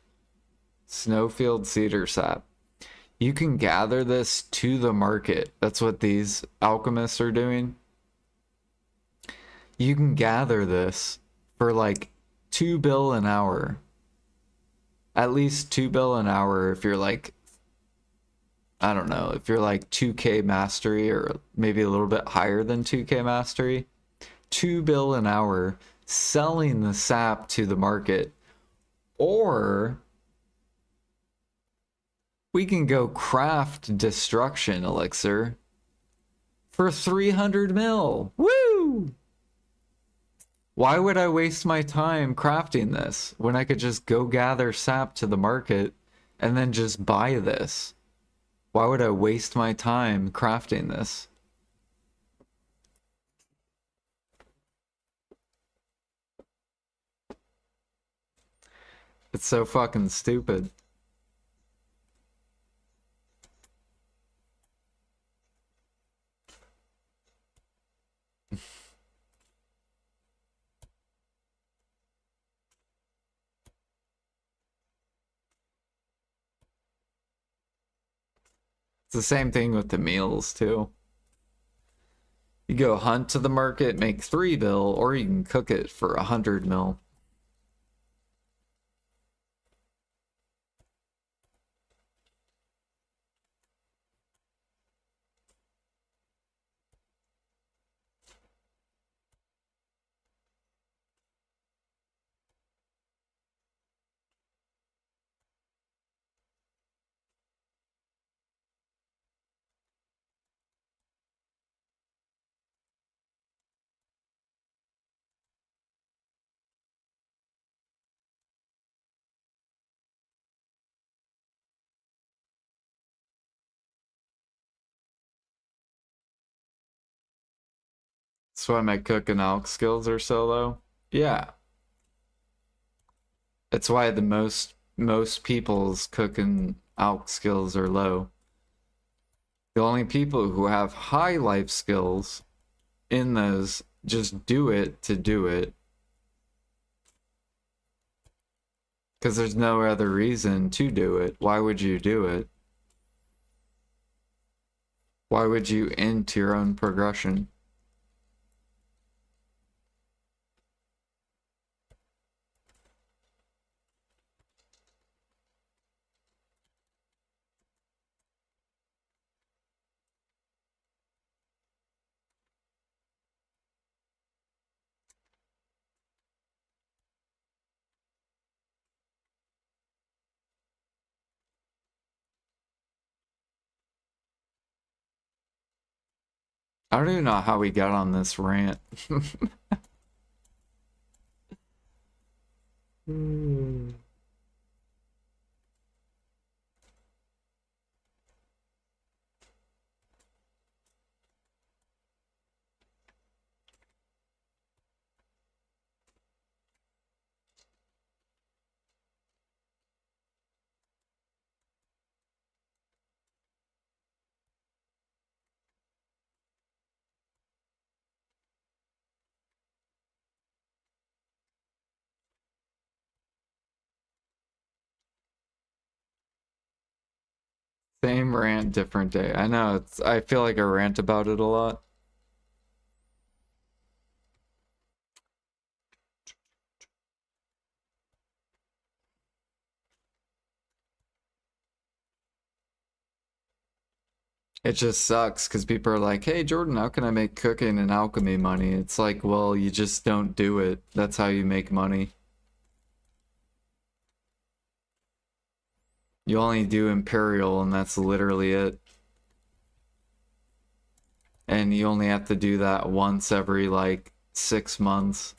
Snowfield cedar sap. You can gather this to the market. That's what these alchemists are doing. You can gather this for like 2 bill an hour. At least 2 bill an hour if you're like, I don't know, if you're like 2K mastery or maybe a little bit higher than 2K mastery. 2 bill an hour selling the sap to the market. Or we can go craft destruction elixir for 300 mil. Woo! Why would I waste my time crafting this when I could just go gather sap to the market and then just buy this? Why would I waste my time crafting this? It's so fucking stupid. It's the same thing with the meals too. You go hunt to the market, make 3 bill, or you can cook it for 100 mil. That's why my cooking alch skills are so low. Yeah. It's why the most people's cooking alch skills are low. The only people who have high life skills in those just do it to do it. Because there's no other reason to do it. Why would you do it? Why would you end your own progression? I don't even know how we got on this rant. Same rant, different day. I know, I feel like I rant about it a lot. It just sucks because people are like, hey, Jordan, how can I make cooking and alchemy money? It's like, well, you just don't do it. That's how you make money. You only do Imperial, and that's literally it. And you only have to do that once every, like, 6 months.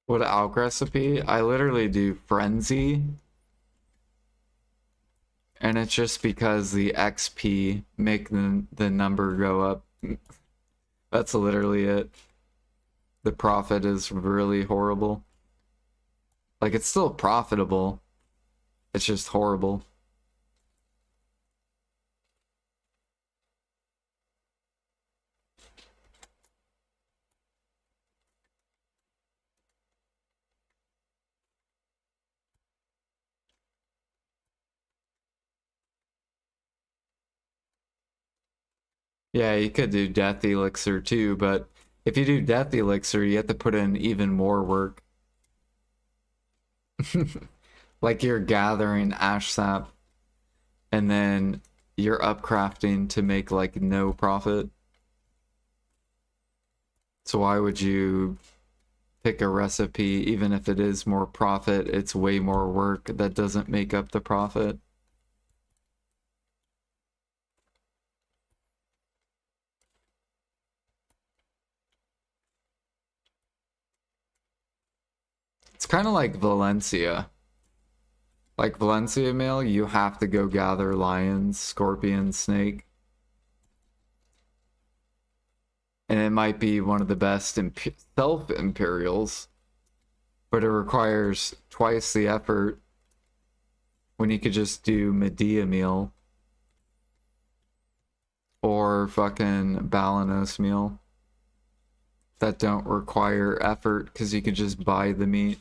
What alch recipe? I literally do Frenzy. And it's just because the XP make the number go up. That's literally it. The profit is really horrible. Like, it's still profitable. It's just horrible. Yeah, you could do Death Elixir too, but if you do Death Elixir, you have to put in even more work. Like you're gathering ash sap and then you're upcrafting to make like no profit. So why would you pick a recipe even if it is more profit? It's way more work that doesn't make up the profit. It's kind of like Valencia. Like Valencia mail, you have to go gather lions, scorpion, snake. And it might be one of the best self-imperials, but it requires twice the effort when you could just do Medea meal or fucking Balanos meal that don't require effort because you could just buy the meat.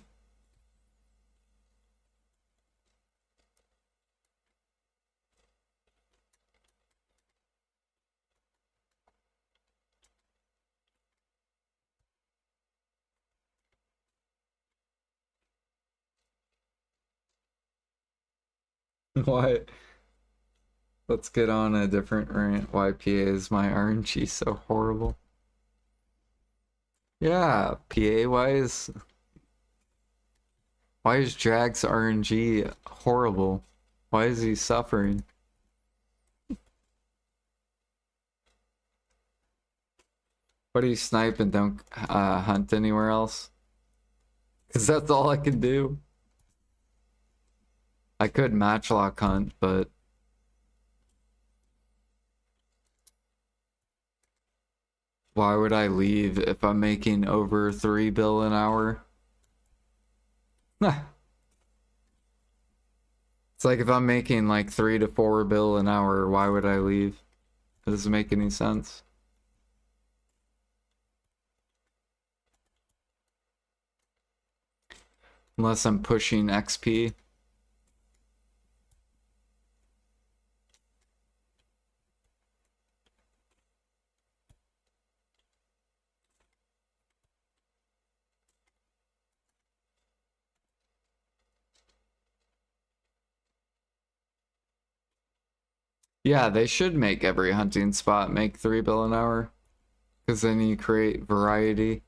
Why? Let's get on a different rant. Why PA is my RNG so horrible? Yeah, PA why is Drag's RNG horrible? Why is he suffering? Why do you snipe and don't hunt anywhere else? Because that's all I can do. I could matchlock hunt, but why would I leave if I'm making over 3 bill an hour? It's like if I'm making like 3 to 4 bill an hour, why would I leave? It doesn't make any sense. Unless I'm pushing XP. Yeah, they should make every hunting spot make 3 bill an hour. Because then you create variety.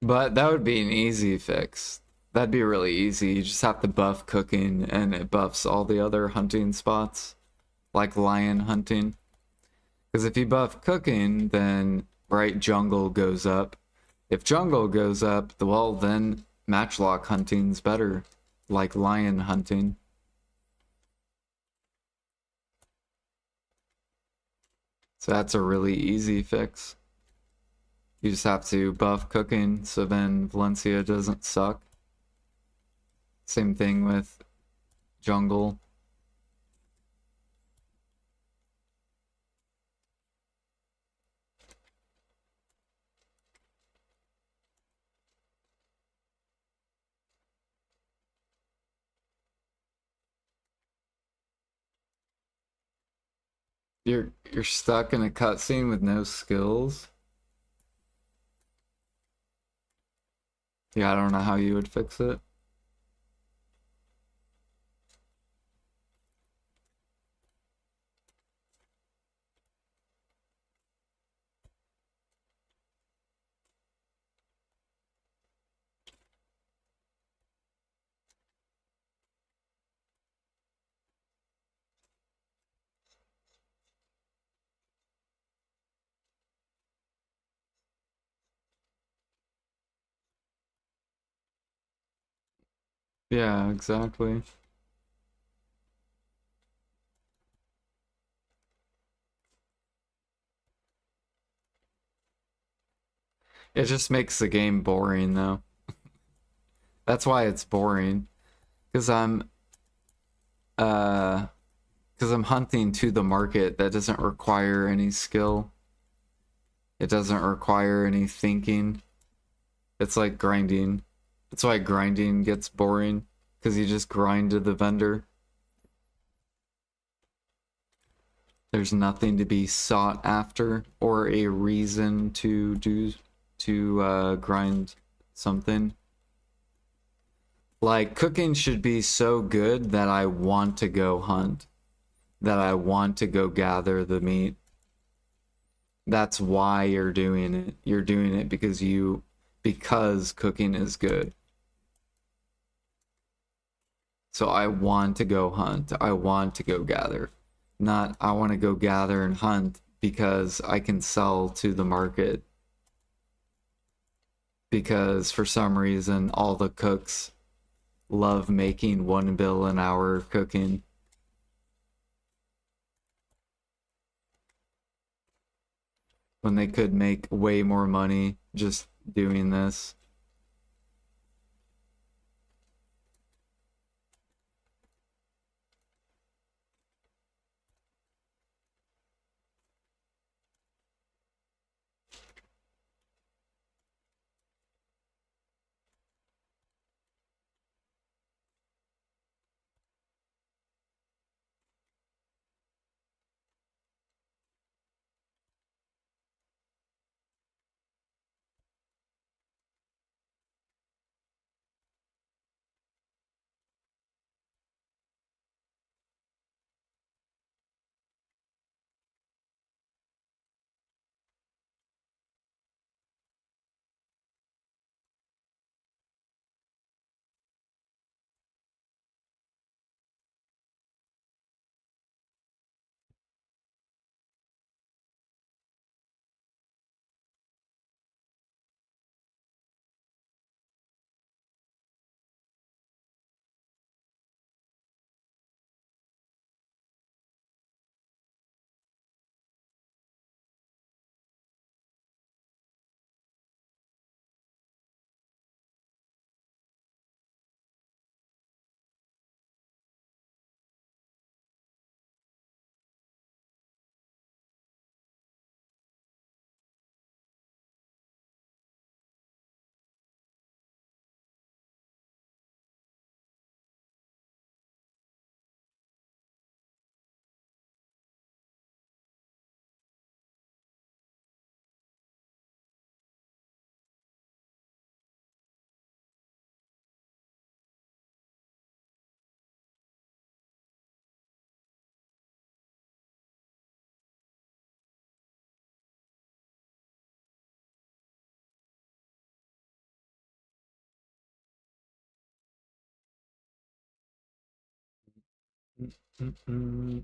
But that would be an easy fix. That'd be really easy. You just have to buff cooking and it buffs all the other hunting spots, like lion hunting. Because if you buff cooking, then right jungle goes up. If jungle goes up, well then matchlock hunting's better, like lion hunting. So that's a really easy fix. You just have to buff cooking so then Valencia doesn't suck. Same thing with jungle. You're stuck in a cutscene with no skills. Yeah, I don't know how you would fix it. Yeah, exactly. It just makes the game boring though. That's why it's boring. Because uh I'm hunting to the market that doesn't require any skill. It doesn't require any thinking. It's like grinding. That's why grinding gets boring. Because you just grind to the vendor. There's nothing to be sought after or a reason to grind something. Like cooking should be so good that I want to go hunt, that I want to go gather the meat. That's why you're doing it. You're doing it because cooking is good. So I want to go hunt. I want to go gather. Not I want to go gather and hunt because I can sell to the market. Because for some reason all the cooks love making $1 bill an hour cooking. When they could make way more money just doing this. Mm-mm.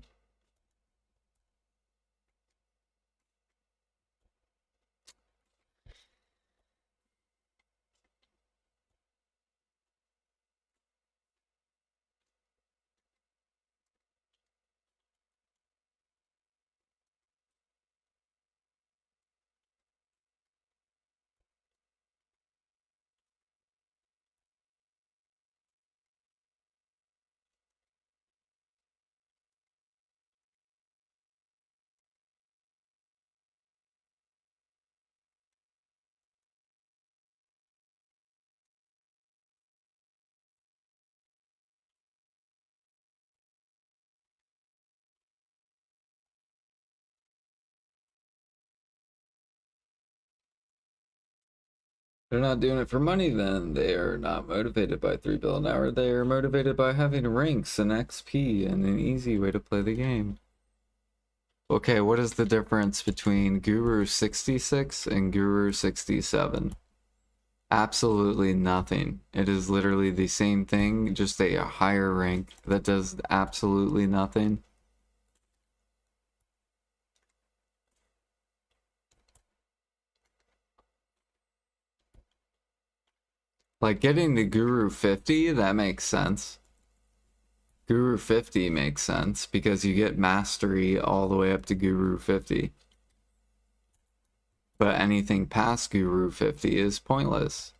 They're not doing it for money then. They are not motivated by $3 an hour. They are motivated by having ranks and XP and an easy way to play the game. Okay, what is the difference between Guru 66 and Guru 67? Absolutely nothing. It is literally the same thing, just a higher rank that does absolutely nothing. Like getting to Guru 50, that makes sense. Guru 50 makes sense because you get mastery all the way up to Guru 50. But anything past Guru 50 is pointless.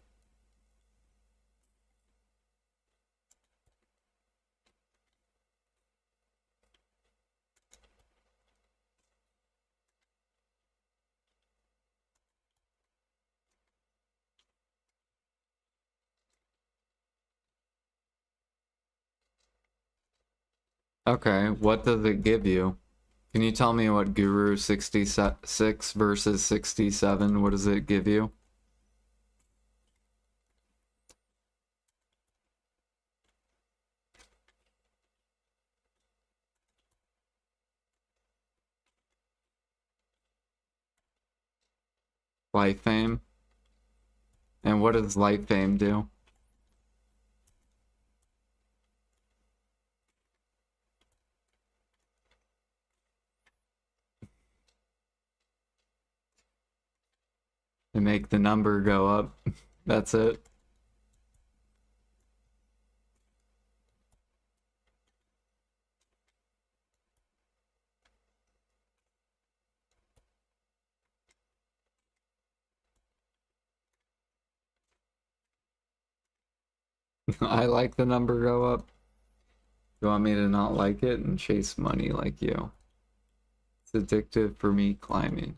Okay, what does it give you? Can you tell me what Guru 66 versus 67, what does it give you? Life Fame? And what does Life Fame do? They make the number go up. That's it. I like the number go up. You want me to not like it and chase money like you? It's addictive for me climbing.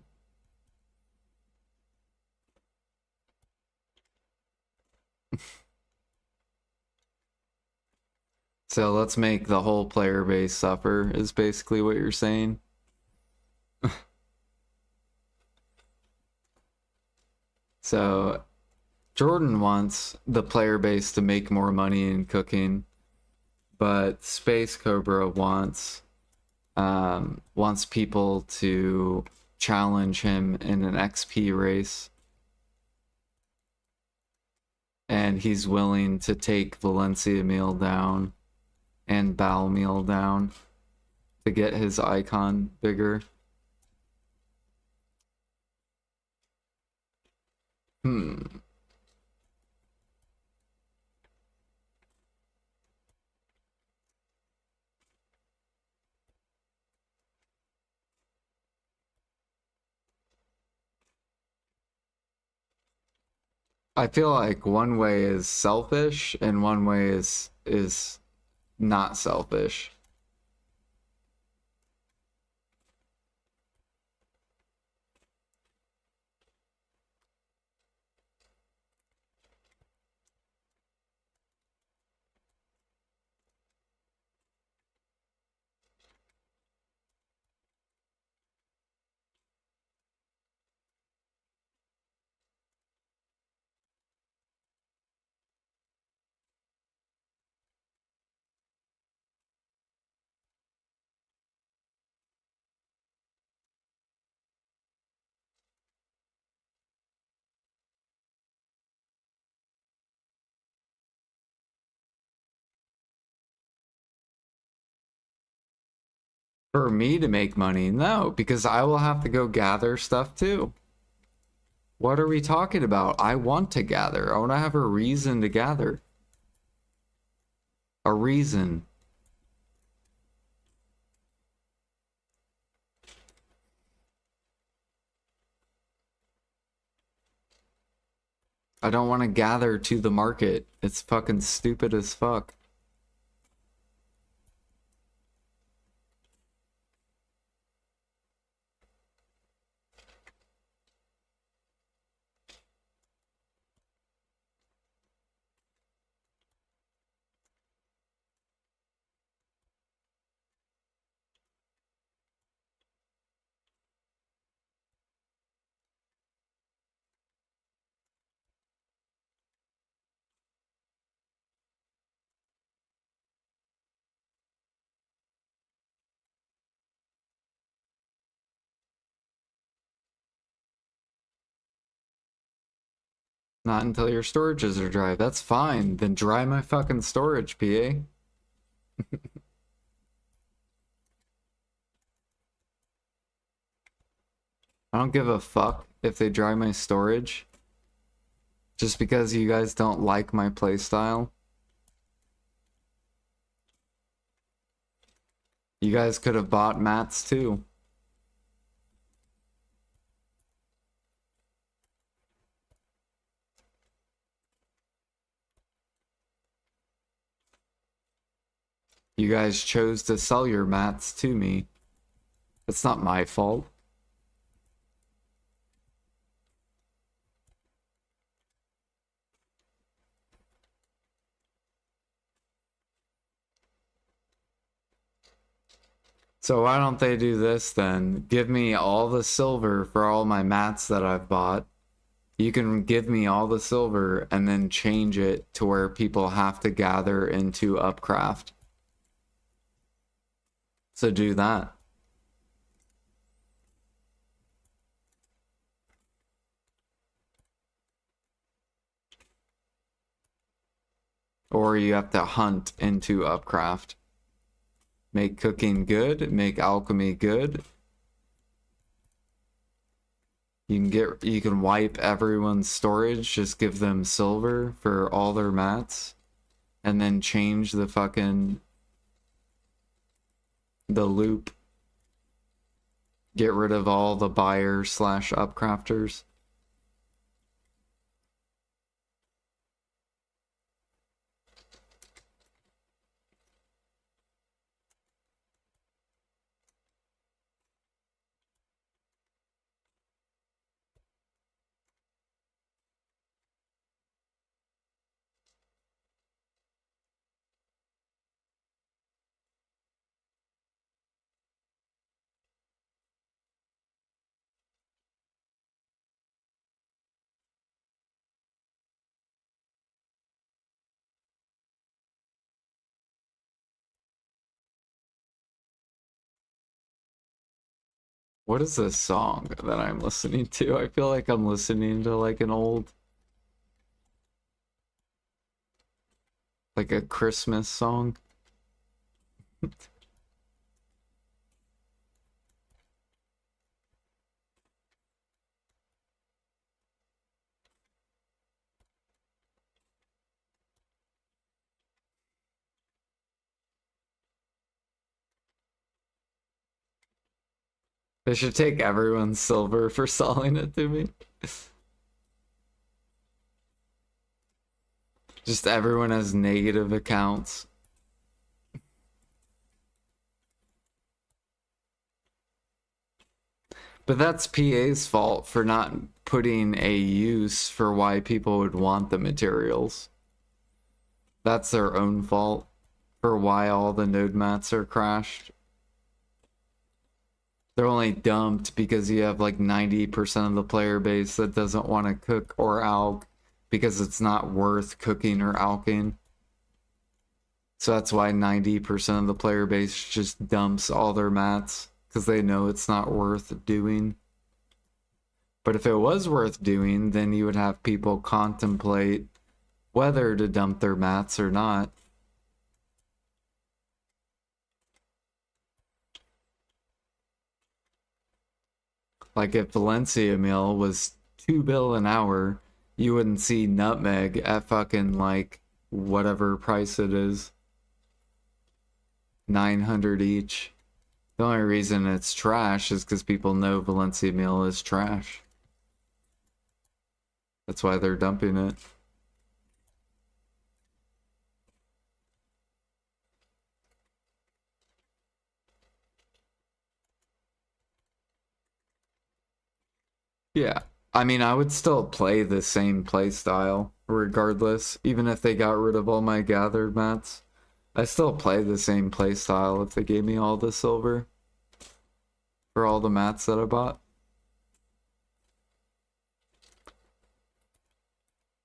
So let's make the whole player base suffer, is basically what you're saying. So Jordan wants the player base to make more money in cooking, but Space Cobra wants people to challenge him in an XP race. And he's willing to take Valencia Meal down and Bowel Meal down to get his icon bigger. I feel like one way is selfish and one way is not selfish. For me to make money, no, because I will have to go gather stuff too. What are we talking about? I want to gather. I want to have a reason to gather. A reason. I don't want to gather to the market. It's fucking stupid as fuck. Not until your storages are dry. That's fine. Then dry my fucking storage, PA. I don't give a fuck if they dry my storage. Just because you guys don't like my playstyle. You guys could have bought mats too. You guys chose to sell your mats to me. It's not my fault. So why don't they do this then? Give me all the silver for all my mats that I've bought. You can give me all the silver and then change it to where people have to gather into Upcraft. So do that. Or you have to hunt into Upcraft. Make cooking good, make alchemy good. You can wipe everyone's storage, just give them silver for all their mats, and then change the loop. Get rid of all the buyers / upcrafters. What is this song that I'm listening to? I feel like I'm listening to like an old, like a Christmas song. They should take everyone's silver for selling it to me. Just everyone has negative accounts. But that's PA's fault for not putting a use for why people would want the materials. That's their own fault for why all the node mats are crashed. They're only dumped because you have like 90% of the player base that doesn't want to cook or alch because it's not worth cooking or alching. So that's why 90% of the player base just dumps all their mats because they know it's not worth doing. But if it was worth doing, then you would have people contemplate whether to dump their mats or not. Like if Valencia meal was $2 an hour, you wouldn't see nutmeg at fucking like whatever price it is. 900 each. The only reason it's trash is because people know Valencia meal is trash. That's why they're dumping it. Yeah, I mean, I would still play the same play style regardless, even if they got rid of all my gathered mats. I still play the same play style if they gave me all the silver for all the mats that I bought.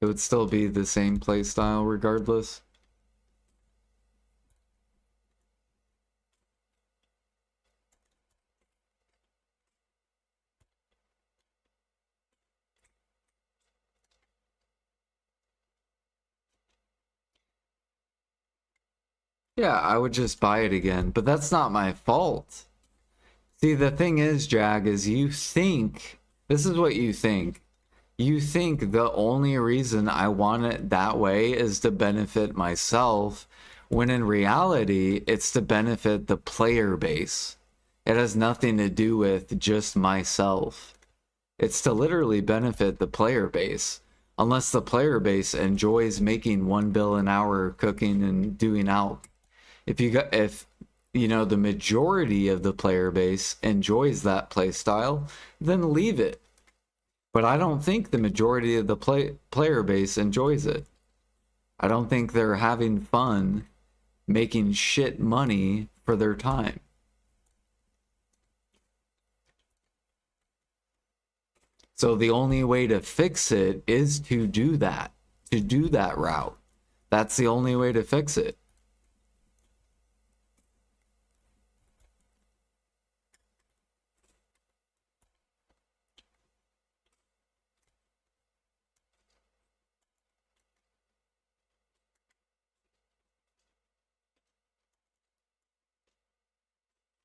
It would still be the same play style regardless. Yeah, I would just buy it again, but that's not my fault. See, the thing is, Jag, is you think, this is what you think. You think the only reason I want it that way is to benefit myself, when in reality, it's to benefit the player base. It has nothing to do with just myself. It's to literally benefit the player base. Unless the player base enjoys making 1 bill an hour cooking and doing out. If you know the majority of the player base enjoys that play style, then leave it. But I don't think the majority of the player base enjoys it. I don't think they're having fun making shit money for their time. So the only way to fix it is to do that route. That's the only way to fix it.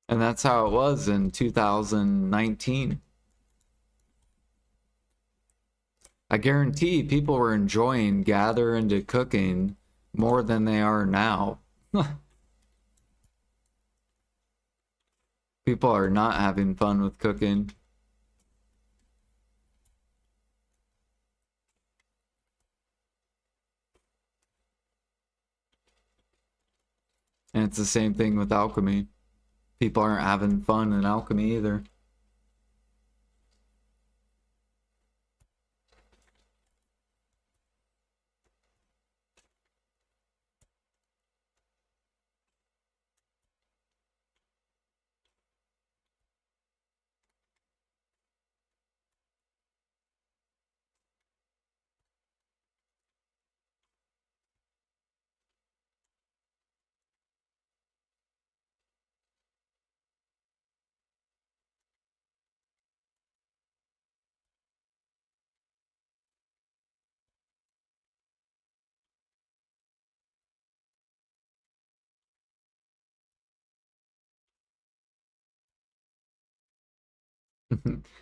And that's how it was in 2019. I guarantee people were enjoying Gather into cooking more than they are now. People are not having fun with cooking. And it's the same thing with alchemy. People aren't having fun in alchemy either.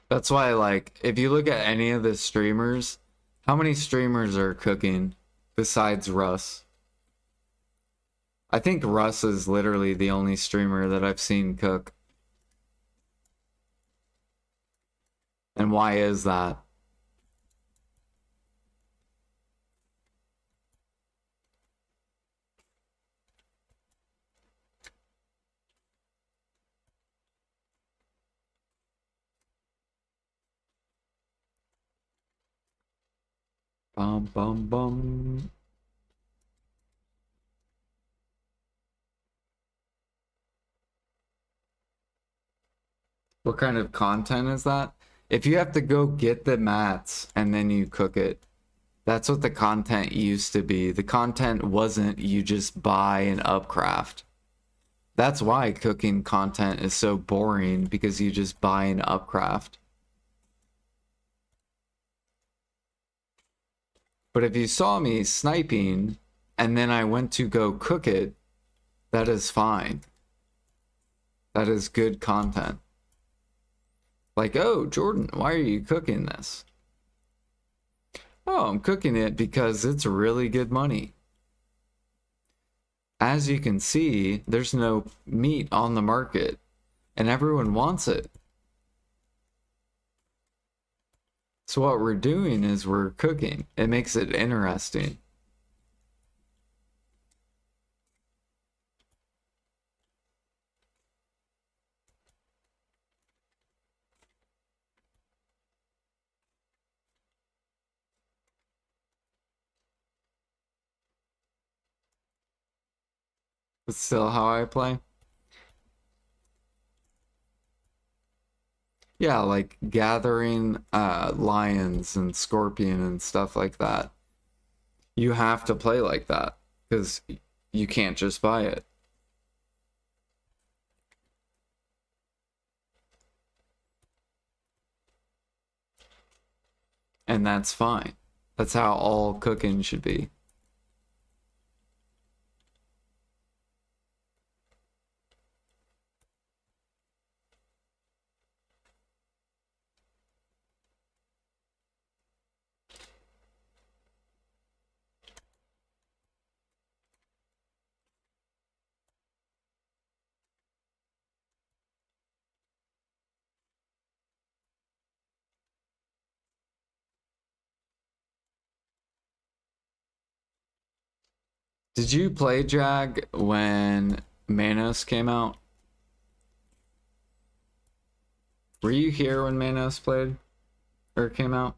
That's why, like, if you look at any of the streamers, how many streamers are cooking besides Russ? I think Russ is literally the only streamer that I've seen cook. And why is that? Bum bum bum. What kind of content is that? If you have to go get the mats and then you cook it, that's what the content used to be. The content wasn't you just buy and upcraft. That's why cooking content is so boring, because you just buy and upcraft. But if you saw me sniping and then I went to go cook it, that is fine. That is good content. Like, oh, Jordan, why are you cooking this? Oh, I'm cooking it because it's really good money. As you can see, there's no meat on the market, and everyone wants it. So what we're doing is we're cooking. It makes it interesting. It's still how I play. Yeah, like gathering lions and scorpion and stuff like that. You have to play like that because you can't just buy it. And that's fine. That's how all cooking should be. Did you play Jag when Manos came out? Were you here when Manos played or came out?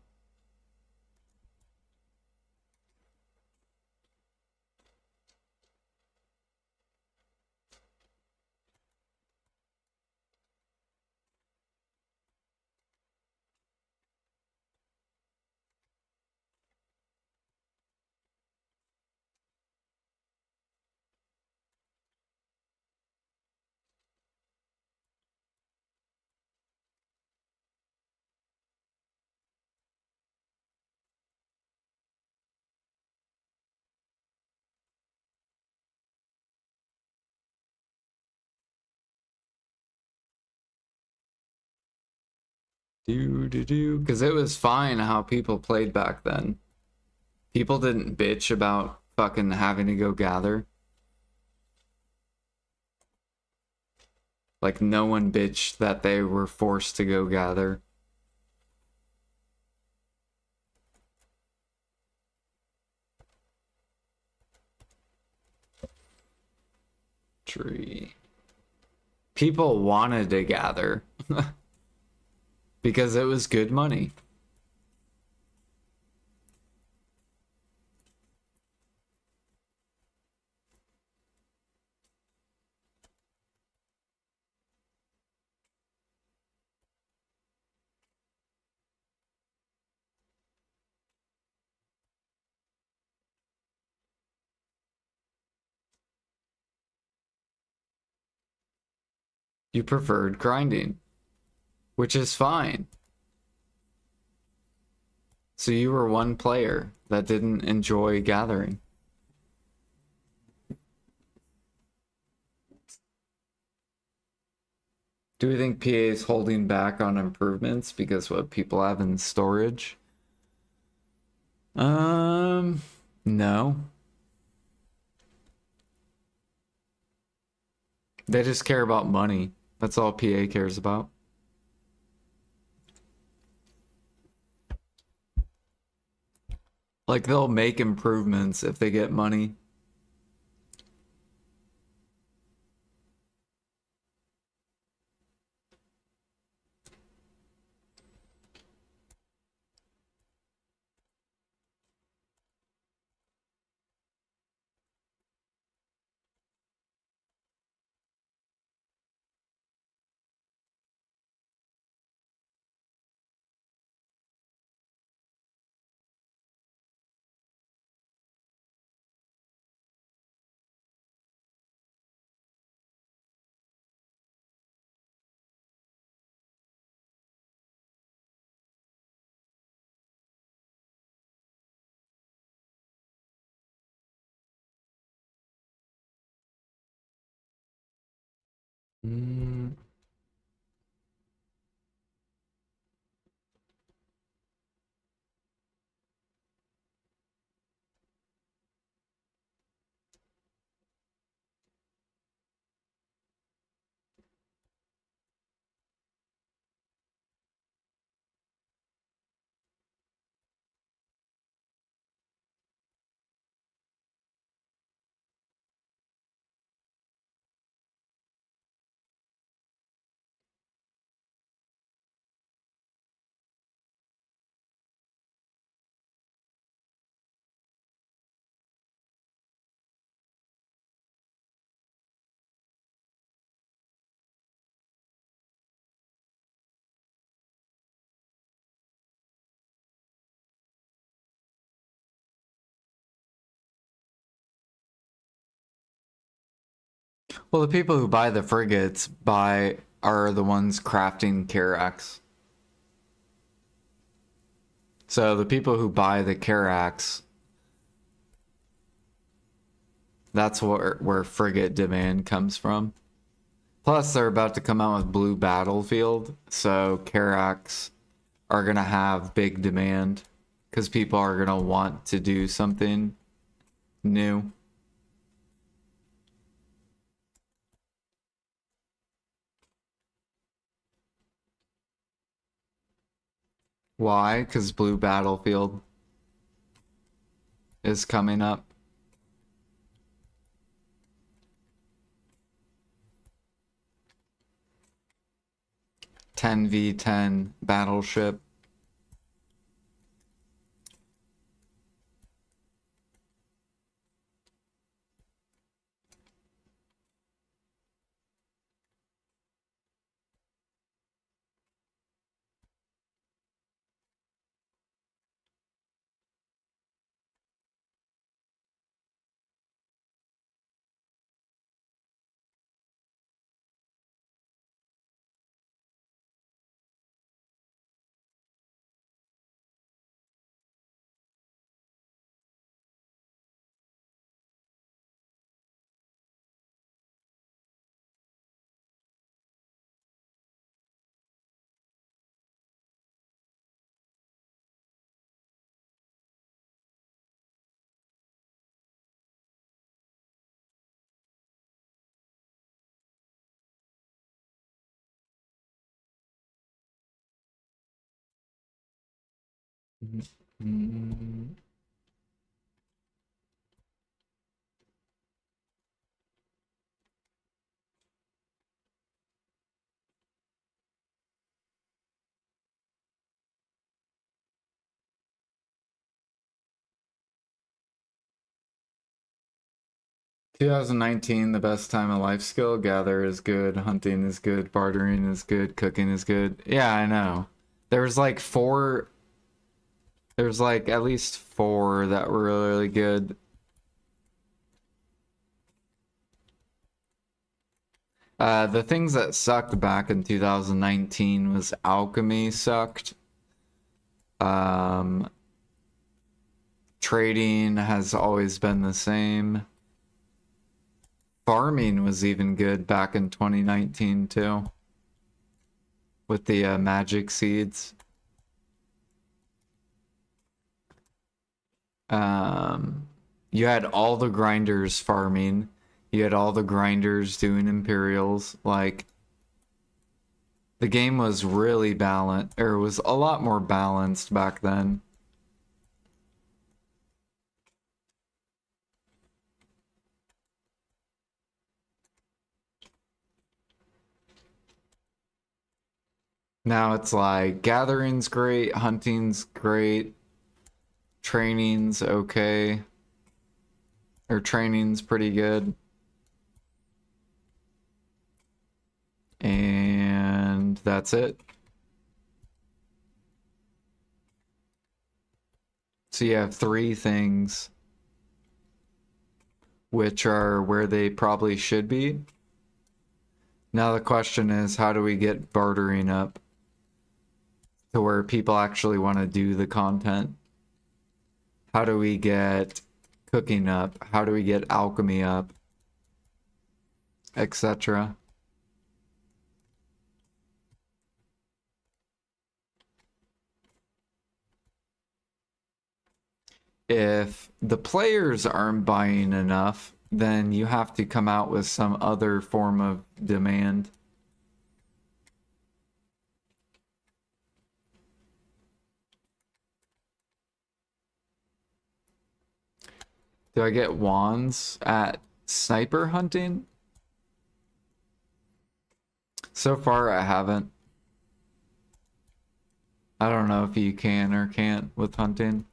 Because it was fine how people played back then. People didn't bitch about fucking having to go gather. Like, no one bitched that they were forced to go gather. Tree. People wanted to gather because it was good money. You preferred grinding, which is fine. So you were one player that didn't enjoy gathering. Do we think PA is holding back on improvements because what people have in storage? No. They just care about money. That's all PA cares about. Like, they'll make improvements if they get money. Mm. Well, the people who buy the frigates are the ones crafting Karax. So the people who buy the Karax, that's where frigate demand comes from. Plus, they're about to come out with Blue Battlefield, so Karax are gonna have big demand because people are gonna want to do something new. Why? Because Blue Battlefield is coming up. 10v10 battleship. Mm. 2019, the best time of life skill. Gather is good, hunting is good, bartering is good, cooking is good. Yeah, I know. There's like four. There's like at least four that were really good. The things that sucked back in 2019 was alchemy sucked. Um, Trading has always been the same. Farming was even good back in 2019 too, with the magic seeds. You had all the grinders farming. You had all the grinders doing Imperials. Like, the game was really balanced, or was a lot more balanced back then. Now it's like, gathering's great, hunting's great, training's okay, or training's pretty good. And that's it. So you have three things which are where they probably should be. Now the question is, how do we get bartering up to where people actually want to do the content? How do we get cooking up? How do we get alchemy up? Etc. If the players aren't buying enough, then you have to come out with some other form of demand. Do I get wands at sniper hunting? So far, I haven't. I don't know if you can or can't with hunting.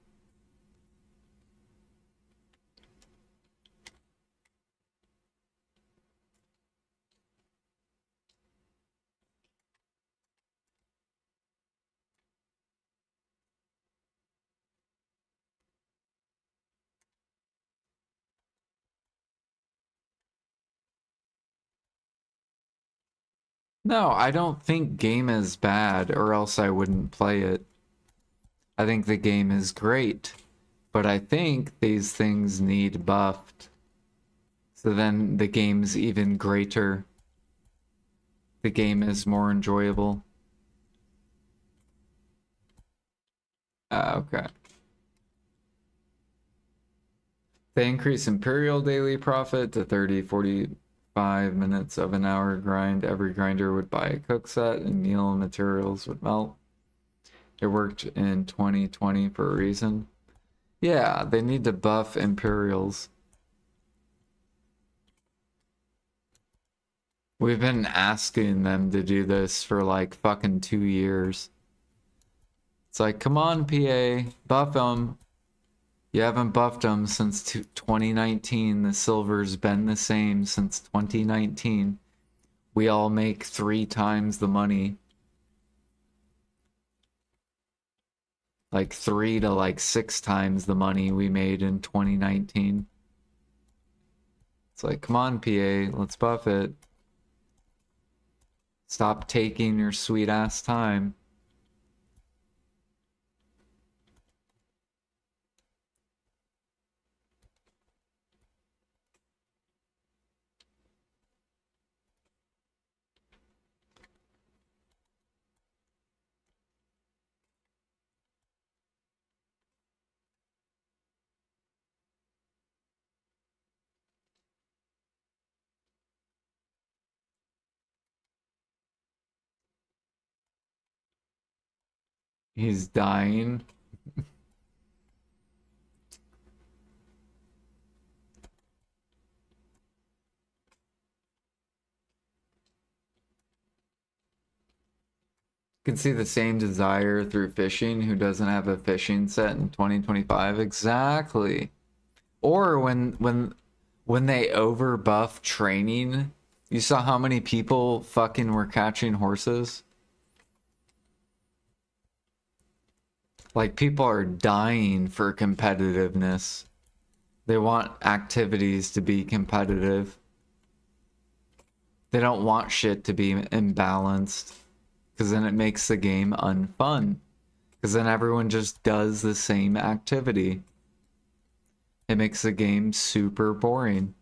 No, I don't think game is bad, or else I wouldn't play it. I think the game is great, but I think these things need buffed. So then the game's even greater. The game is more enjoyable. Okay. They increase Imperial daily profit to 30, 45 minutes of an hour grind. Every grinder would buy a cook set and meal materials would melt. It worked in 2020 for a reason. Yeah, they need to buff Imperials. We've been asking them to do this for like fucking 2 years. It's like, come on, PA, buff them. You haven't buffed them since 2019. The silver's been the same since 2019. We all make 3 times the money. Like 3 to like 6 times the money we made in 2019. It's like, come on, PA, let's buff it. Stop taking your sweet ass time. He's dying. Can see the same desire through fishing. Who doesn't have a fishing set in 2025? Exactly. Or when they overbuff training, you saw how many people fucking were catching horses? Like people are dying for competitiveness. They want activities to be competitive. They don't want shit to be imbalanced. Because then it makes the game unfun. Because then everyone just does the same activity. It makes the game super boring.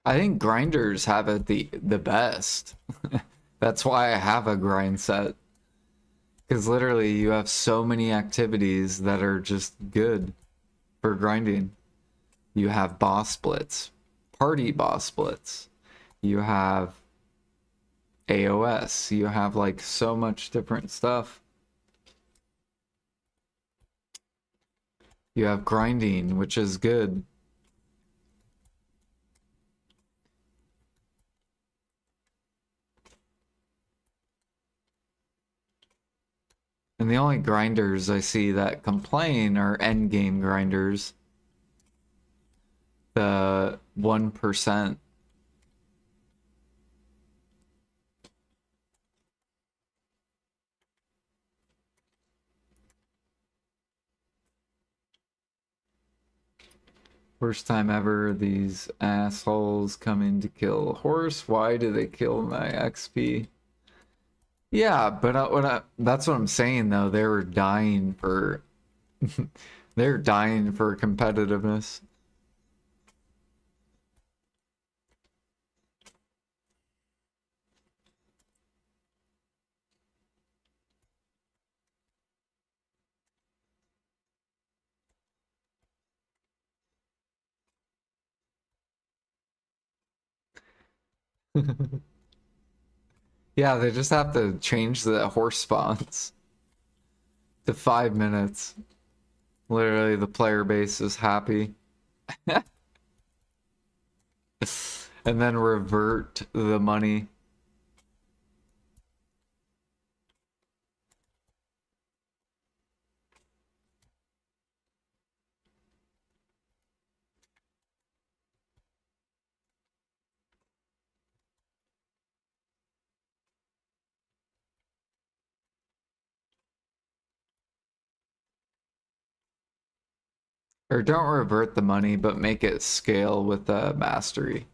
I think grinders have it the best. That's why I have a grind set. Because literally you have so many activities that are just good for grinding. You have boss splits, party boss splits. You have AOS. You have like so much different stuff. You have grinding, which is good. And the only grinders I see that complain are endgame grinders. The 1%. First time ever, these assholes coming to kill a horse. Why do they kill my XP? Yeah, but that's what I'm saying though. They were dying for they're dying for competitiveness. Yeah, they just have to change the horse spawns to 5 minutes. Literally, the player base is happy. And then revert the money. Or don't revert the money, but make it scale with the mastery.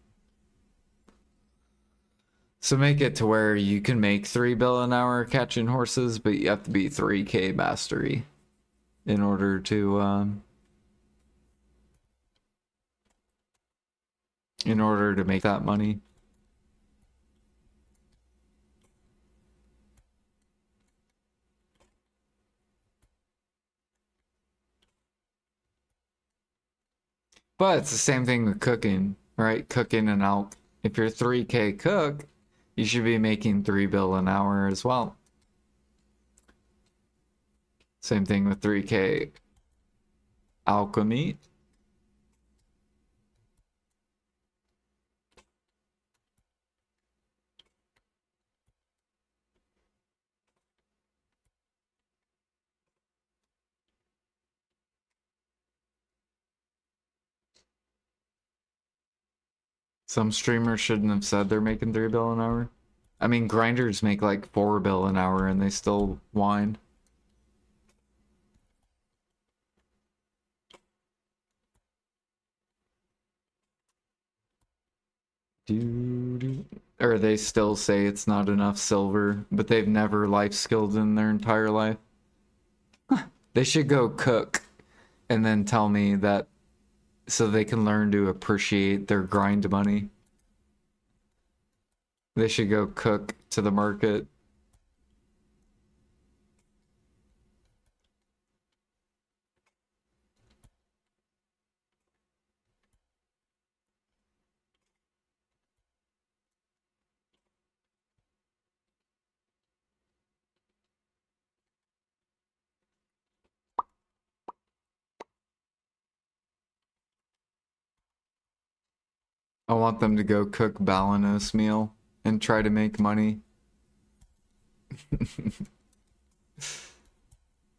So make it to where you can make 3 bill an hour catching horses, but you have to be 3K mastery in order to make that money. But it's the same thing with cooking, right? Cooking and elk. If you're 3K cook, you should be making 3 bill an hour as well. Same thing with 3K alchemy. Some streamers shouldn't have said they're making 3 bill an hour. I mean, grinders make like 4 bill an hour and they still whine. Or they still say it's not enough silver, but they've never life skilled in their entire life. They should go cook and then tell me that so they can learn to appreciate their grind money. They should go cook to the market. I want them to go cook Balanos meal and try to make money.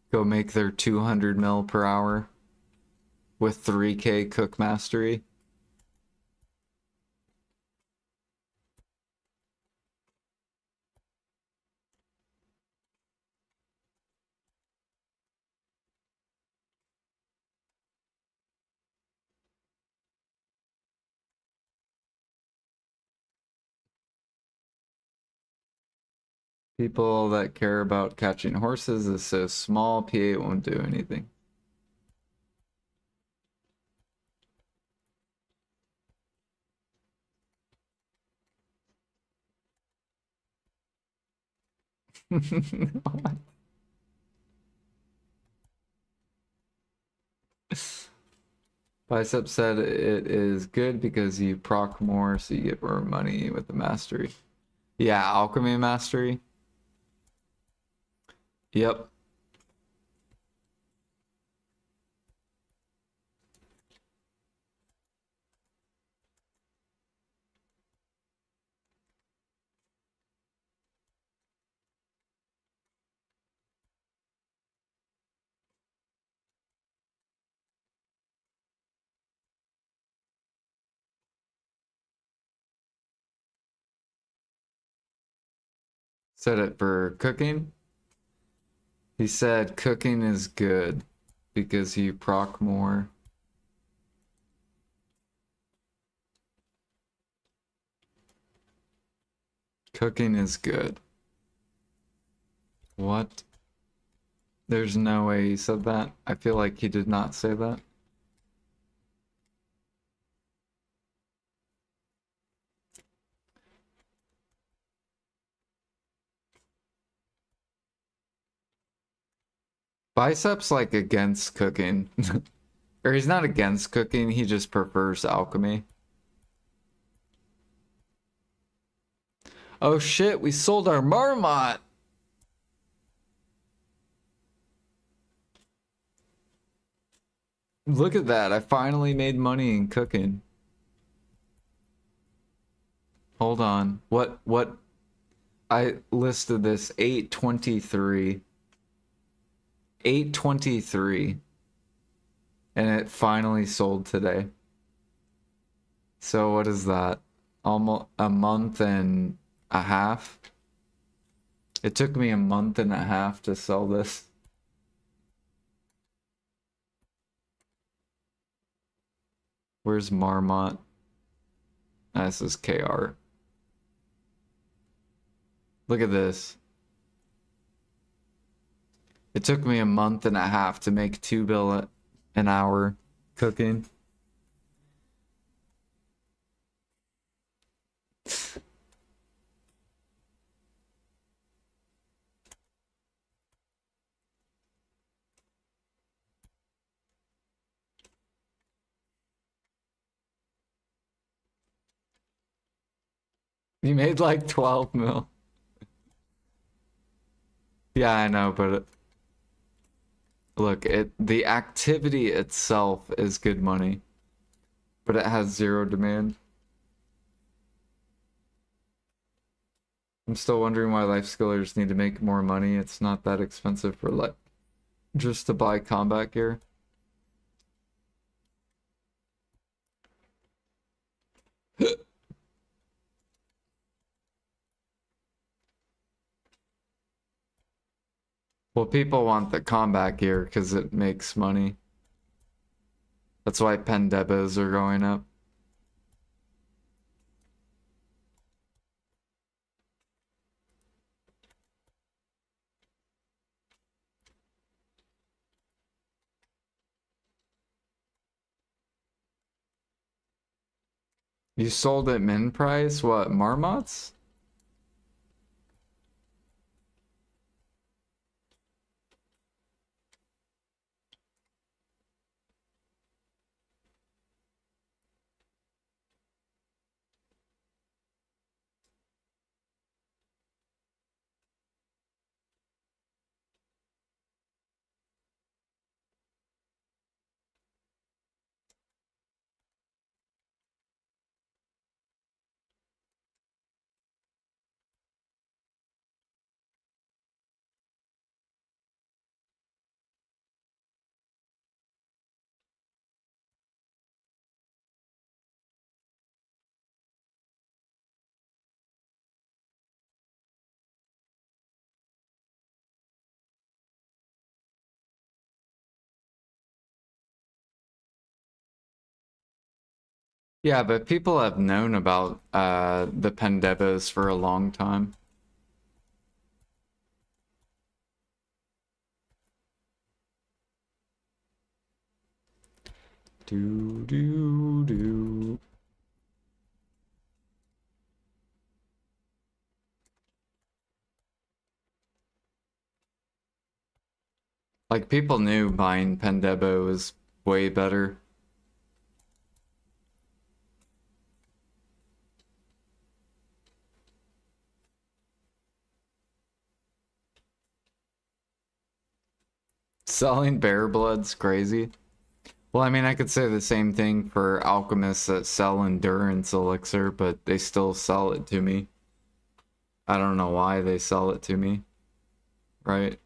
Go make their 200 mil per hour with 3K cook mastery. People that care about catching horses is so small, P8 won't do anything. Bicep said it is good because you proc more, so you get more money with the mastery. Yeah, alchemy mastery. Yep. Said it for cooking. He said cooking is good because you proc more. Cooking is good. What? There's no way he said that. I feel like he did not say that. Bicep's like against cooking. Or he's not against cooking, he just prefers alchemy. Oh shit, we sold our marmot! Look at that, I finally made money in cooking. Hold on. What? I listed this 823. 823. And it finally sold today. So what is that? Almost a month and a half? It took me a month and a half to sell this. Where's Marmot? This is KR. Look at this. It took me a month and a half to make 2 bill an hour cooking. You made like 12 mil. Yeah, I know, but look, the activity itself is good money, but it has zero demand. I'm still wondering why life skillers need to make more money. It's not that expensive for like just to buy combat gear. Well, people want the combat gear because it makes money. That's why pendebas are going up. You sold at min price? What, marmots? Yeah, but people have known about the pendebas for a long time. Do do do. Like people knew buying pendeba was way better. Selling bear blood's crazy. Well, I mean, I could say the same thing for alchemists that sell endurance elixir, but they still sell it to me. I don't know why they sell it to me, right?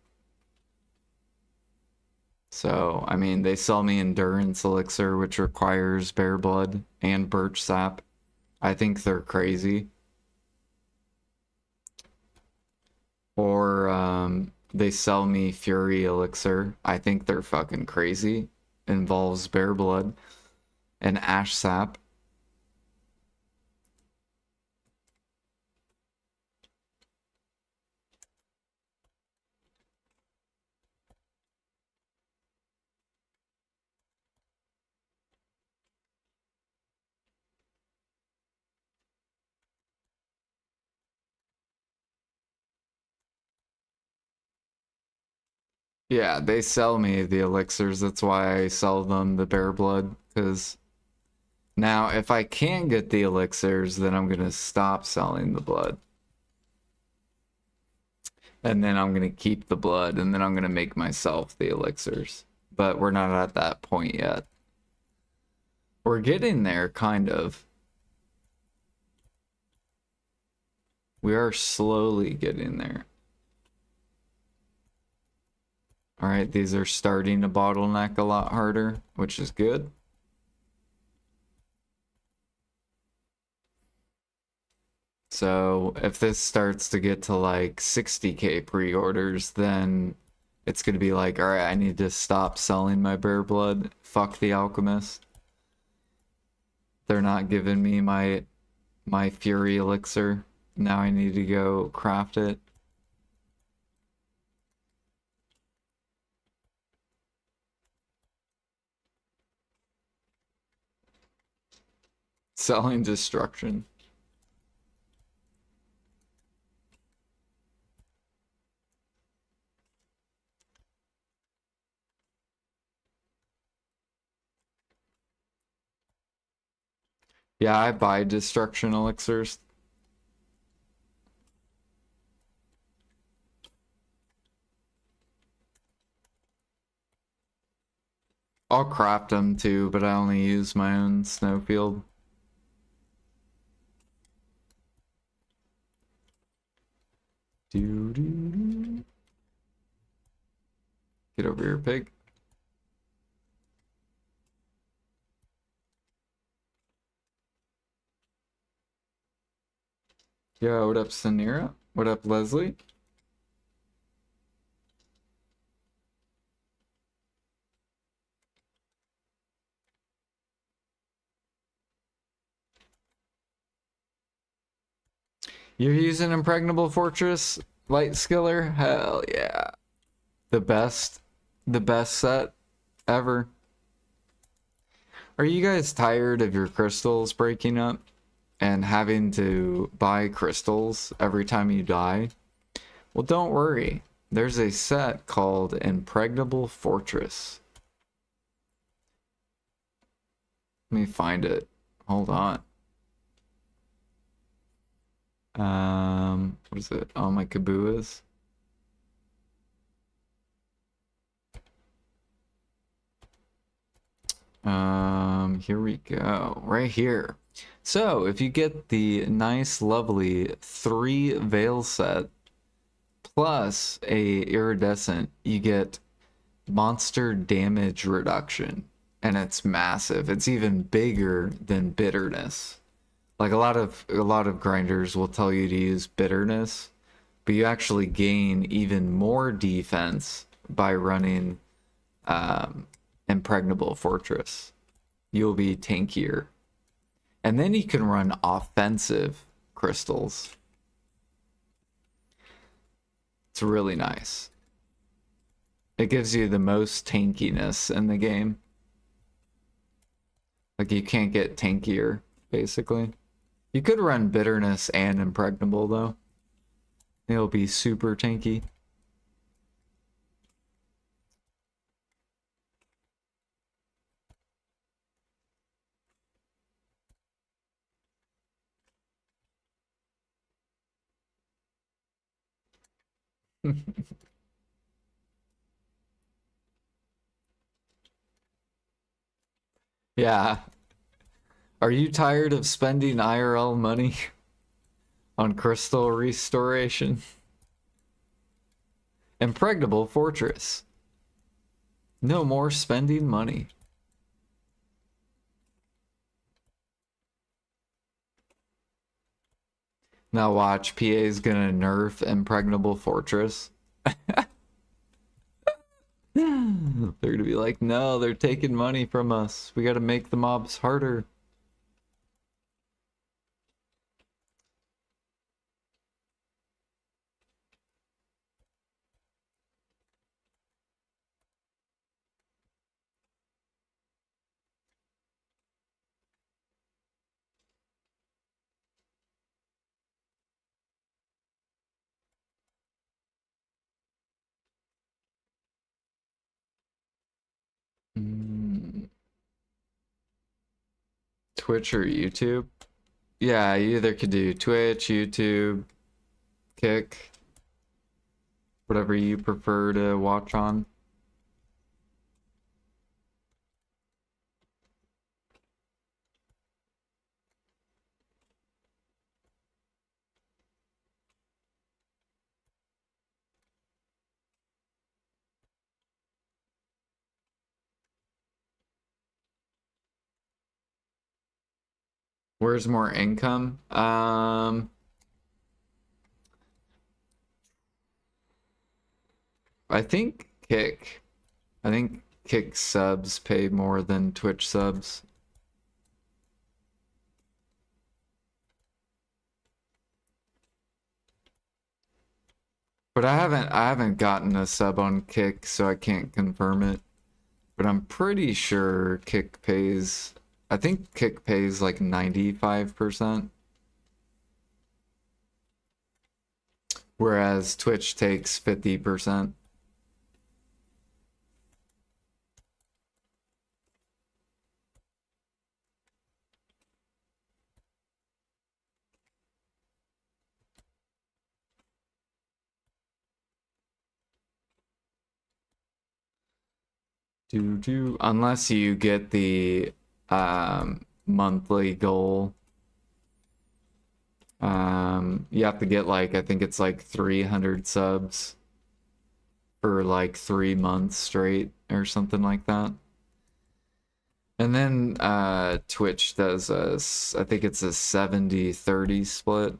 So, I mean, they sell me endurance elixir, which requires bear blood and birch sap. I think they're crazy. Or they sell me fury elixir. I think they're fucking crazy. Involves bear blood and ash sap. Yeah, they sell me the elixirs. That's why I sell them the bear blood. Because now, if I can get the elixirs, then I'm gonna stop selling the blood. And then I'm gonna keep the blood, and then I'm gonna make myself the elixirs. But we're not at that point yet. We're getting there, kind of. We are slowly getting there. Alright, these are starting to bottleneck a lot harder, which is good. So if this starts to get to like 60k pre-orders, then it's gonna be like, alright, I need to stop selling my bear blood. Fuck the alchemist. They're not giving me my fury elixir. Now I need to go craft it. Selling destruction. Yeah, I buy destruction elixirs. I'll craft them too, but I only use my own snowfield. Doo-doo-doo. Get over here, pig. Yo, what up, Sanira? What up, Leslie? You're using Impregnable Fortress Light Skiller? Hell yeah. The best set ever. Are you guys tired of your crystals breaking up and having to buy crystals every time you die? Well, don't worry. There's a set called Impregnable Fortress. Let me find it. Hold on. What is it? Oh, my Kabuas. Here we go. Right here. So, if you get the nice, lovely 3 Veil set plus a iridescent, you get monster damage reduction. And it's massive. It's even bigger than bitterness. Like a lot of grinders will tell you to use bitterness, but you actually gain even more defense by running Impregnable Fortress. You'll be tankier. And then you can run offensive crystals. It's really nice. It gives you the most tankiness in the game. Like you can't get tankier, basically. You could run bitterness and impregnable though. It'll be super tanky. Yeah. Are you tired of spending IRL money on crystal restoration? Impregnable Fortress. No more spending money. Now watch, PA's gonna nerf Impregnable Fortress. They're gonna be like, no, they're taking money from us. We gotta make the mobs harder. Twitch or YouTube? Yeah, you either could do Twitch, YouTube, Kick, whatever you prefer to watch on. Where's more income? I think Kick. I think Kick subs pay more than Twitch subs. But I haven't gotten a sub on Kick, so I can't confirm it. But I'm pretty sure Kick pays, I think Kick pays like 95%. Whereas Twitch takes 50%. Unless you get the monthly goal. You have to get like, I think it's like 300 subs for like 3 months straight or something like that. And then Twitch does I think it's a 70-30 split.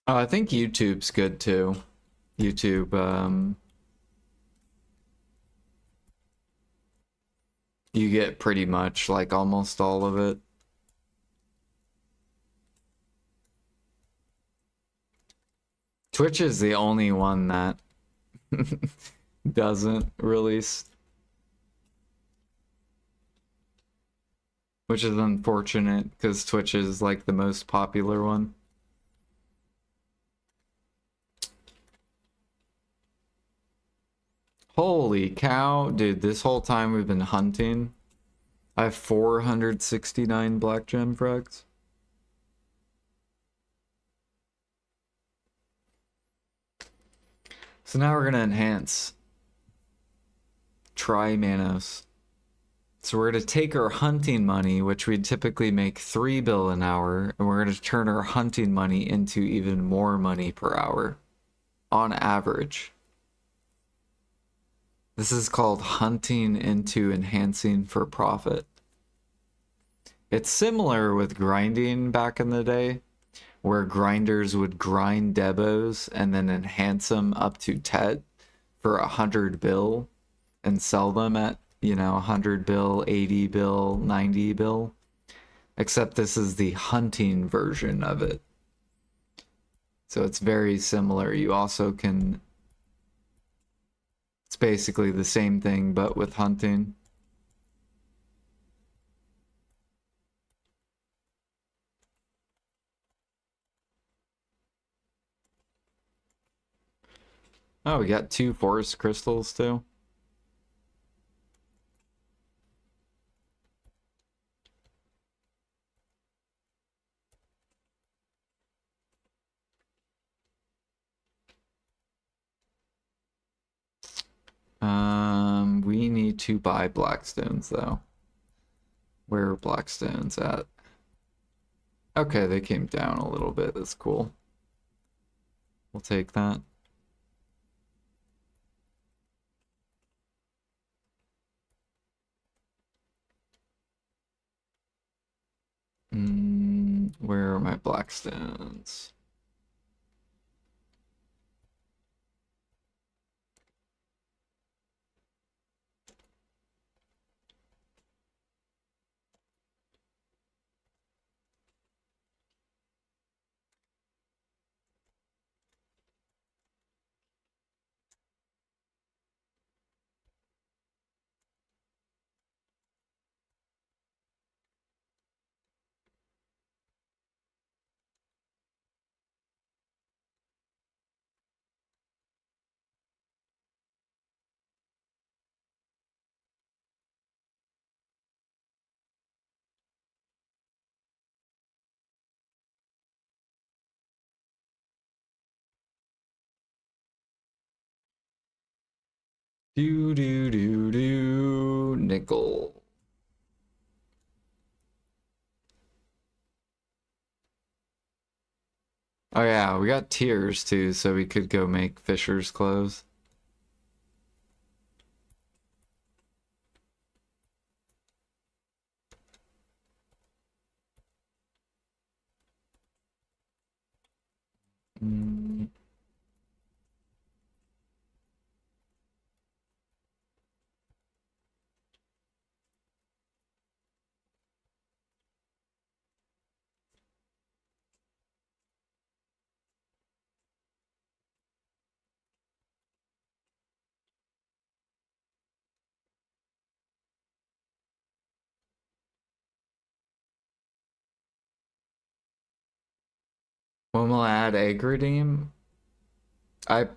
Oh, I think YouTube's good too. YouTube, you get pretty much like almost all of it. Twitch is the only one that doesn't release, which is unfortunate because Twitch is like the most popular one. Holy cow, dude, this whole time we've been hunting. I have 469 black gem frags. So now we're gonna enhance. Try Manos. So we're gonna take our hunting money, which we'd typically make 3 bill an hour, and we're gonna turn our hunting money into even more money per hour. On average. This is called hunting into enhancing for profit. It's similar with grinding back in the day, where grinders would grind debos and then enhance them up to TET for 100 bill and sell them at, 100 bill, 80 bill, 90 bill. Except this is the hunting version of it. So it's very similar. You also can... It's basically the same thing, but with hunting. Oh, we got 2 forest crystals too. We need to buy blackstones though. Where are blackstones at? Okay, they came down a little bit. That's cool. We'll take that. Where are my blackstones? Nickel. Oh yeah, we got tiers too, so we could go make Fisher's clothes. When will I add egg redeem? I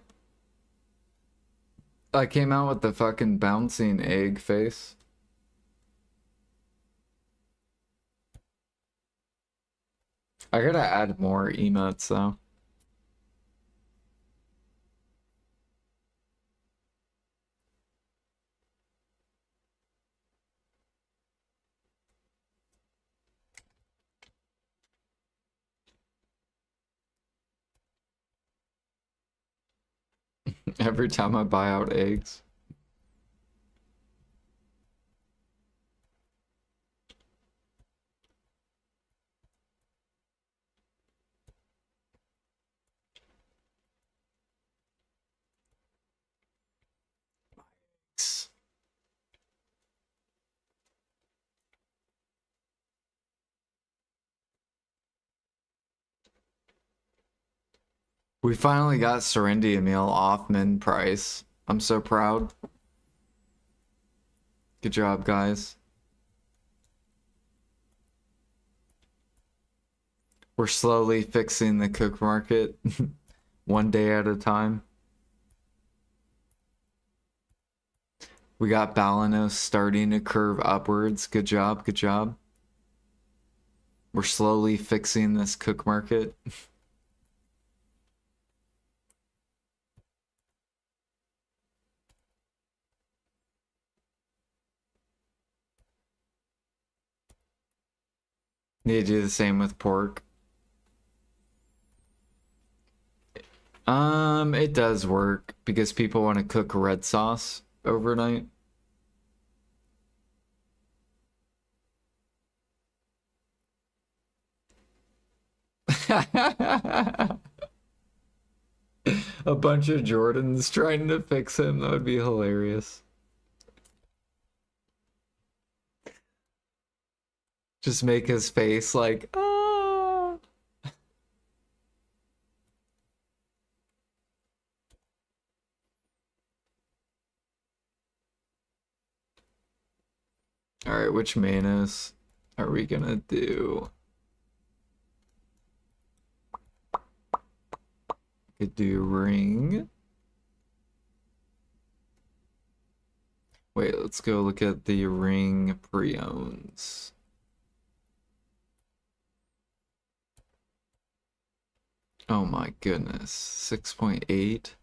I came out with the fucking bouncing egg face. I gotta add more emotes though. Every time I buy out eggs. We finally got Serendia meal off min price. I'm so proud. Good job, guys. We're slowly fixing the cook market one day at a time. We got Balanos starting to curve upwards. Good job, good job. We're slowly fixing this cook market. Need to do the same with pork. It does work because people want to cook red sauce overnight. A bunch of Jordans trying to fix him. That would be hilarious. Just make his face like, ah. All right, which Manus are we gonna do? Could do ring. Wait, let's go look at the ring preones. Oh my goodness, 6.8.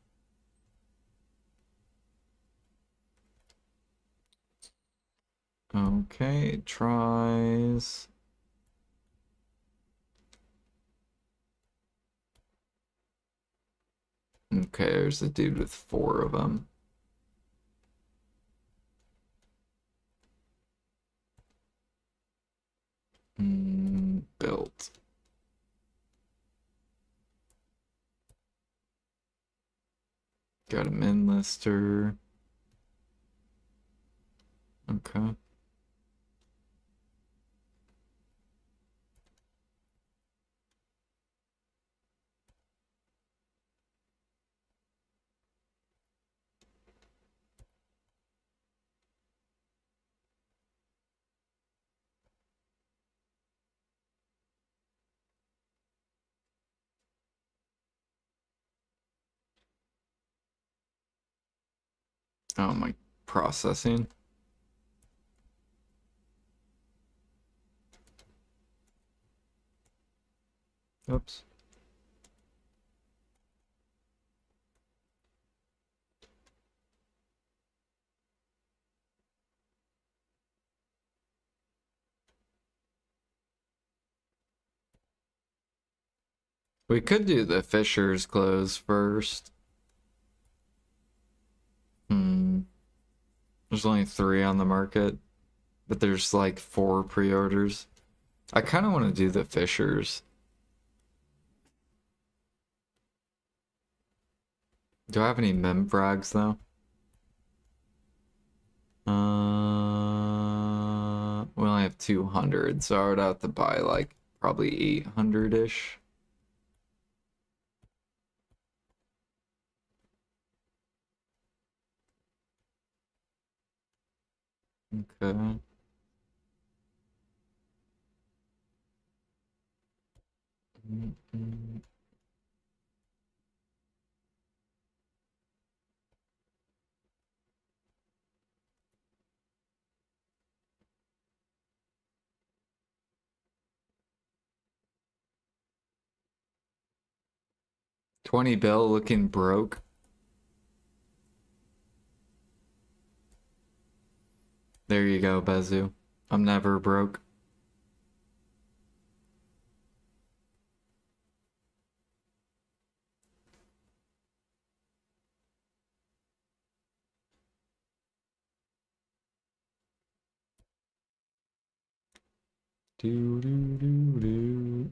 Okay, tries. Okay, there's a dude with 4 of them. Built. Got a min lister. Okay. Oh my, processing. Oops. We could do the Fisher's clothes first. There's only 3 on the market, but there's like 4 pre-orders. I kind of want to do the Fishers. Do I have any mem frags though? We only have 200, so I would have to buy like probably 800-ish. Okay. 20 bill looking broke. There you go, Bezu. I'm never broke. Do do do do.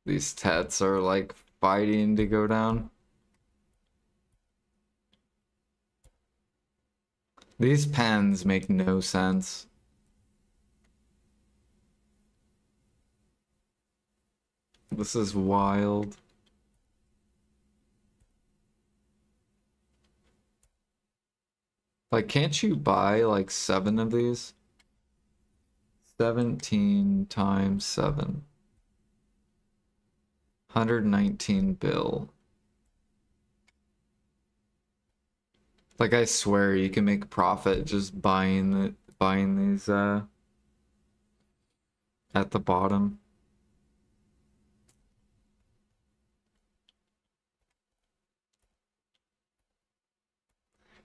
These tats are like fighting to go down. These pens make no sense. This is wild. Like, can't you buy like 7 of these? 17 times 7. 119 bill. Like, I swear you can make profit just buying these at the bottom.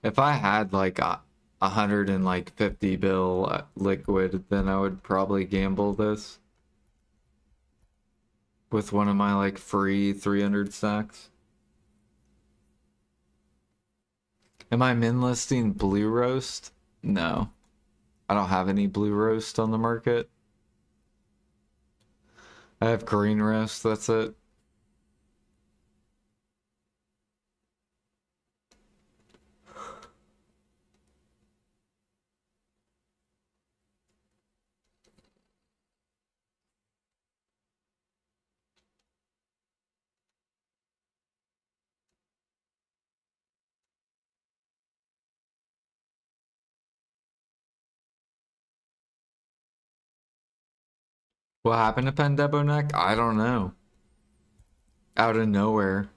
If I had like a 150 bill liquid, then I would probably gamble this with one of my like free 300 stacks. Am I min listing blue roast? No. I don't have any blue roast on the market. I have green roast, that's it. What happened to Pendebo Neck? I don't know. Out of nowhere.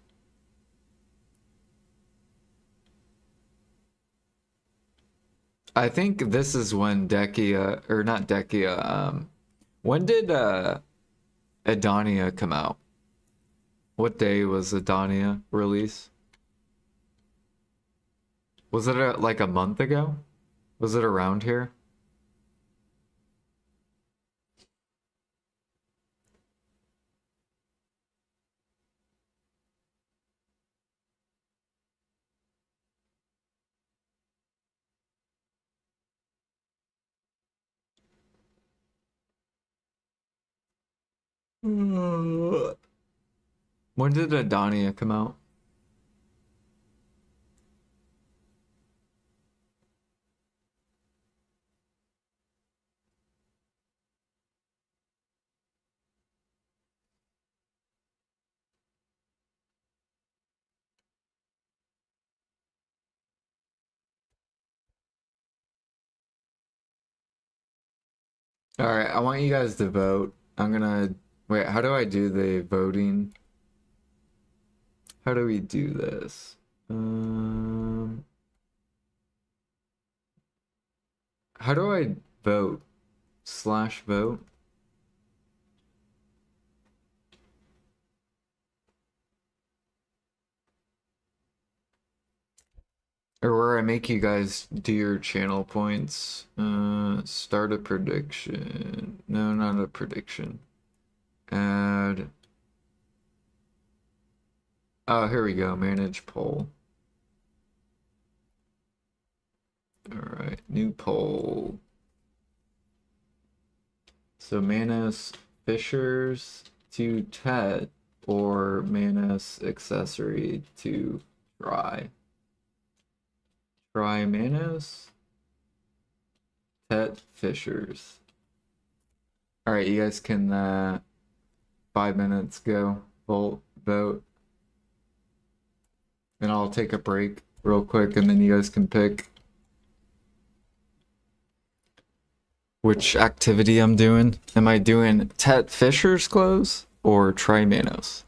I think this is when Dekia, or not Dekia, when did Adania come out? What day was Adania release? Was it like a month ago? Was it around here? When did Adania come out? All right, I want you guys to vote. I'm gonna wait. How do I do the voting? How do we do this? How do I vote? Slash vote? Or where I make you guys do your channel points. Start a prediction. No, not a prediction. Add. Oh, here we go. Manage poll. Alright, new poll. So Manos Fishers to Tet or Manos accessory to Try. Try Manos. Tet Fishers. Alright, you guys can 5 minutes go. Vote. And I'll take a break. real quick, and then you guys can pick which activity I'm doing. Am I doing Tet Fisher's clothes or Trimanos?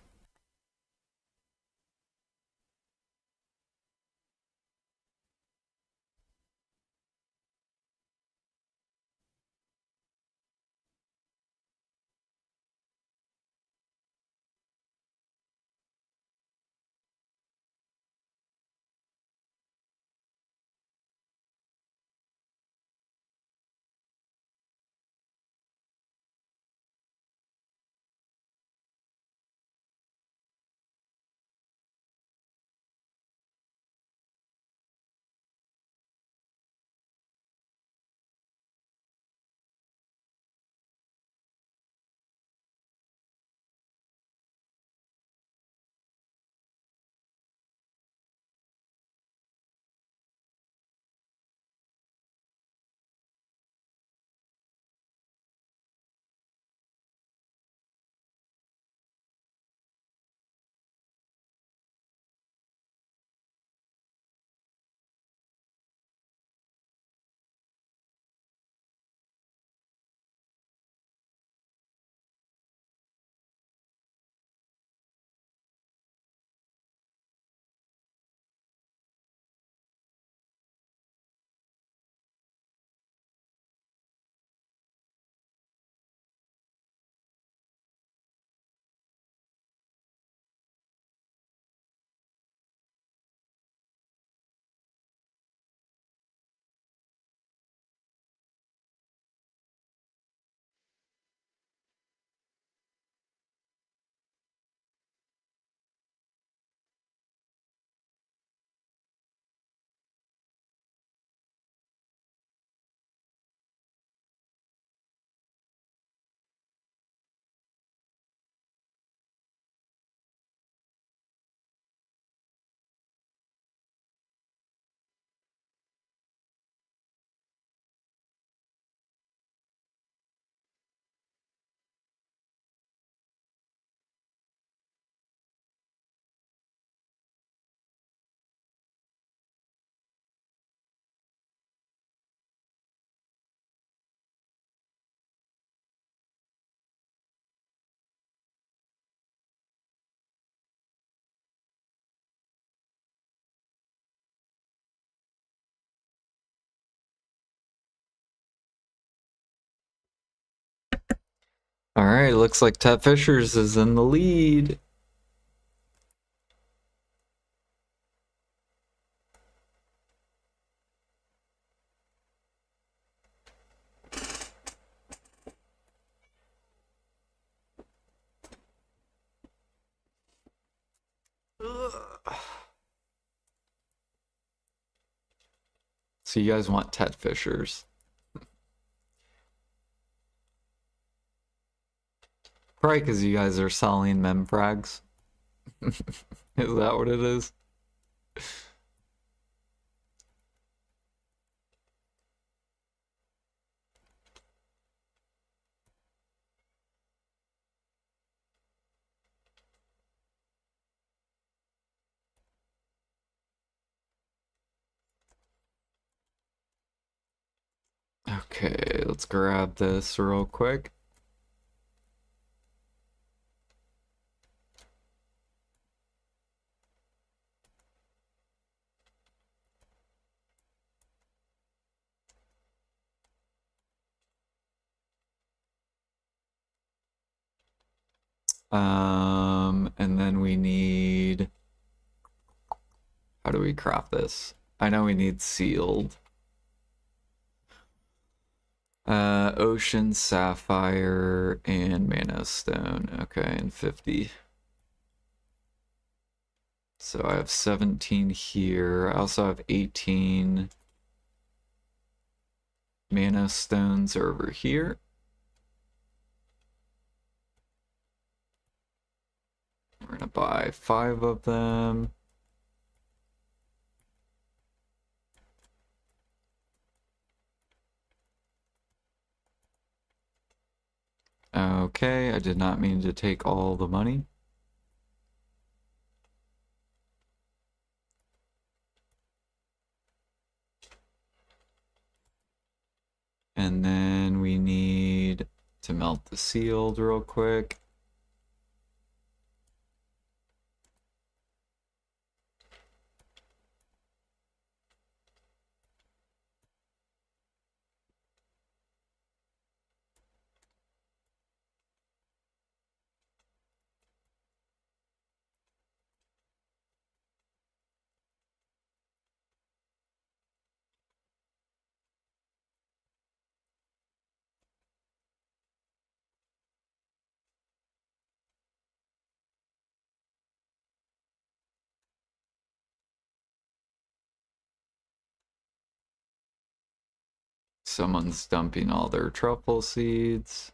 All right, looks like Tet Fishers is in the lead. So you guys want Tet Fishers. Probably because you guys are selling memfrags. Is that what it is? Okay, let's grab this real quick. And then we need, how do we craft this? I know we need sealed. Ocean, sapphire, and mana stone. Okay, and 50. So I have 17 here. I also have 18 mana stones over here. We're gonna buy 5 of them. Okay, I did not mean to take all the money. And then we need to melt the sealed real quick. Someone's dumping all their truffle seeds.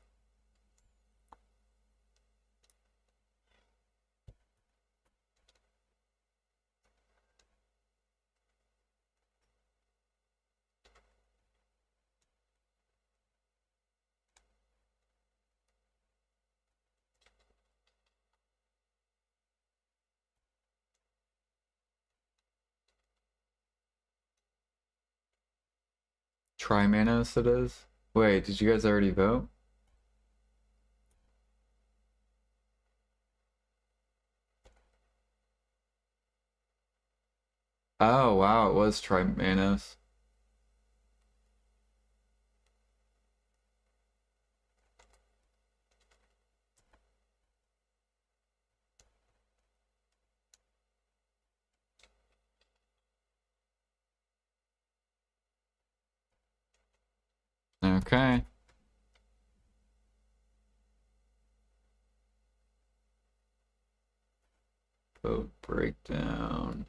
Trimanos it is. Wait, did you guys already vote? Oh, wow, it was Trimanos. Okay. Vote breakdown.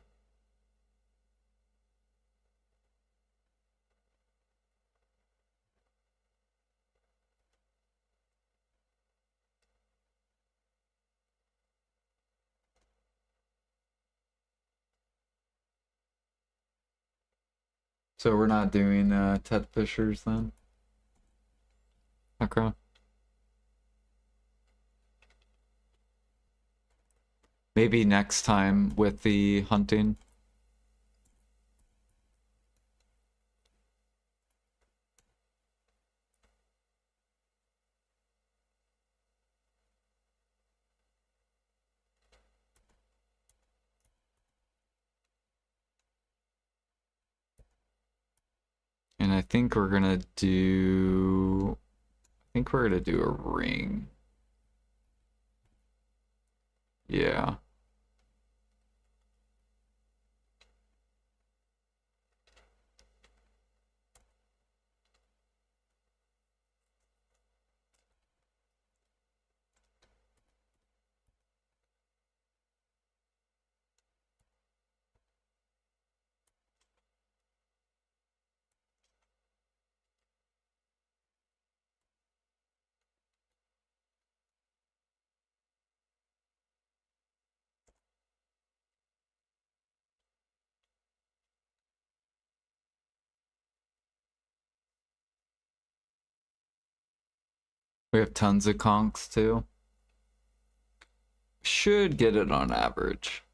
So we're not doing Ted Fishers then? Okay. Maybe next time with the hunting. And I think we're gonna do... I think we're gonna do a ring. Yeah. We have tons of conks too. Should get it on average.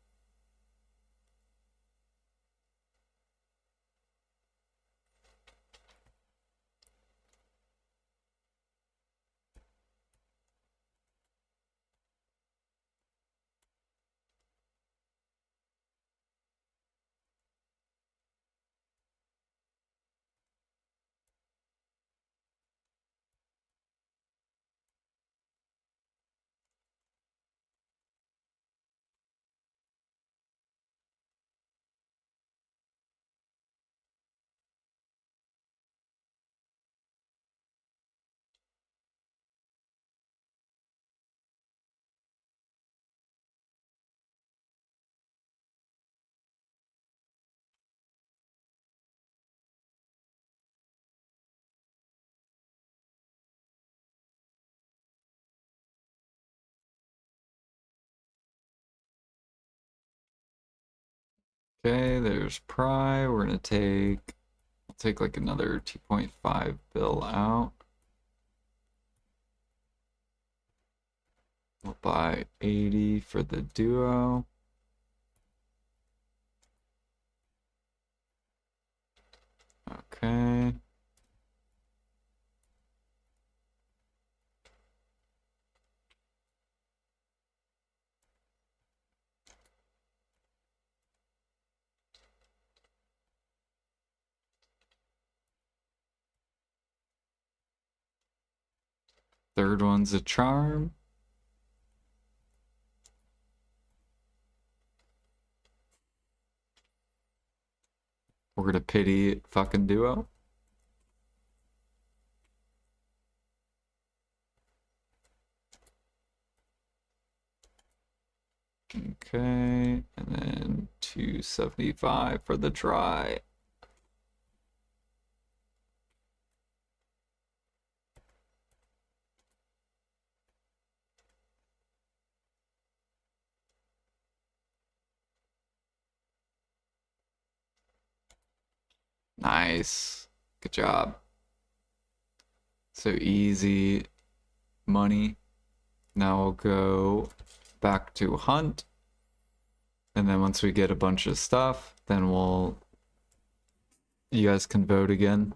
Okay, there's Pry. We're gonna take like another 2.5 bill out. We'll buy 80 for the duo. Okay. Third one's a charm. We're gonna pity fucking duo. Okay, and then 275 for the try. Nice. Good job. So easy money. Now we'll go back to hunt. And then once we get a bunch of stuff, then you guys can vote again.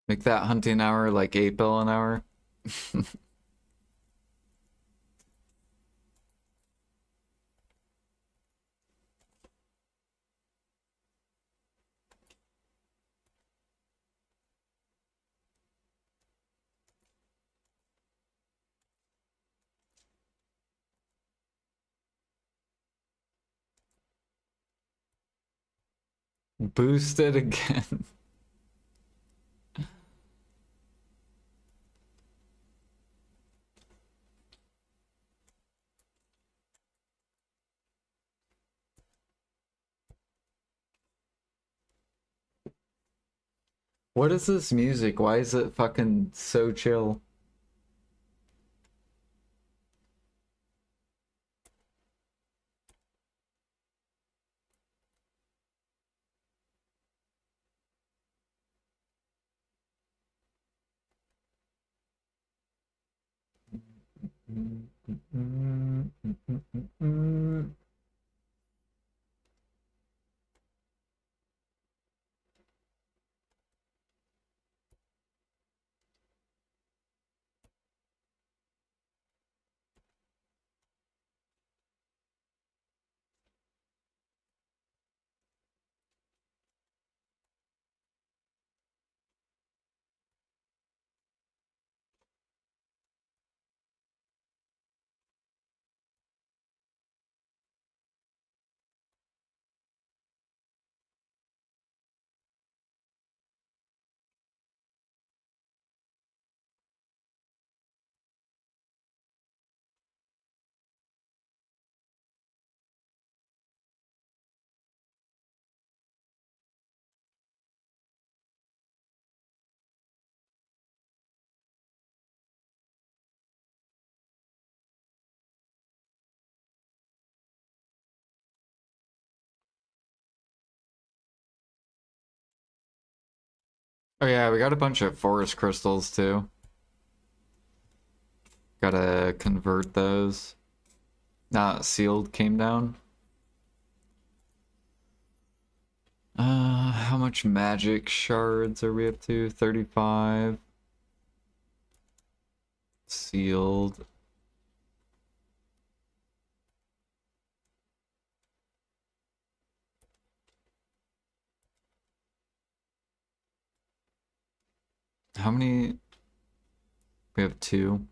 Make that hunting hour like 8 bill an hour. Boost it again. What is this music? Why is it fucking so chill? Oh yeah, we got a bunch of forest crystals too. Gotta convert those. Sealed came down. How much magic shards are we up to? 35. Sealed. How many? We have 2.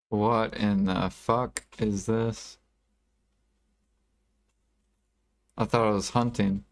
What in the fuck is this? I thought I was hunting.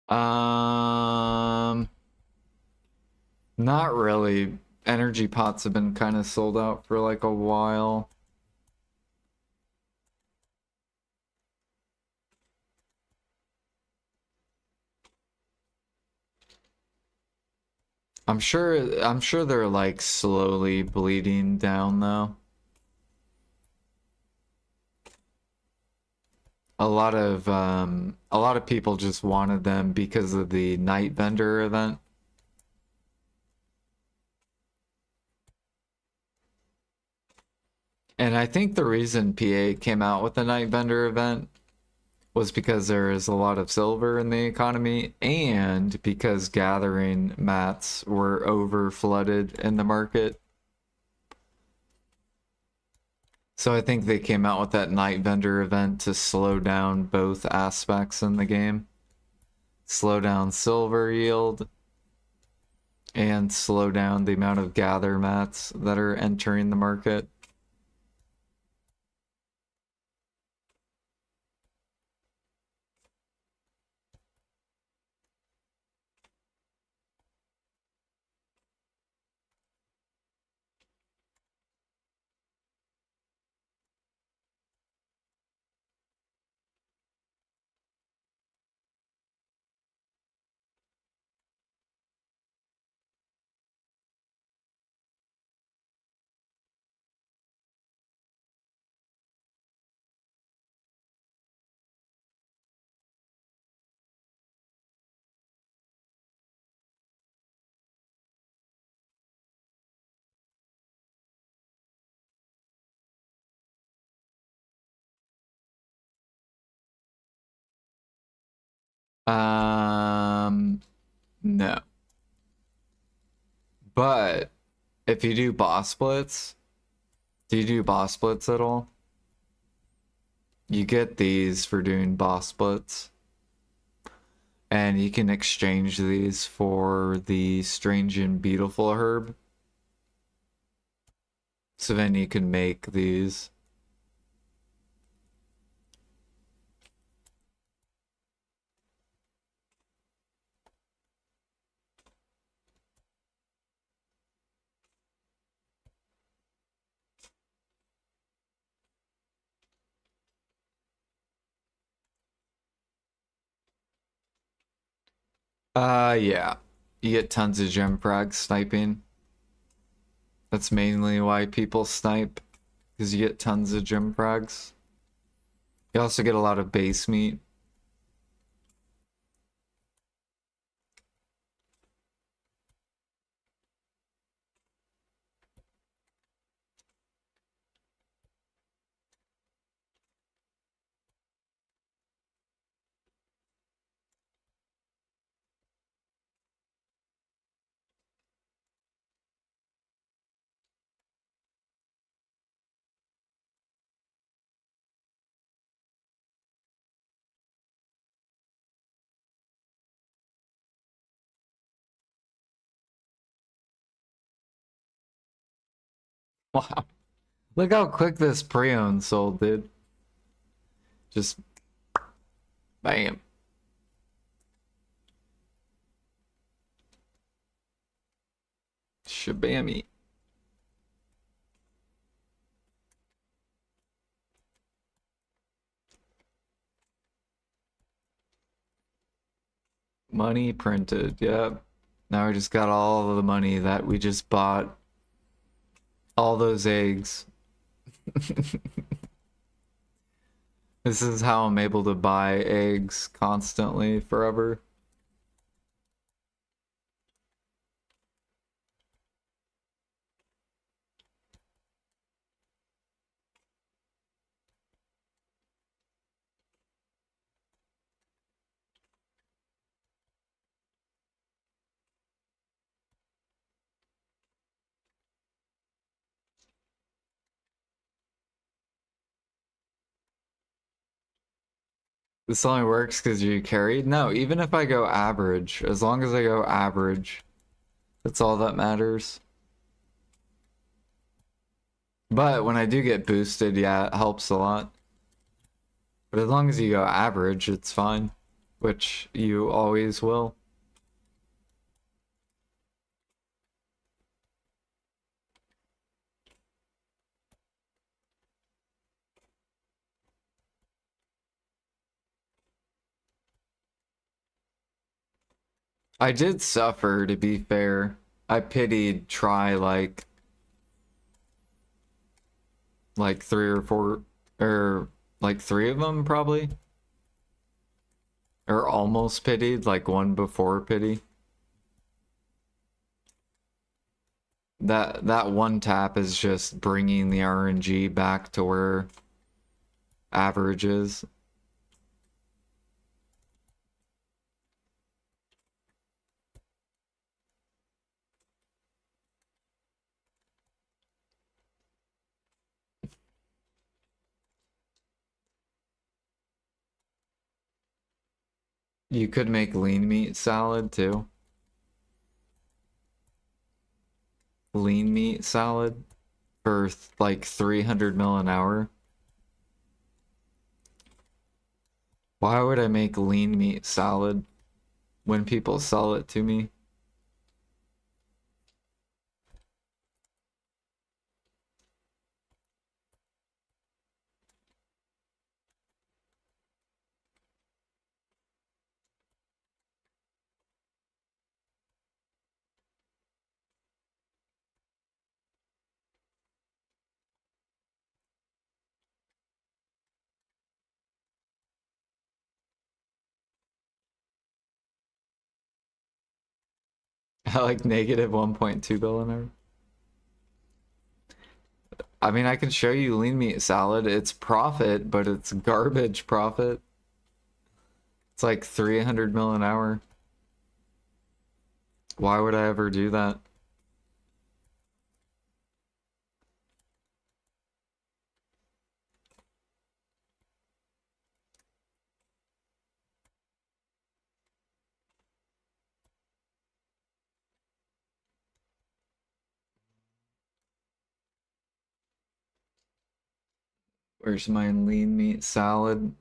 Um, Not really. Energy pots have been kind of sold out for like a while. I'm sure they're like slowly bleeding down though. A lot of people just wanted them because of the night vendor event. And I think the reason PA came out with the night vendor event was because there is a lot of silver in the economy and because gathering mats were over flooded in the market. So I think they came out with that night vendor event to slow down both aspects in the game. Slow down silver yield and slow down the amount of gather mats that are entering the market. No. But if you do boss splits, do you do boss splits at all? You get these for doing boss splits. And you can exchange these for the strange and beautiful herb. So then you can make these. Yeah. You get tons of gem frag sniping. That's mainly why people snipe, because you get tons of gem frags. You also get a lot of base meat. Wow. Look how quick this preone sold, dude. Just bam. Shabammy. Money printed, yep. Now we just got all of the money that we just bought. All those eggs. This is how I'm able to buy eggs constantly, forever. This only works because you carried? No, even if I go average, as long as I go average, that's all that matters. But when I do get boosted, yeah, it helps a lot. But as long as you go average, it's fine, which you always will. I did suffer, to be fair. I pitied try like three or four, or like three of them probably, or almost pitied, like one before pity. That one tap is just bringing the RNG back to where average is. You could make lean meat salad too. Lean meat salad for like 300 mil an hour. Why would I make lean meat salad when people sell it to me? I like negative 1.2 bill an hour. I mean, I can show you lean meat salad. It's profit, but it's garbage profit. It's like 300 mil an hour. Why would I ever do that? Where's my lean meat salad?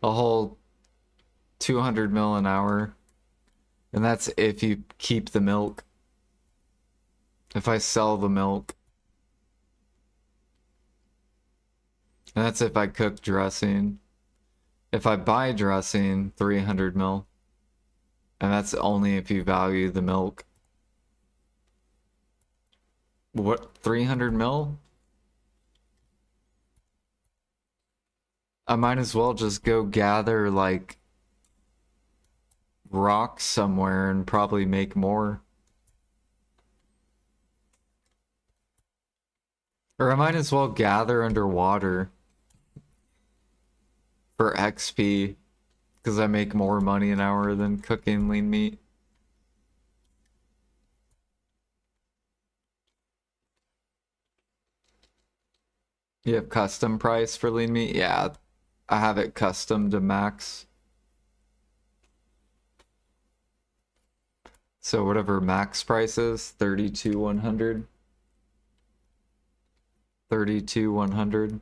A whole 200 mil an hour. And that's if you keep the milk. If I sell the milk. And that's if I cook dressing. If I buy dressing, 300 mil. And that's only if you value the milk. What, 300 mil? I might as well just go gather like rocks somewhere and probably make more. Or I might as well gather underwater for XP because I make more money an hour than cooking lean meat. You have custom price for lean meat? Yeah, I have it custom to max. So whatever max price is, 32,100. 32,100.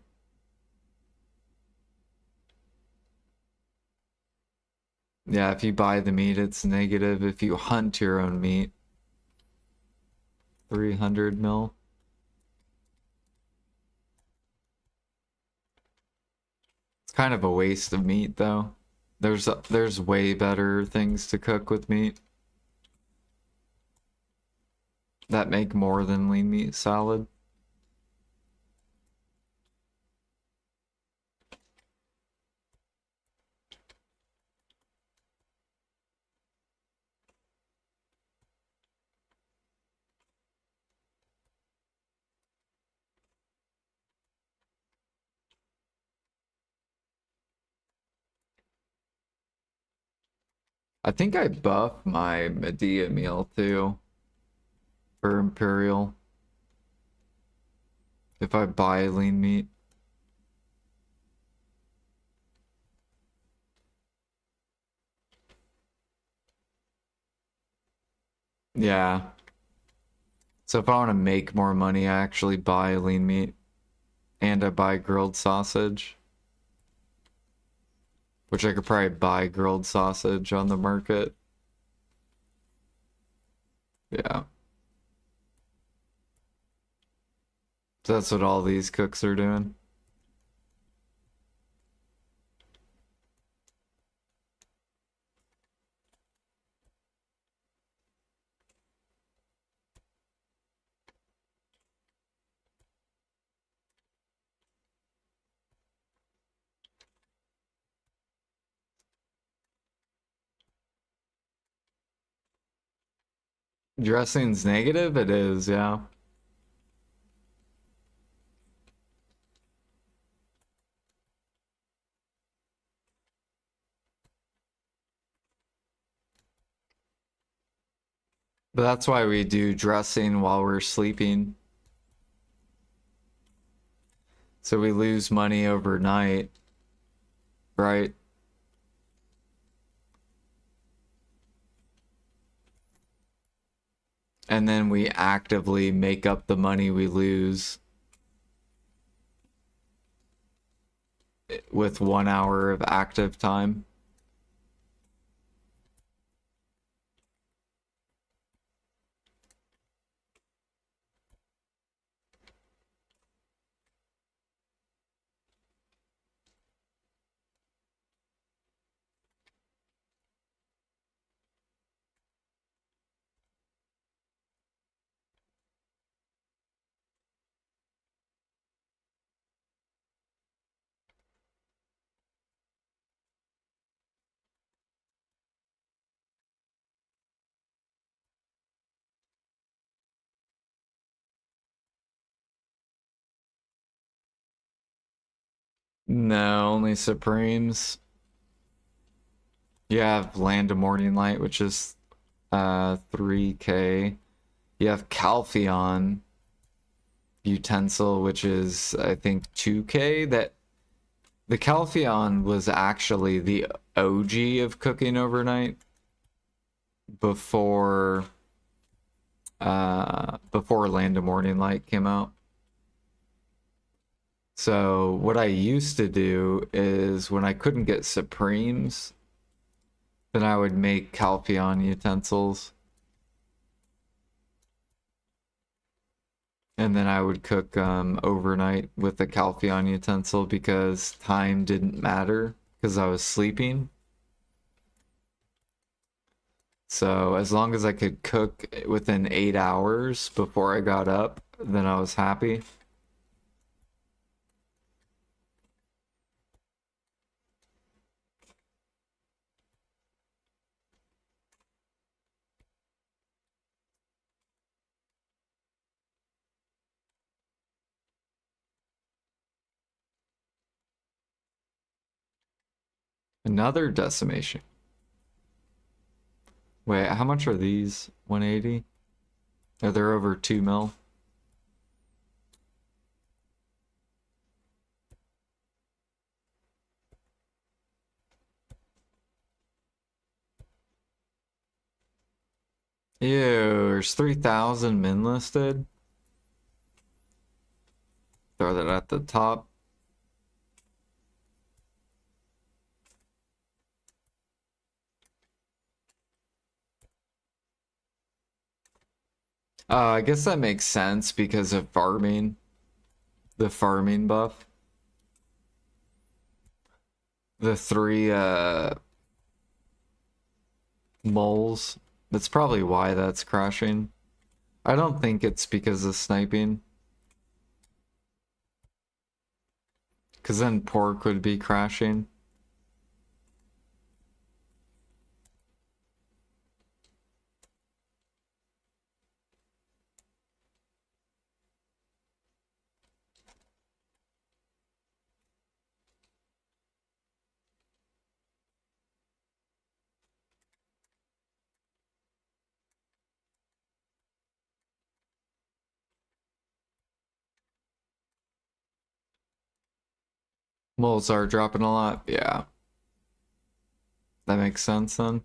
Yeah, if you buy the meat, it's negative. If you hunt your own meat, 300 mil. It's kind of a waste of meat, though. There's way better things to cook with meat that make more than lean meat salad. I think I buff my Medea meal too for Imperial if I buy lean meat. Yeah. So if I want to make more money, I actually buy lean meat and I buy grilled sausage, which I could probably buy grilled sausage on the market. Yeah. So that's what all these cooks are doing. Dressing's negative? It is, yeah. But that's why we do dressing while we're sleeping. So we lose money overnight, right? And then we actively make up the money we lose with 1 hour of active time. No, only Supremes. You have Land of Morning Light, which is 3K. You have Calpheon Utensil, which is I think 2K. That the Calpheon was actually the OG of cooking overnight before before Land of Morning Light came out. So what I used to do is when I couldn't get Supremes, then I would make Calpheon utensils. And then I would cook overnight with the Calpheon utensil because time didn't matter because I was sleeping. So as long as I could cook within 8 hours before I got up, then I was happy. Another decimation. Wait, how much are these? 180? Are they over 2 mil? Ew, there's 3,000 min listed. Throw that at the top. I guess that makes sense because of farming. The farming buff. The three moles. That's probably why that's crashing. I don't think it's because of sniping. Because then pork would be crashing. Moles are dropping a lot. Yeah, that makes sense then.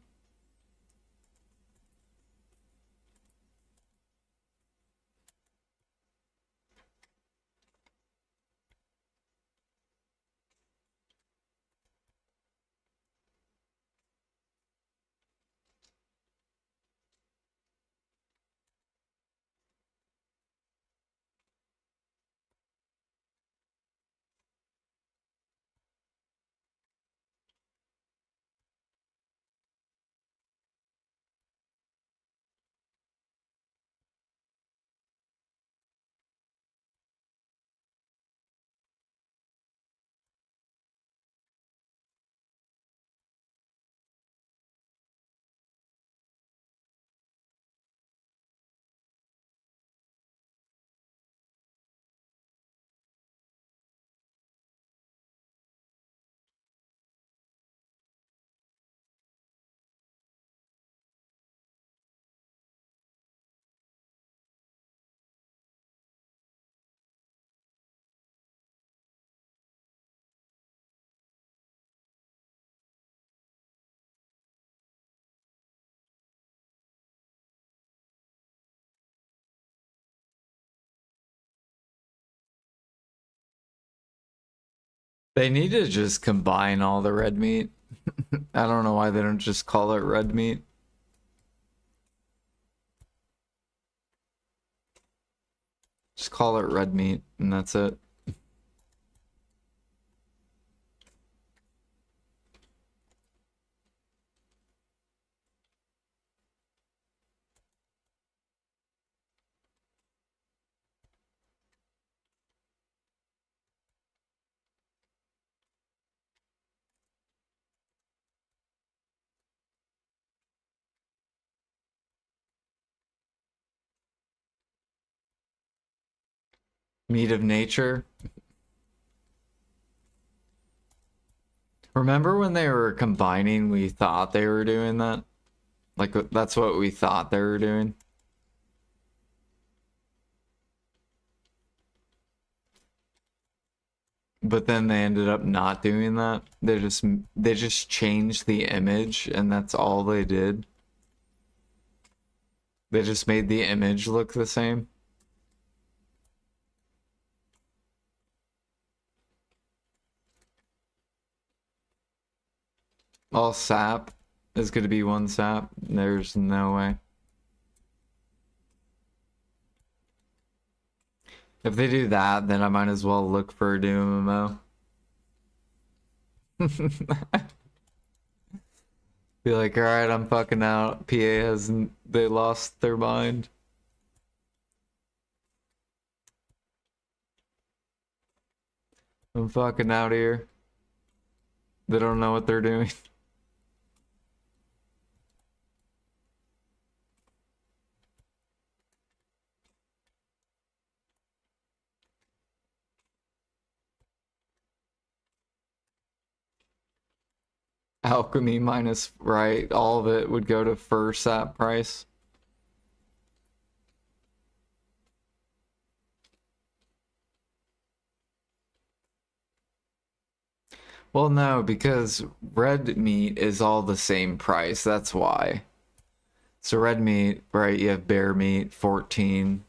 They need to just combine all the red meat. I don't know why they don't just call it red meat. Just call it red meat and that's it. Meat of nature. Remember when they were combining, we thought they were doing that? Like, that's what we thought they were doing. But then they ended up not doing that. They just changed the image and that's all they did. They just made the image look the same. All sap is going to be one sap. There's no way. If they do that, then I might as well look for a new MMO. Be like, alright, I'm fucking out. PA hasn't, they lost their mind. I'm fucking out of here. They don't know what they're doing. Alchemy minus, right? All of it would go to first sap price. Well, no, because red meat is all the same price. That's why. So red meat, right? You have bear meat, 14.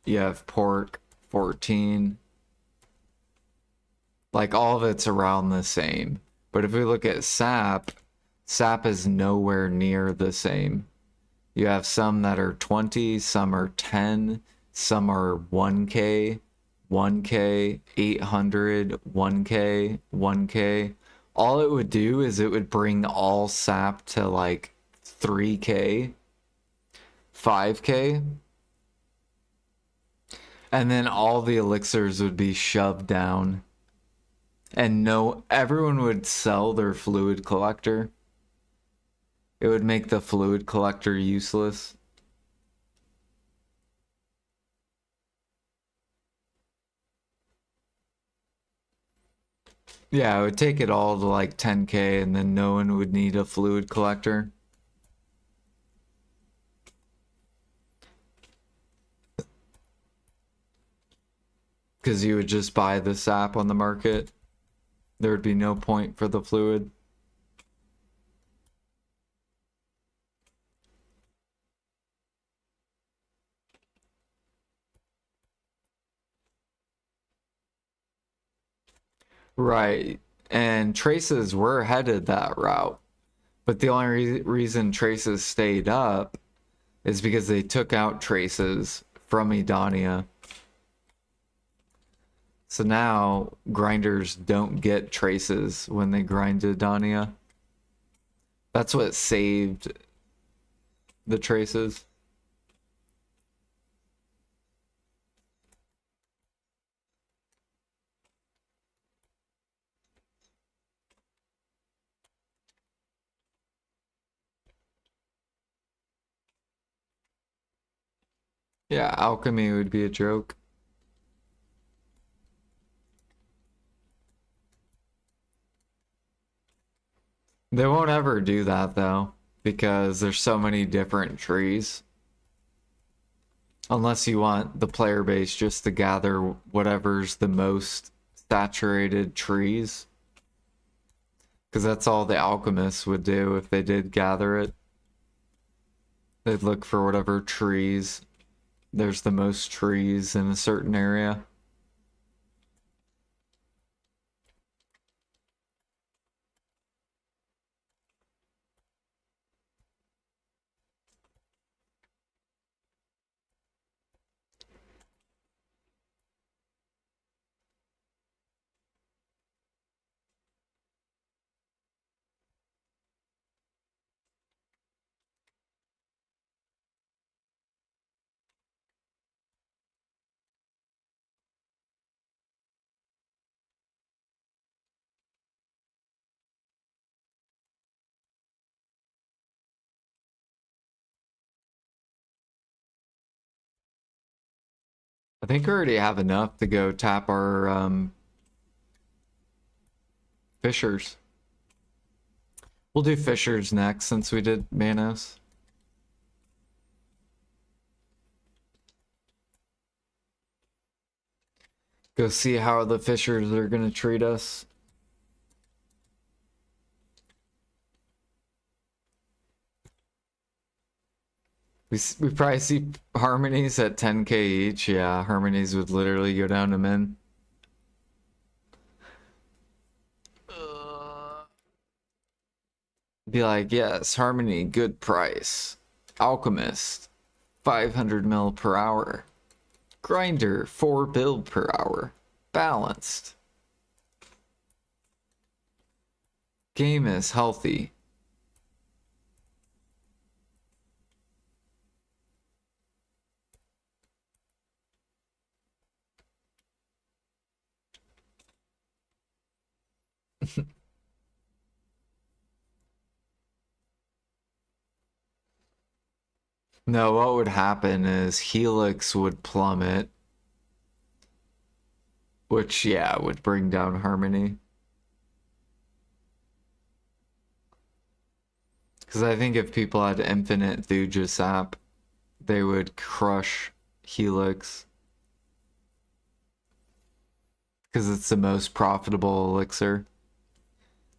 You have pork, 14. Like all of it's around the same. But if we look at sap, sap is nowhere near the same. You have some that are 20, some are 10, some are 1K, 1K, 800, 1K, 1K. All it would do is it would bring all sap to like 3K, 5K. And then all the elixirs would be shoved down. And no, everyone would sell their fluid collector. It would make the fluid collector useless. Yeah, it would take it all to like 10K and then no one would need a fluid collector. Because you would just buy the sap on the market. There would be no point for the fluid. Right. And traces were headed that route. But the only reason traces stayed up is because they took out traces from Edania. So now grinders don't get traces when they grind Edania. That's what saved the traces. Yeah, alchemy would be a joke. They won't ever do that though, because there's so many different trees. Unless you want the player base just to gather whatever's the most saturated trees. Because that's all the alchemists would do if they did gather it. They'd look for whatever trees. There's the most trees in a certain area. I think we already have enough to go tap our fishers. We'll do Fissures next since we did Manos. Go see how the Fissures are gonna treat us. We probably see Harmonies at 10k each. Yeah, Harmonies would literally go down to min. Be like, yes, Harmony, good price. Alchemist, 500 mil per hour. Grinder, 4 build per hour. Balanced. Game is healthy. No, what would happen is Helix would plummet, which, yeah, would bring down Harmony. Because I think if people had infinite Thuja sap, they would crush Helix. Because it's the most profitable elixir.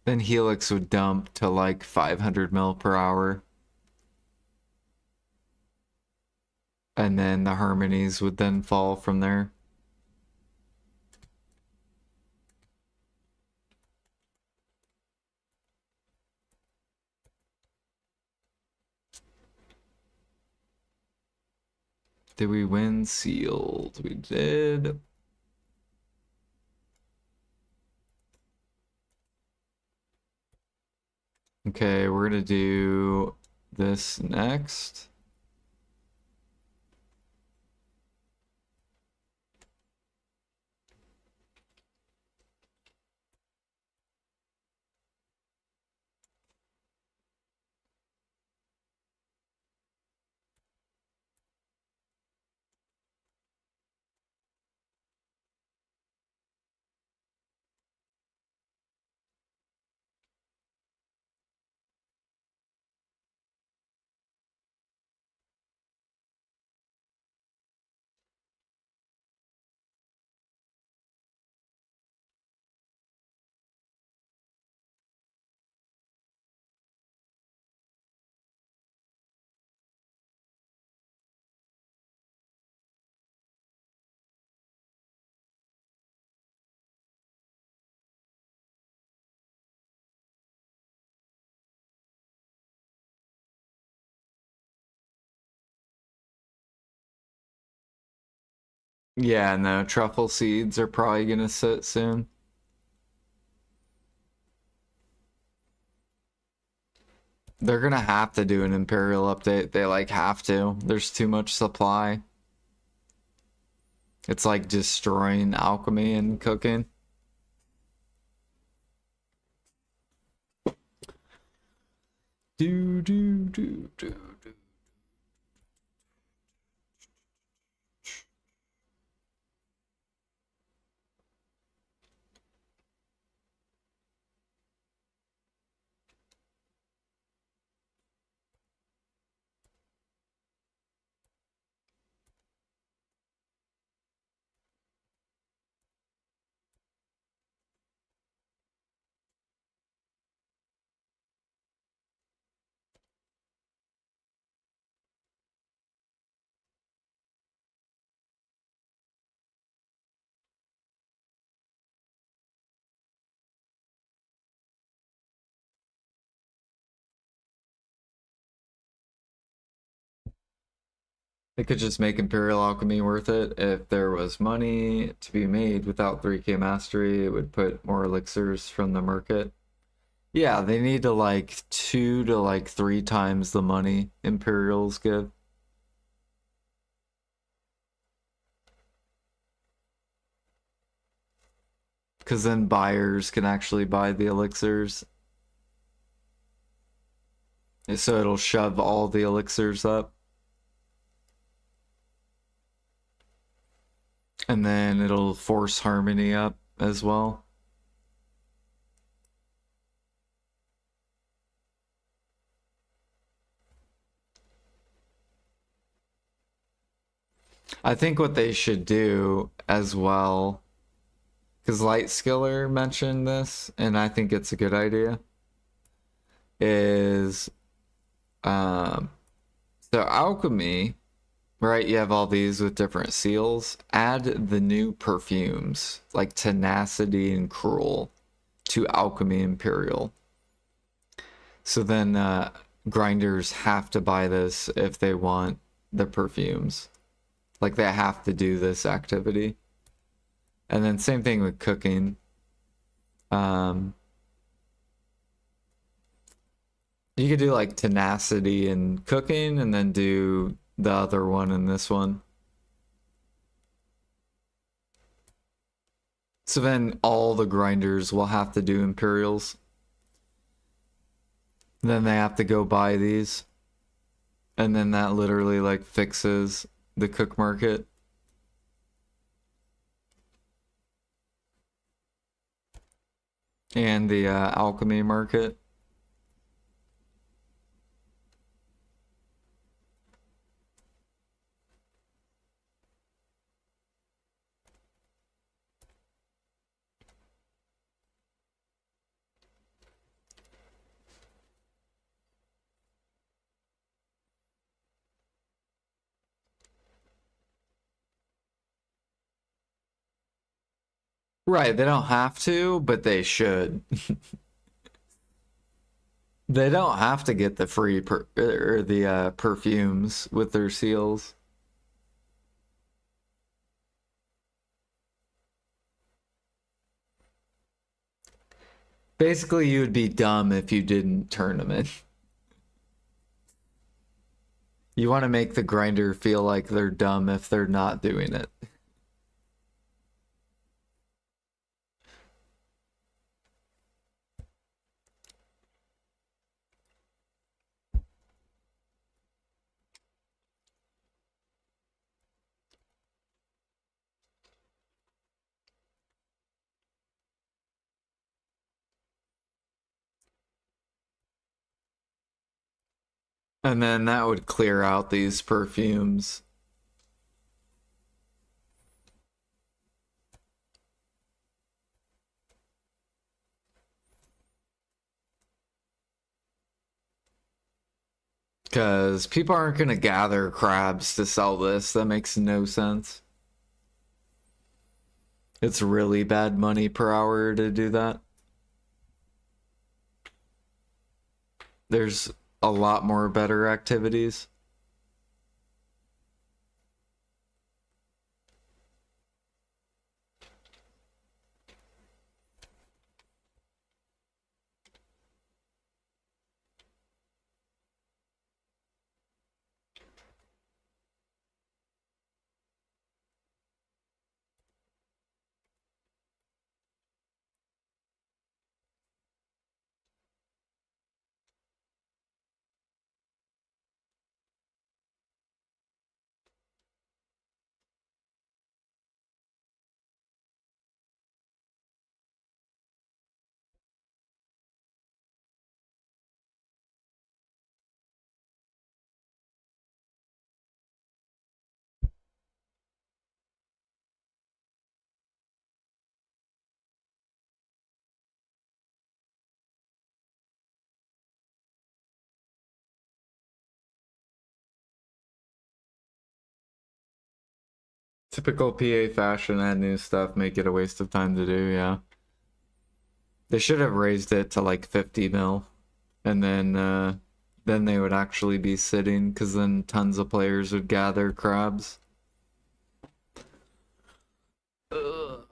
Then Helix would dump to like 500 mil per hour. And then the Harmonies would then fall from there. Did we win sealed? We did. Okay, we're gonna do this next. Yeah, no, truffle seeds are probably gonna sit soon. They're gonna have to do an Imperial update. They like have to. There's too much supply. It's like destroying alchemy and cooking. Do do do do do. They could just make Imperial Alchemy worth it. If there was money to be made without 3k mastery, it would put more elixirs from the market. Yeah, they need to like 2 to like 3 times the money Imperials give. Because then buyers can actually buy the elixirs. So it'll shove all the elixirs up. And then it'll force Harmony up as well. I think what they should do as well, because Light Skiller mentioned this, and I think it's a good idea, is um, so alchemy, right? You have all these with different seals. Add the new perfumes like tenacity and cruel to alchemy imperial. So then grinders have to buy this if they want the perfumes. Like they have to do this activity. And then same thing with cooking. Um, you could do like tenacity and cooking and then do the other one and this one. So then all the grinders will have to do Imperials. Then they have to go buy these. And then that literally like fixes the cook market. And the alchemy market. Right, they don't have to, but they should. They don't have to get the free or the perfumes with their seals. Basically, you would be dumb if you didn't turn them in. You want to make the grinder feel like they're dumb if they're not doing it. And then that would clear out these perfumes. Because people aren't going to gather crabs to sell this. That makes no sense. It's really bad money per hour to do that. There's a lot more better activities. Typical PA fashion, add new stuff, make it a waste of time to do, yeah. They should have raised it to like 50 mil. And then they would actually be sitting, because then tons of players would gather crabs. Because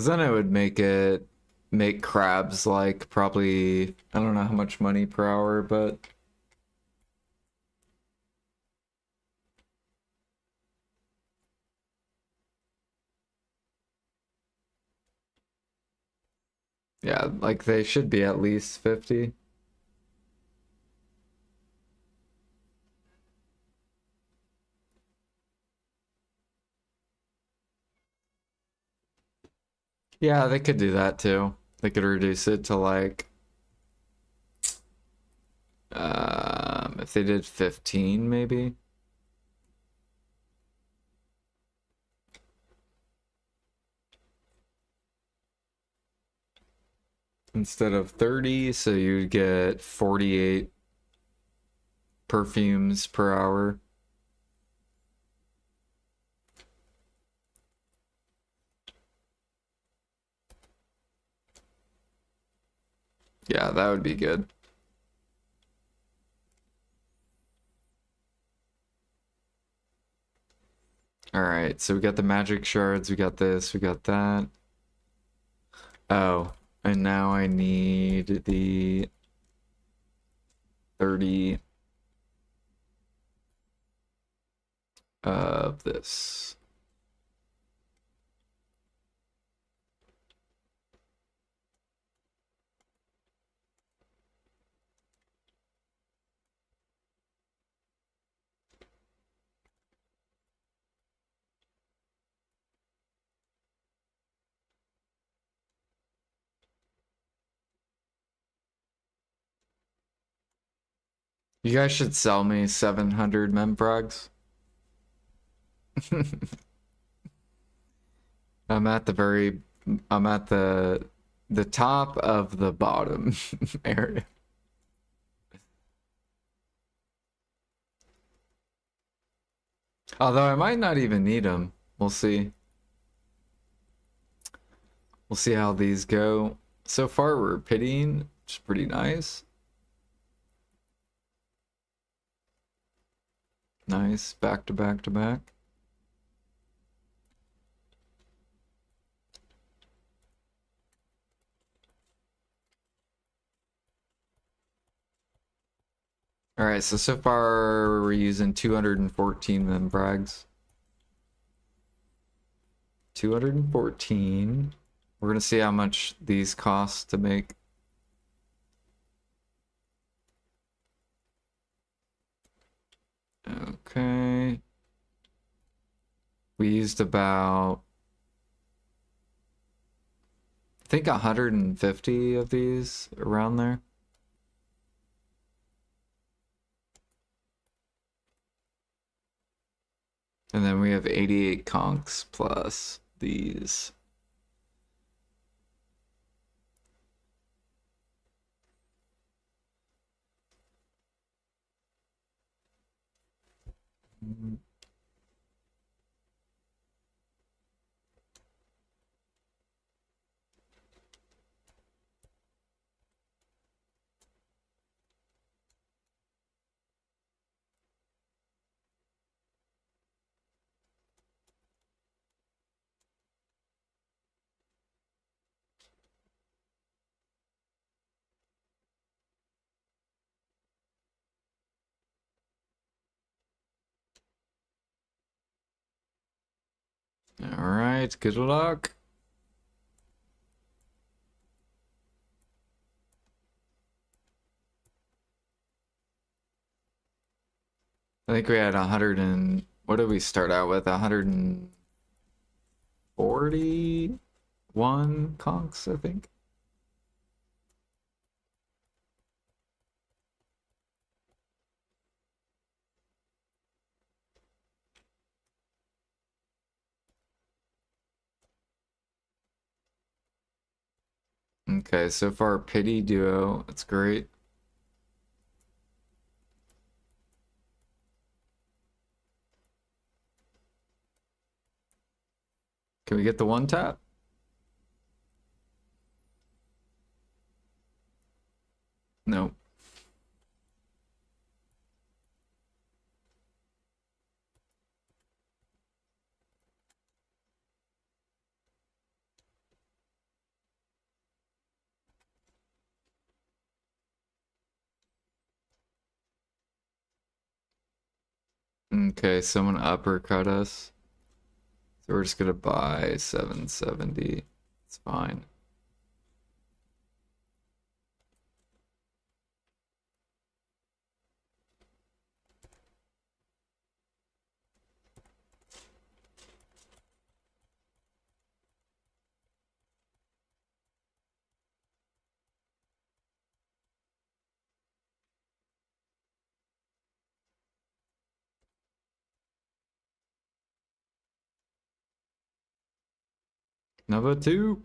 then it would make crabs like probably, I don't know how much money per hour, but yeah, like they should be at least 50. Yeah, they could do that too. They could reduce it to like if they did 15 maybe. instead of 30, so you get 48 perfumes per hour. Yeah, that would be good. Alright, so we got the magic shards, we got this, we got that. Oh, and now I need the 30 of this. You guys should sell me 700 memfrogs. I'm at the very, I'm at the top of the bottom area. Although I might not even need them. We'll see. We'll see how these go. So far we're pitying, which is pretty nice. Nice, back to back to back. Alright, so far we're using 214 memfrags. 214. We're gonna see how much these cost to make. Okay. We used about, I think 150 of these around there. And then we have 88 conchs plus these. All right, good luck. I think we had 100 and, what did we start out with? 141 conchs, I think. Okay, so far pity duo, that's great. Can we get the one tap? No. Okay, someone uppercut us. So we're just gonna buy 770. It's fine. Number two.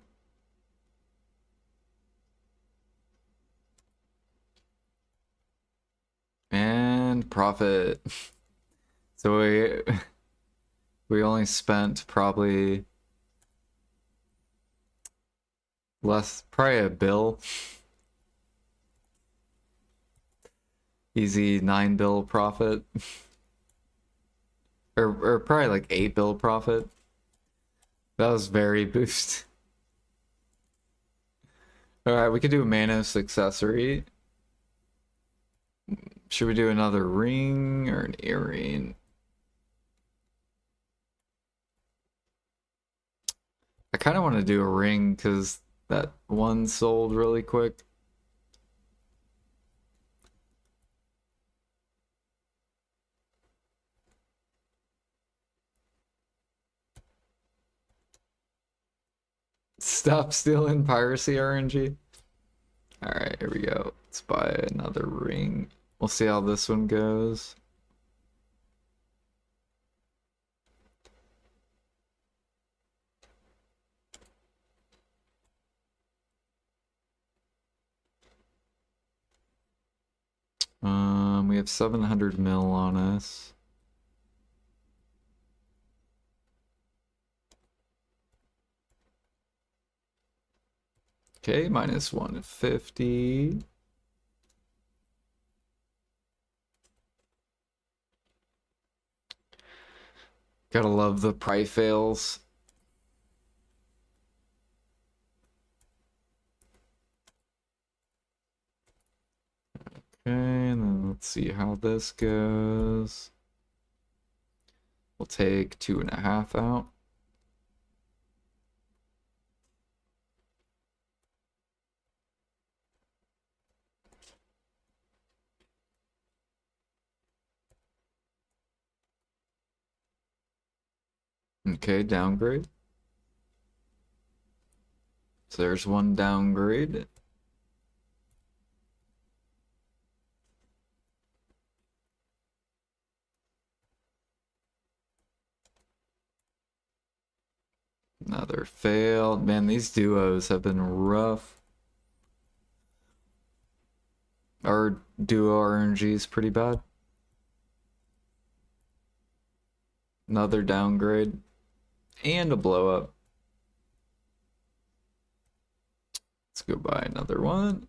profit. So we only spent probably less, probably a bill. Easy 9 bill profit. Or probably like 8 bill profit. That was very boost. Alright, we could do a Manos accessory. Should we do another ring or an earring? I kind of want to do a ring because that one sold really quick. Stop stealing piracy RNG. Alright, here we go. Let's buy another ring. We'll see how this one goes. We have 700 mil on us. Okay, minus 150. Gotta love the price fails. Okay, and then let's see how this goes. We'll take 2.5 out. Okay, downgrade. So there's one downgrade. Another failed. Man, these duos have been rough. Our duo RNG is pretty bad. Another downgrade. And a blow up. Let's go buy another one.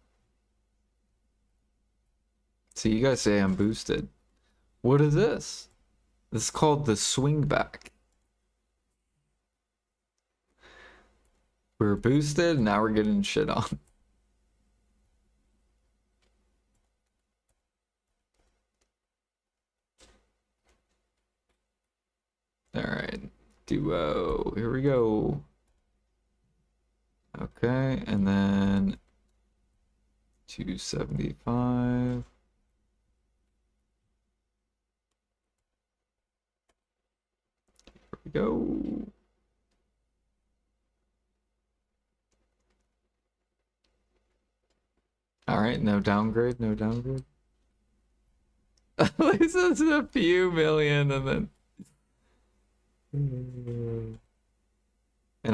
So you guys say I'm boosted. What is this? This is called the swing back. We're boosted, now we're getting shit on. Alright, duo, here we go. Okay, and then 275. Here we go. Alright, no downgrade, no downgrade. At least it's a few million and then... And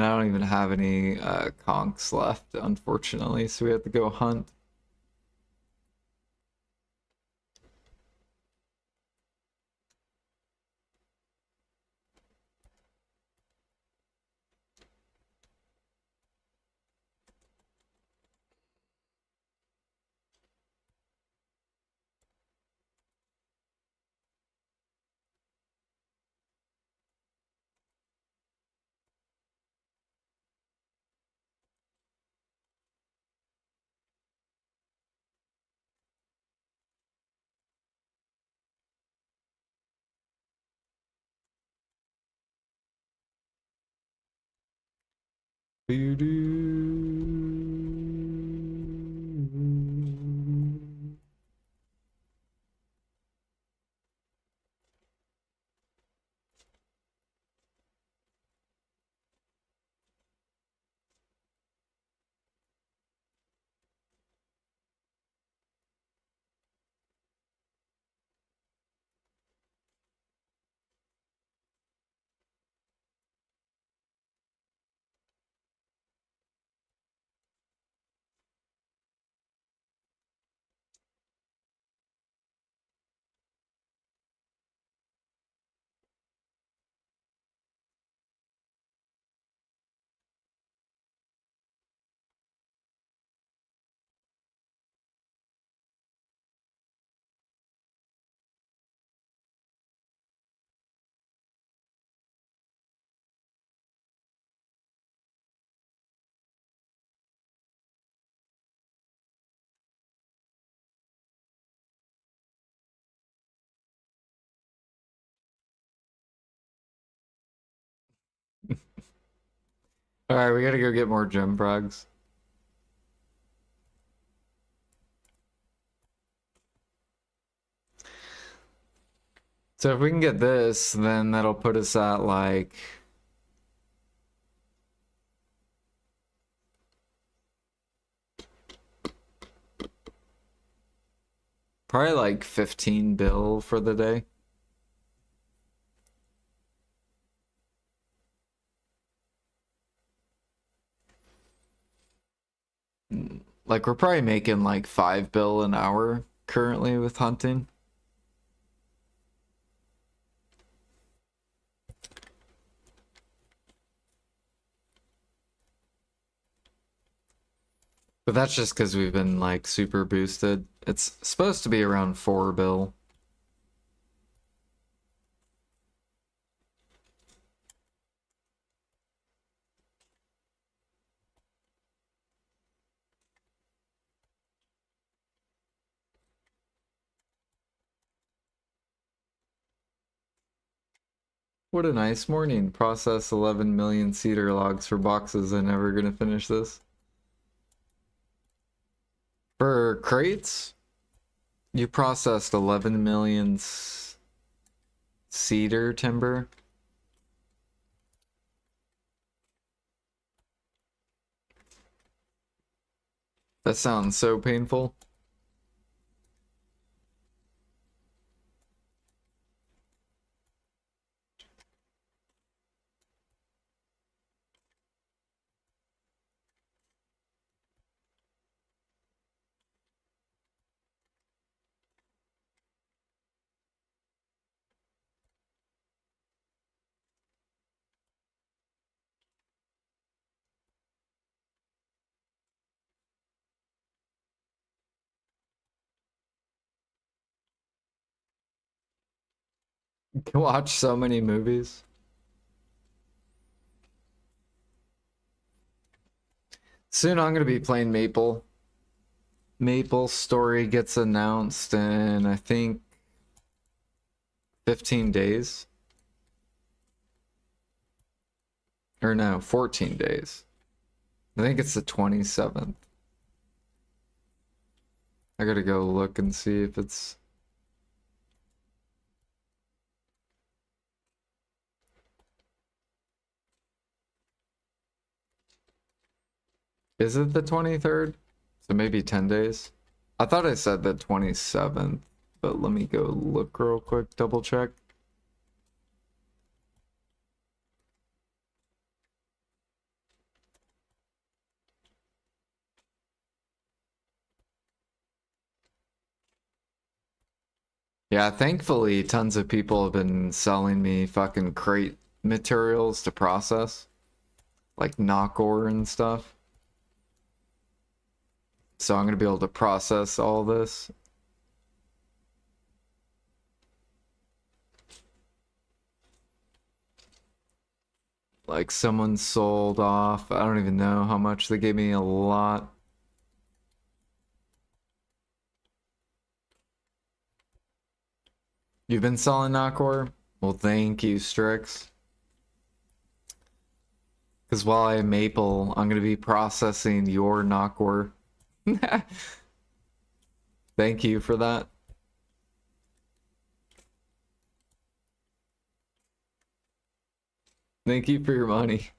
I don't even have any conks left, unfortunately, so we have to go hunt. All right, we gotta go get more gem frags. So if we can get this, then that'll put us at like probably like 15 bill for the day. Like we're probably making like 5 bill an hour currently with hunting. But that's just because we've been like super boosted. It's supposed to be around 4 bill. What a nice morning. Process 11 million cedar logs for boxes. I'm never gonna finish this. For crates, you processed 11 million cedar timber. That sounds so painful. You can watch so many movies. Soon I'm gonna be playing Maple. Maple story gets announced in I think 15 days. Or no, 14 days. I think it's the 27th. I gotta go look and see if it's... Is it the 23rd? So maybe 10 days? I thought I said the 27th, but let me go look real quick, double check. Yeah, thankfully, tons of people have been selling me fucking crate materials to process, like knock ore and stuff. So I'm gonna be able to process all this. Like someone sold off, I don't even know how much, they gave me a lot. You've been selling knock ore? Well, thank you, Strix. Because while I maple, I'm gonna be processing your knock ore. Thank you for that. Thank you for your money.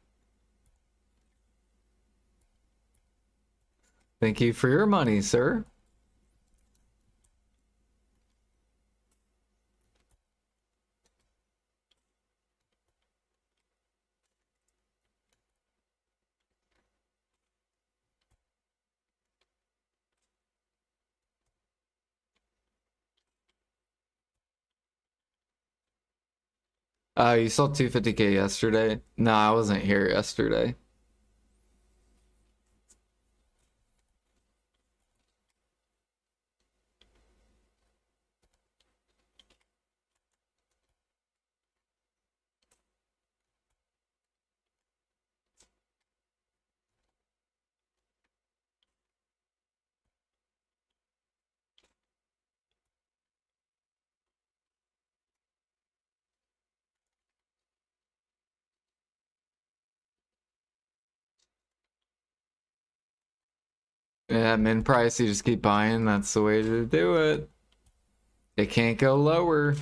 Thank you for your money, sir. You sold 250K yesterday? No, I wasn't here yesterday. Yeah, min price, you just keep buying. That's the way to do it. It can't go lower.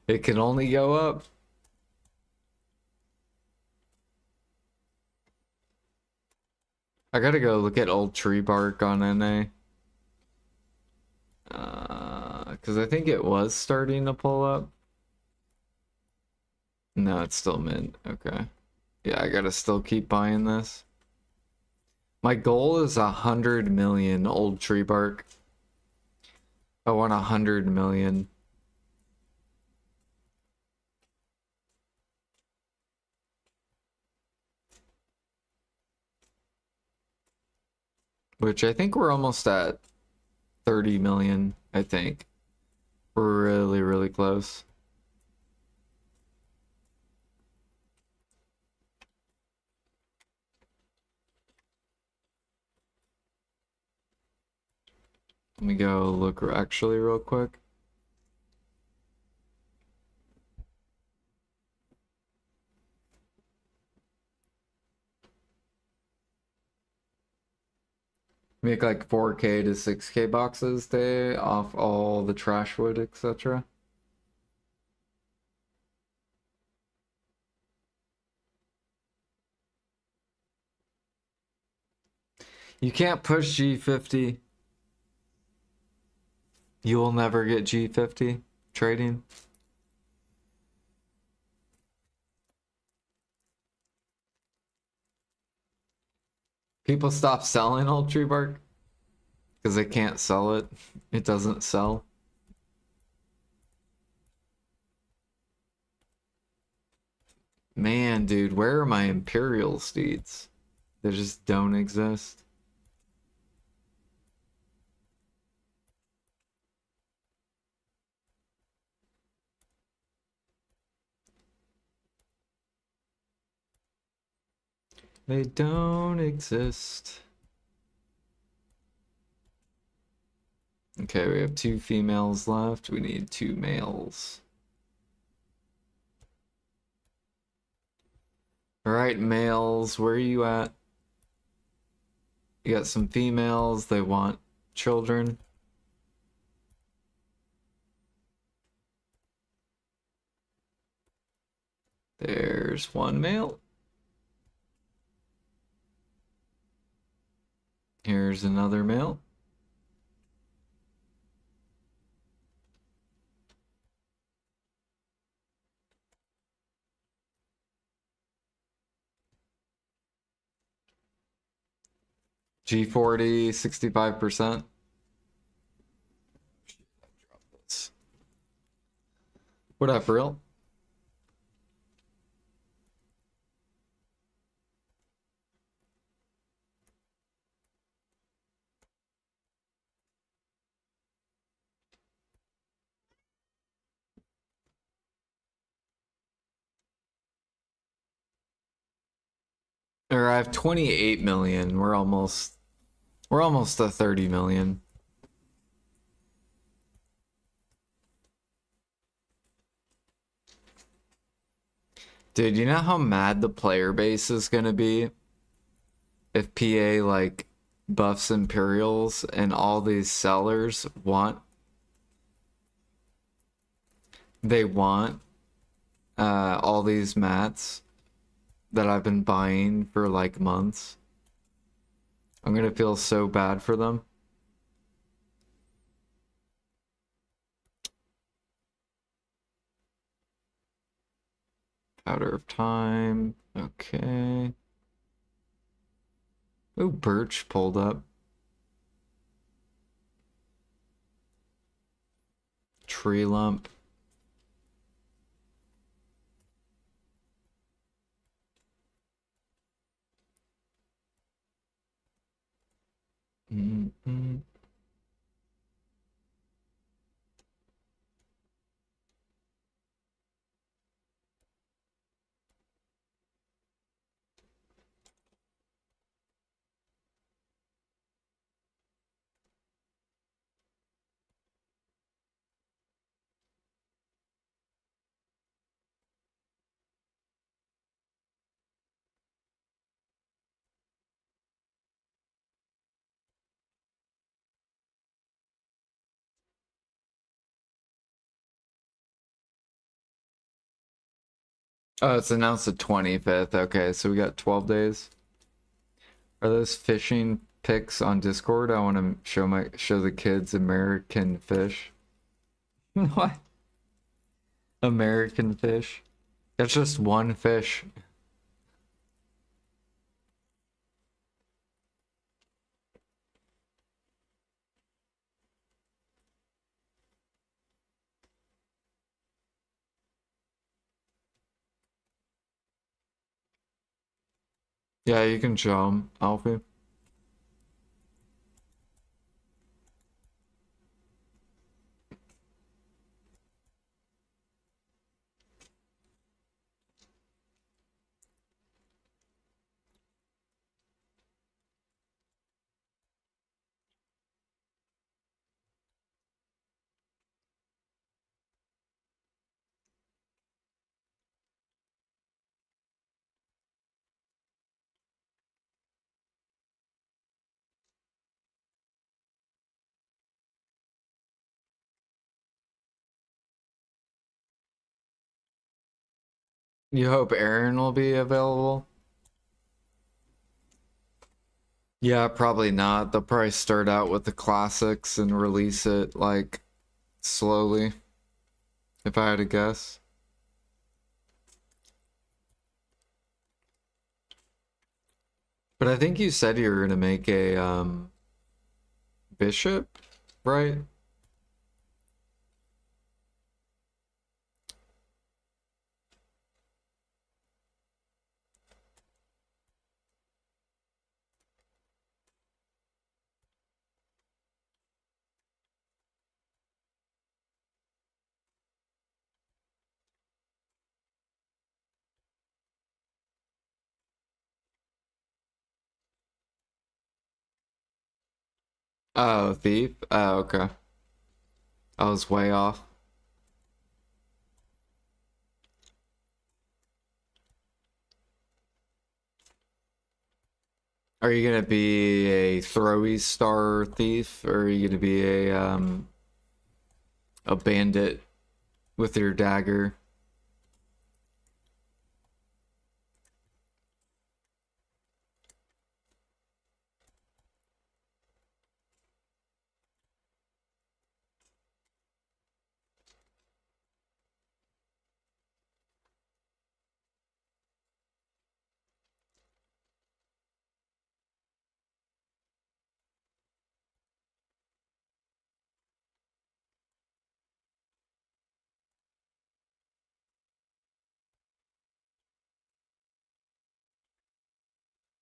It can only go up. I gotta go look at old tree bark on NA. Because I think it was starting to pull up. No, it's still mint. Okay. Yeah, I gotta still keep buying this. My goal is 100 million old tree bark. I want 100 million. Which I think we're almost at 30 million, I think. We're really, really close. Let me go look actually real quick. Make like 4K to 6K boxes day off all the trash wood, etc. You can't push G50. You will never get G50 trading. People stop selling old tree bark because they can't sell it. It doesn't sell. Man, dude, where are my Imperial steeds? They just don't exist. They don't exist. Okay, we have 2 females left. We need 2 males. Alright, males, where are you at? You got some females, they want children. There's 1 male. Here's another male. G40, 65%. What up, real? Or I have 28 million. We're almost to 30 million. Dude, you know how mad the player base is gonna be if PA like buffs Imperials and all these sellers want all these mats that I've been buying for like months. I'm gonna feel so bad for them. Powder of Time. Okay. Oh, Birch pulled up. Tree Lump. Mm-hmm. Oh, it's announced the 25th. Okay, so we got 12 days. Are those fishing pics on Discord? I want to show the kids American fish. What? American fish? That's just one fish. Yeah, you can show them, Alfie. You hope Aaron will be available? Yeah, probably not. They'll probably start out with the classics and release it like slowly, if I had to guess. But I think you said you were gonna make a bishop, right? Oh, thief. Oh, okay. I was way off. Are you gonna be a throwy star thief, or are you gonna be a bandit with your dagger?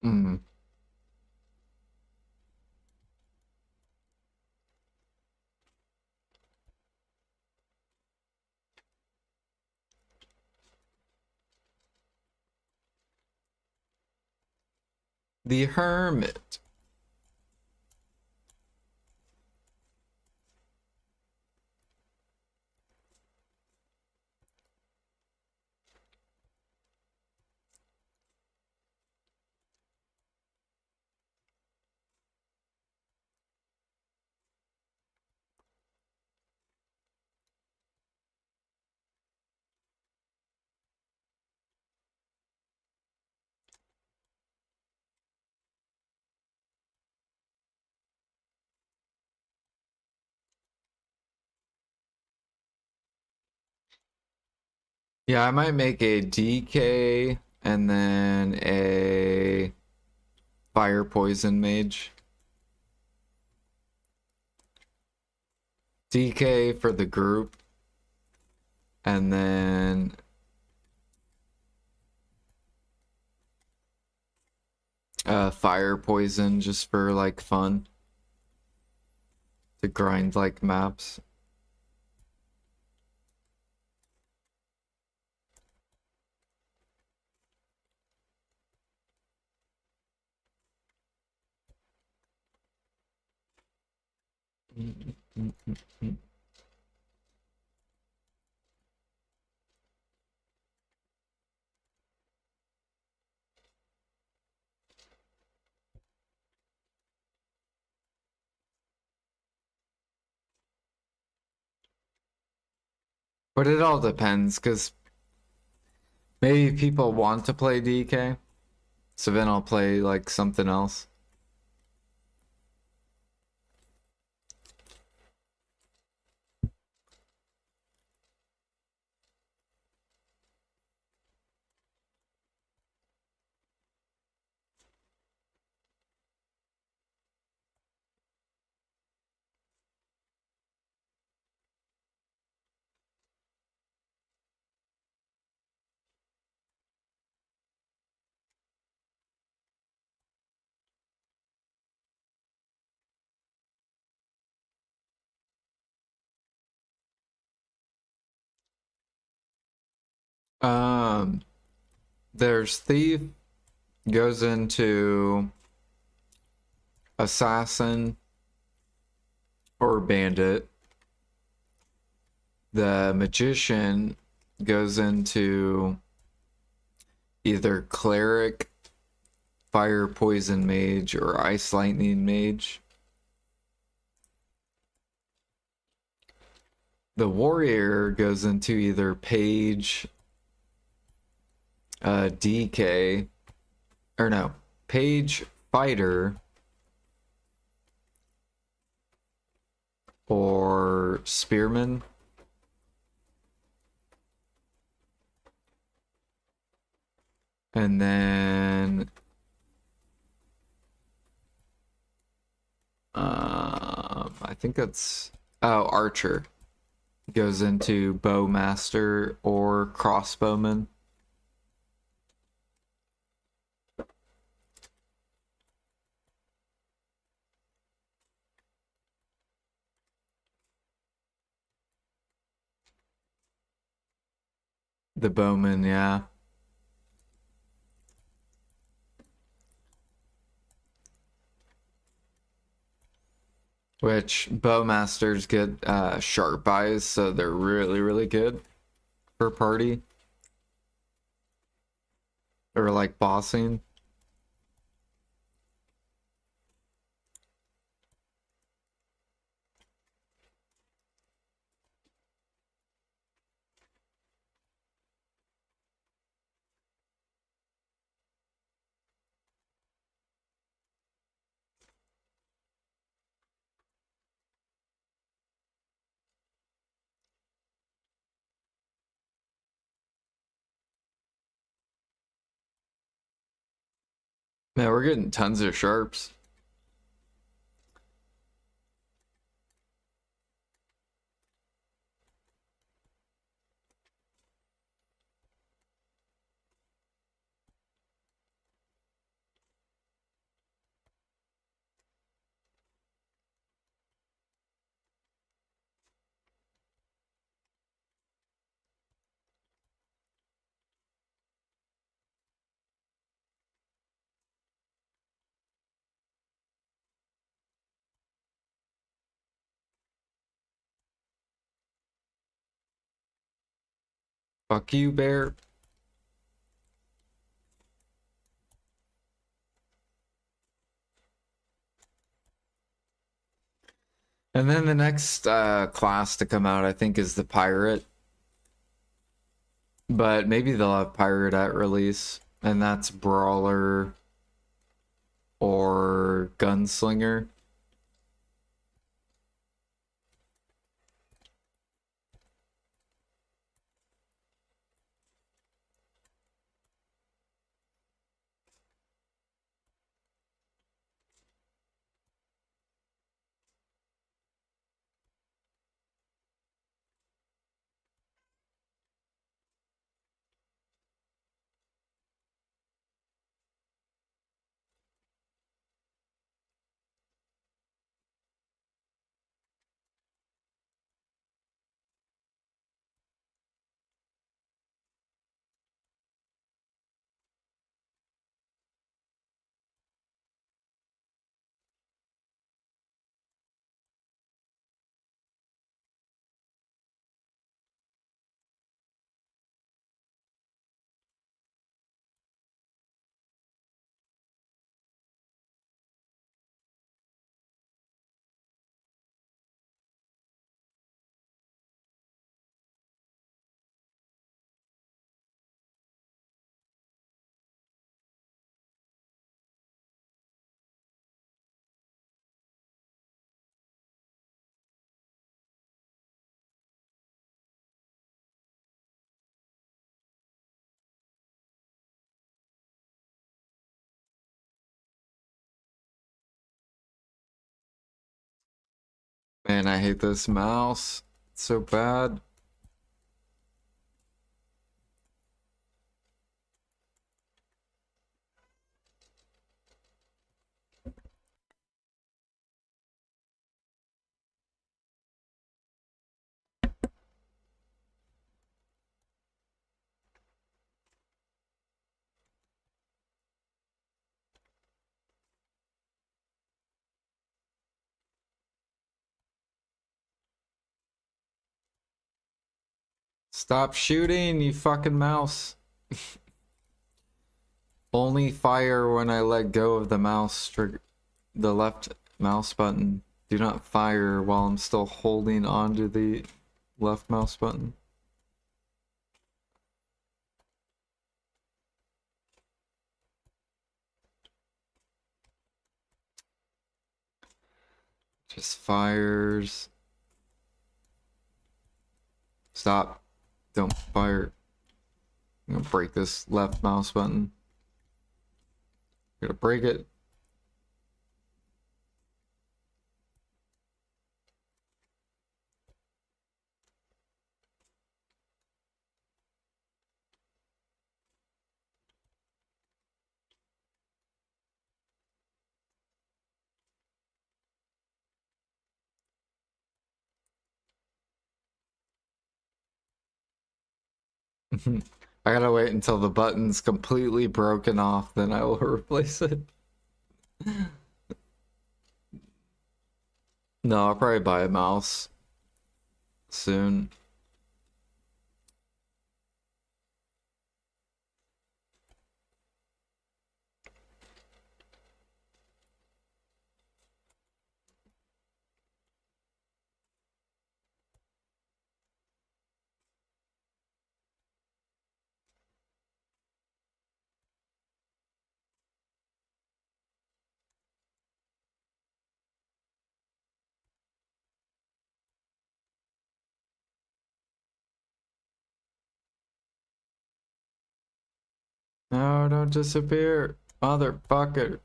Mm. The hermit. Yeah, I might make a DK and then a fire poison mage. DK for the group, and then fire poison just for like fun to grind like maps. But it all depends, because Maybe people want to play DK, so then I'll play like something else. Um, there's Thief, goes into Assassin or Bandit. The Magician goes into either Cleric, Fire Poison Mage, or Ice Lightning Mage. The Warrior goes into either Page, DK, or no, Page, Fighter, or Spearman. And then I think that's Archer goes into Bowmaster or Crossbowman. The Bowman, yeah. Which Bowmasters get sharp eyes, so they're really, really good for party. Or like bossing. Man, we're getting tons of sharps. Fuck you, bear. And then the next class to come out, I think, is the pirate. But maybe they'll have pirate at release, and that's brawler or gunslinger. Man, I hate this mouse. It's so bad. Stop shooting, you fucking mouse. Only fire when I let go of the mouse trigger, the left mouse button. Do not fire while I'm still holding onto the left mouse button. Just fires. Stop. Don't fire. I'm gonna break this left mouse button. I'm gonna break it. I gotta wait until the button's completely broken off, then I will replace it. No, I'll probably buy a mouse soon. No, don't disappear, motherfucker.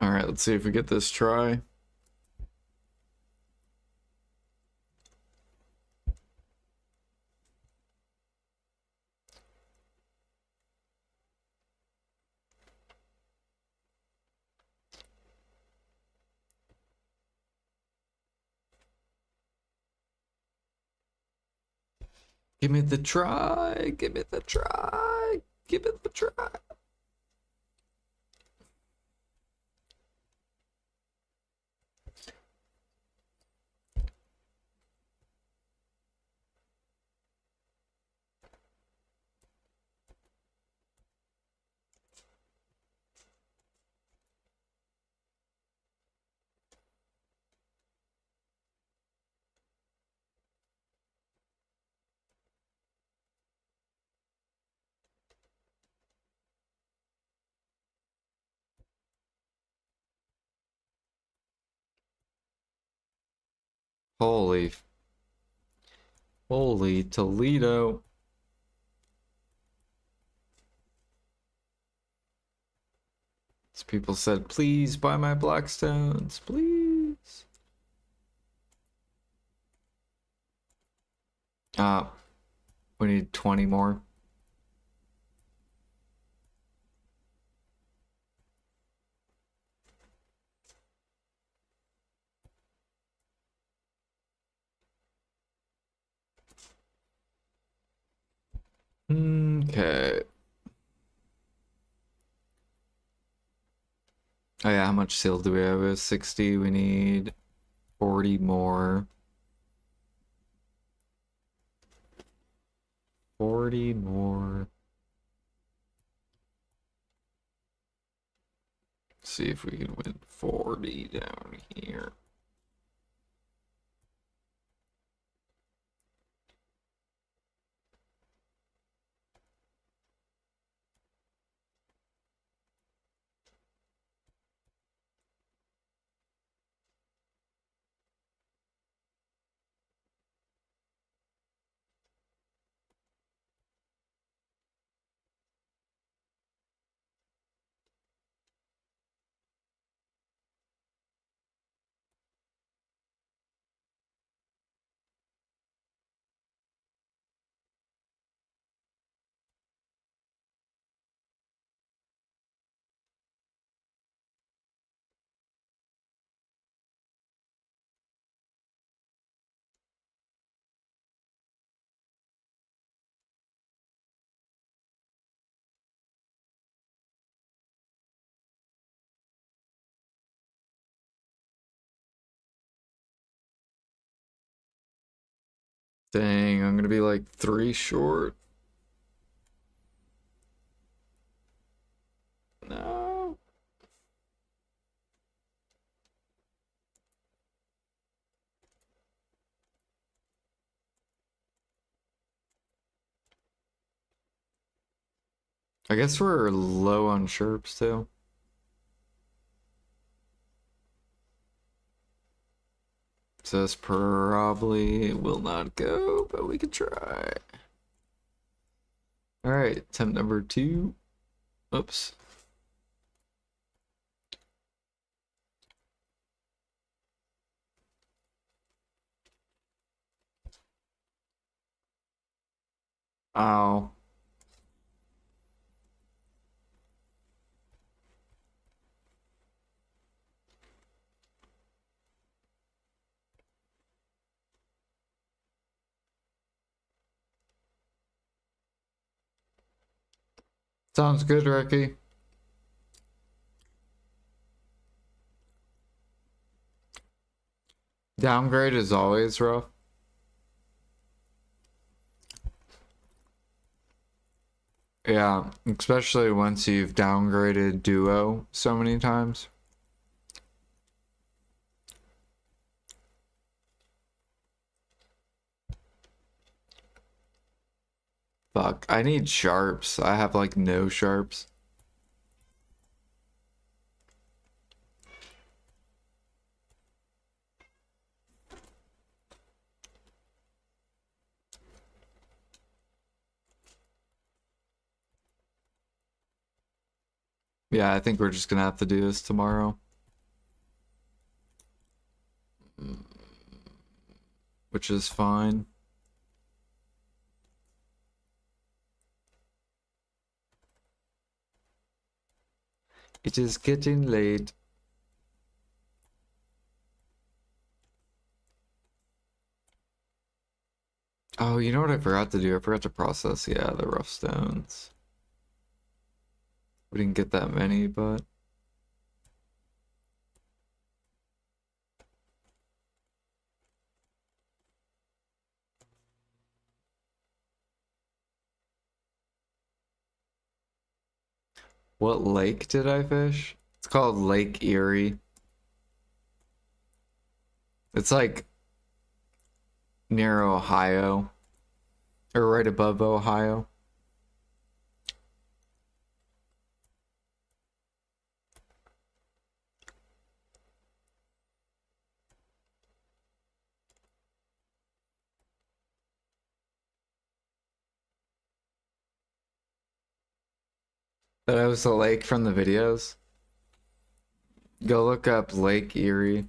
Alright, let's see if we get this try. Give me the try, give me the try, give it the try. Holy Toledo. As people said, please buy my Blackstones, please. We need 20 more. Okay. Oh yeah, how much seal do we have? 60. We need 40 more. 40 more. See if we can win 40 down here. Dang, I'm gonna be like 3 short. No. I guess we're low on sherps too. So this probably will not go, but we could try. Alright, attempt number 2. Oops. Ow. Sounds good, Ricky. Downgrade is always rough. Yeah, especially once you've downgraded duo so many times. Fuck, I need sharps. I have like no sharps. Yeah, I think we're just gonna have to do this tomorrow. Which is fine. It is getting late. Oh, you know what I forgot to do? I forgot to process, yeah, the rough stones. We didn't get that many, but... What lake did I fish? It's called Lake Erie. It's like near Ohio. Or right above Ohio. That was the lake from the videos. Go look up Lake Erie.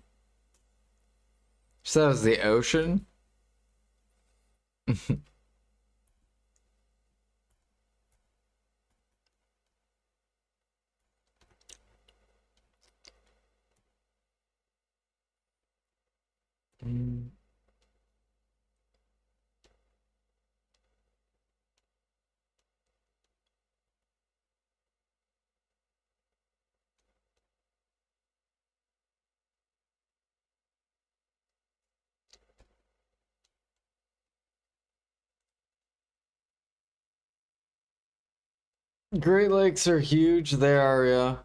So that was the ocean? Great Lakes are huge. They are, yeah.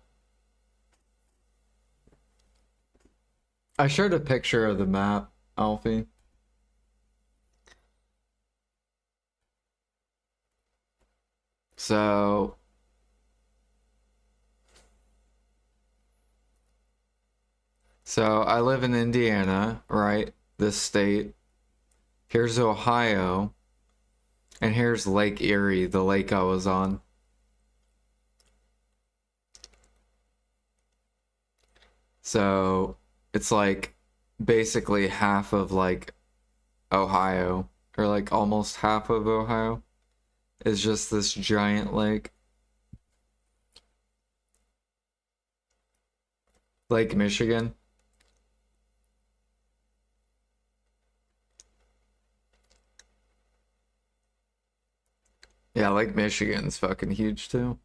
I showed a picture of the map, Alfie. So, I live in Indiana, right? This state. Here's Ohio, and here's Lake Erie, the lake I was on. So, it's like basically half of like Ohio, or like almost half of Ohio is just this giant lake. Lake Michigan. Yeah, Lake Michigan's fucking huge too.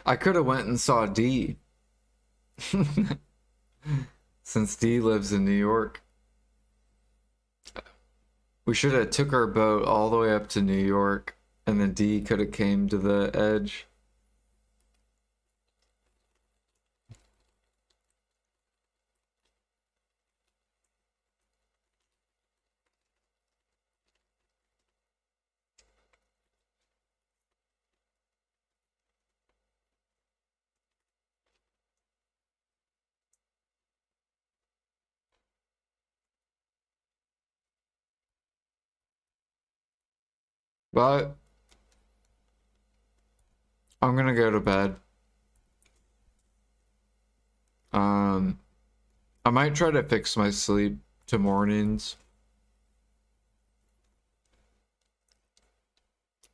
I could have went and saw D. Since D lives in New York. We should have took our boat all the way up to New York, and then D could have came to the edge. But I'm gonna go to bed. Um, I might try to fix my sleep to mornings.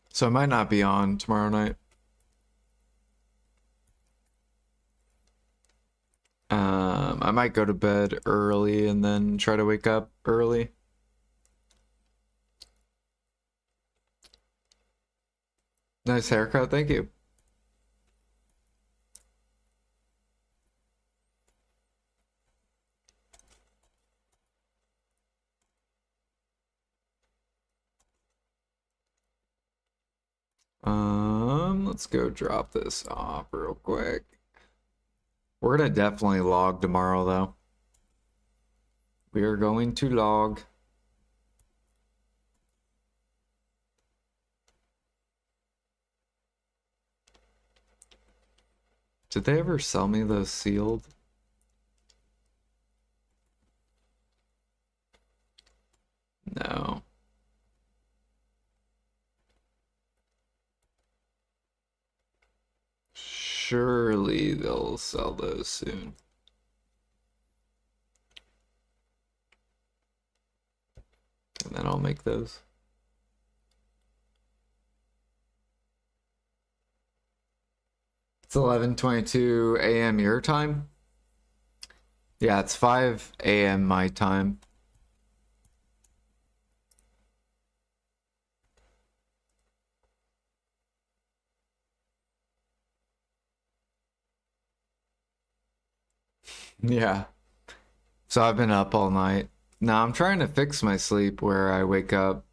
So I might not be on tomorrow night. I might go to bed early and then try to wake up early. Nice haircut, thank you. Let's go drop this off real quick. We're gonna definitely log tomorrow, though. We are going to log. Did they ever sell me those sealed? No. Surely they'll sell those soon. And then I'll make those. It's 11:22 a.m. your time? Yeah, it's 5 a.m. my time. Yeah. So I've been up all night. Now I'm trying to fix my sleep where I wake up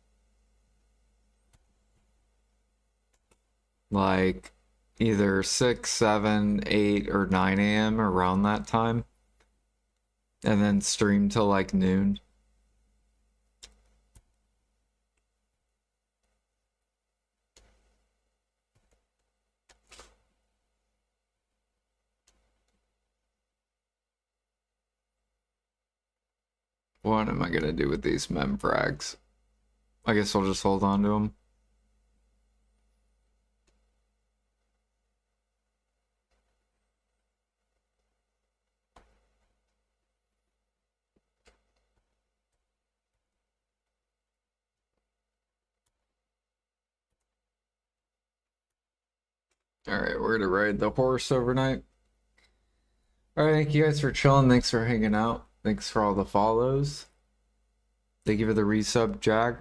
like either 6, 7, 8, or 9 a.m. around that time. And then stream till like noon. What am I gonna do with these mem frags? I guess I'll just hold on to them. Alright, we're gonna ride the horse overnight. Alright, thank you guys for chilling. Thanks for hanging out. Thanks for all the follows. Thank you for the resub, Jag.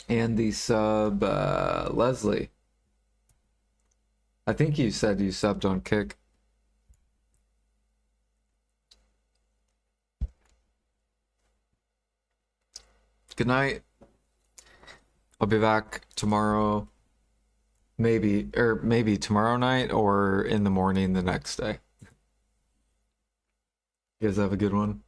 And the sub, Leslie. I think you said you subbed on Kick. Good night. I'll be back tomorrow. Maybe tomorrow night or in the morning the next day. You guys have a good one.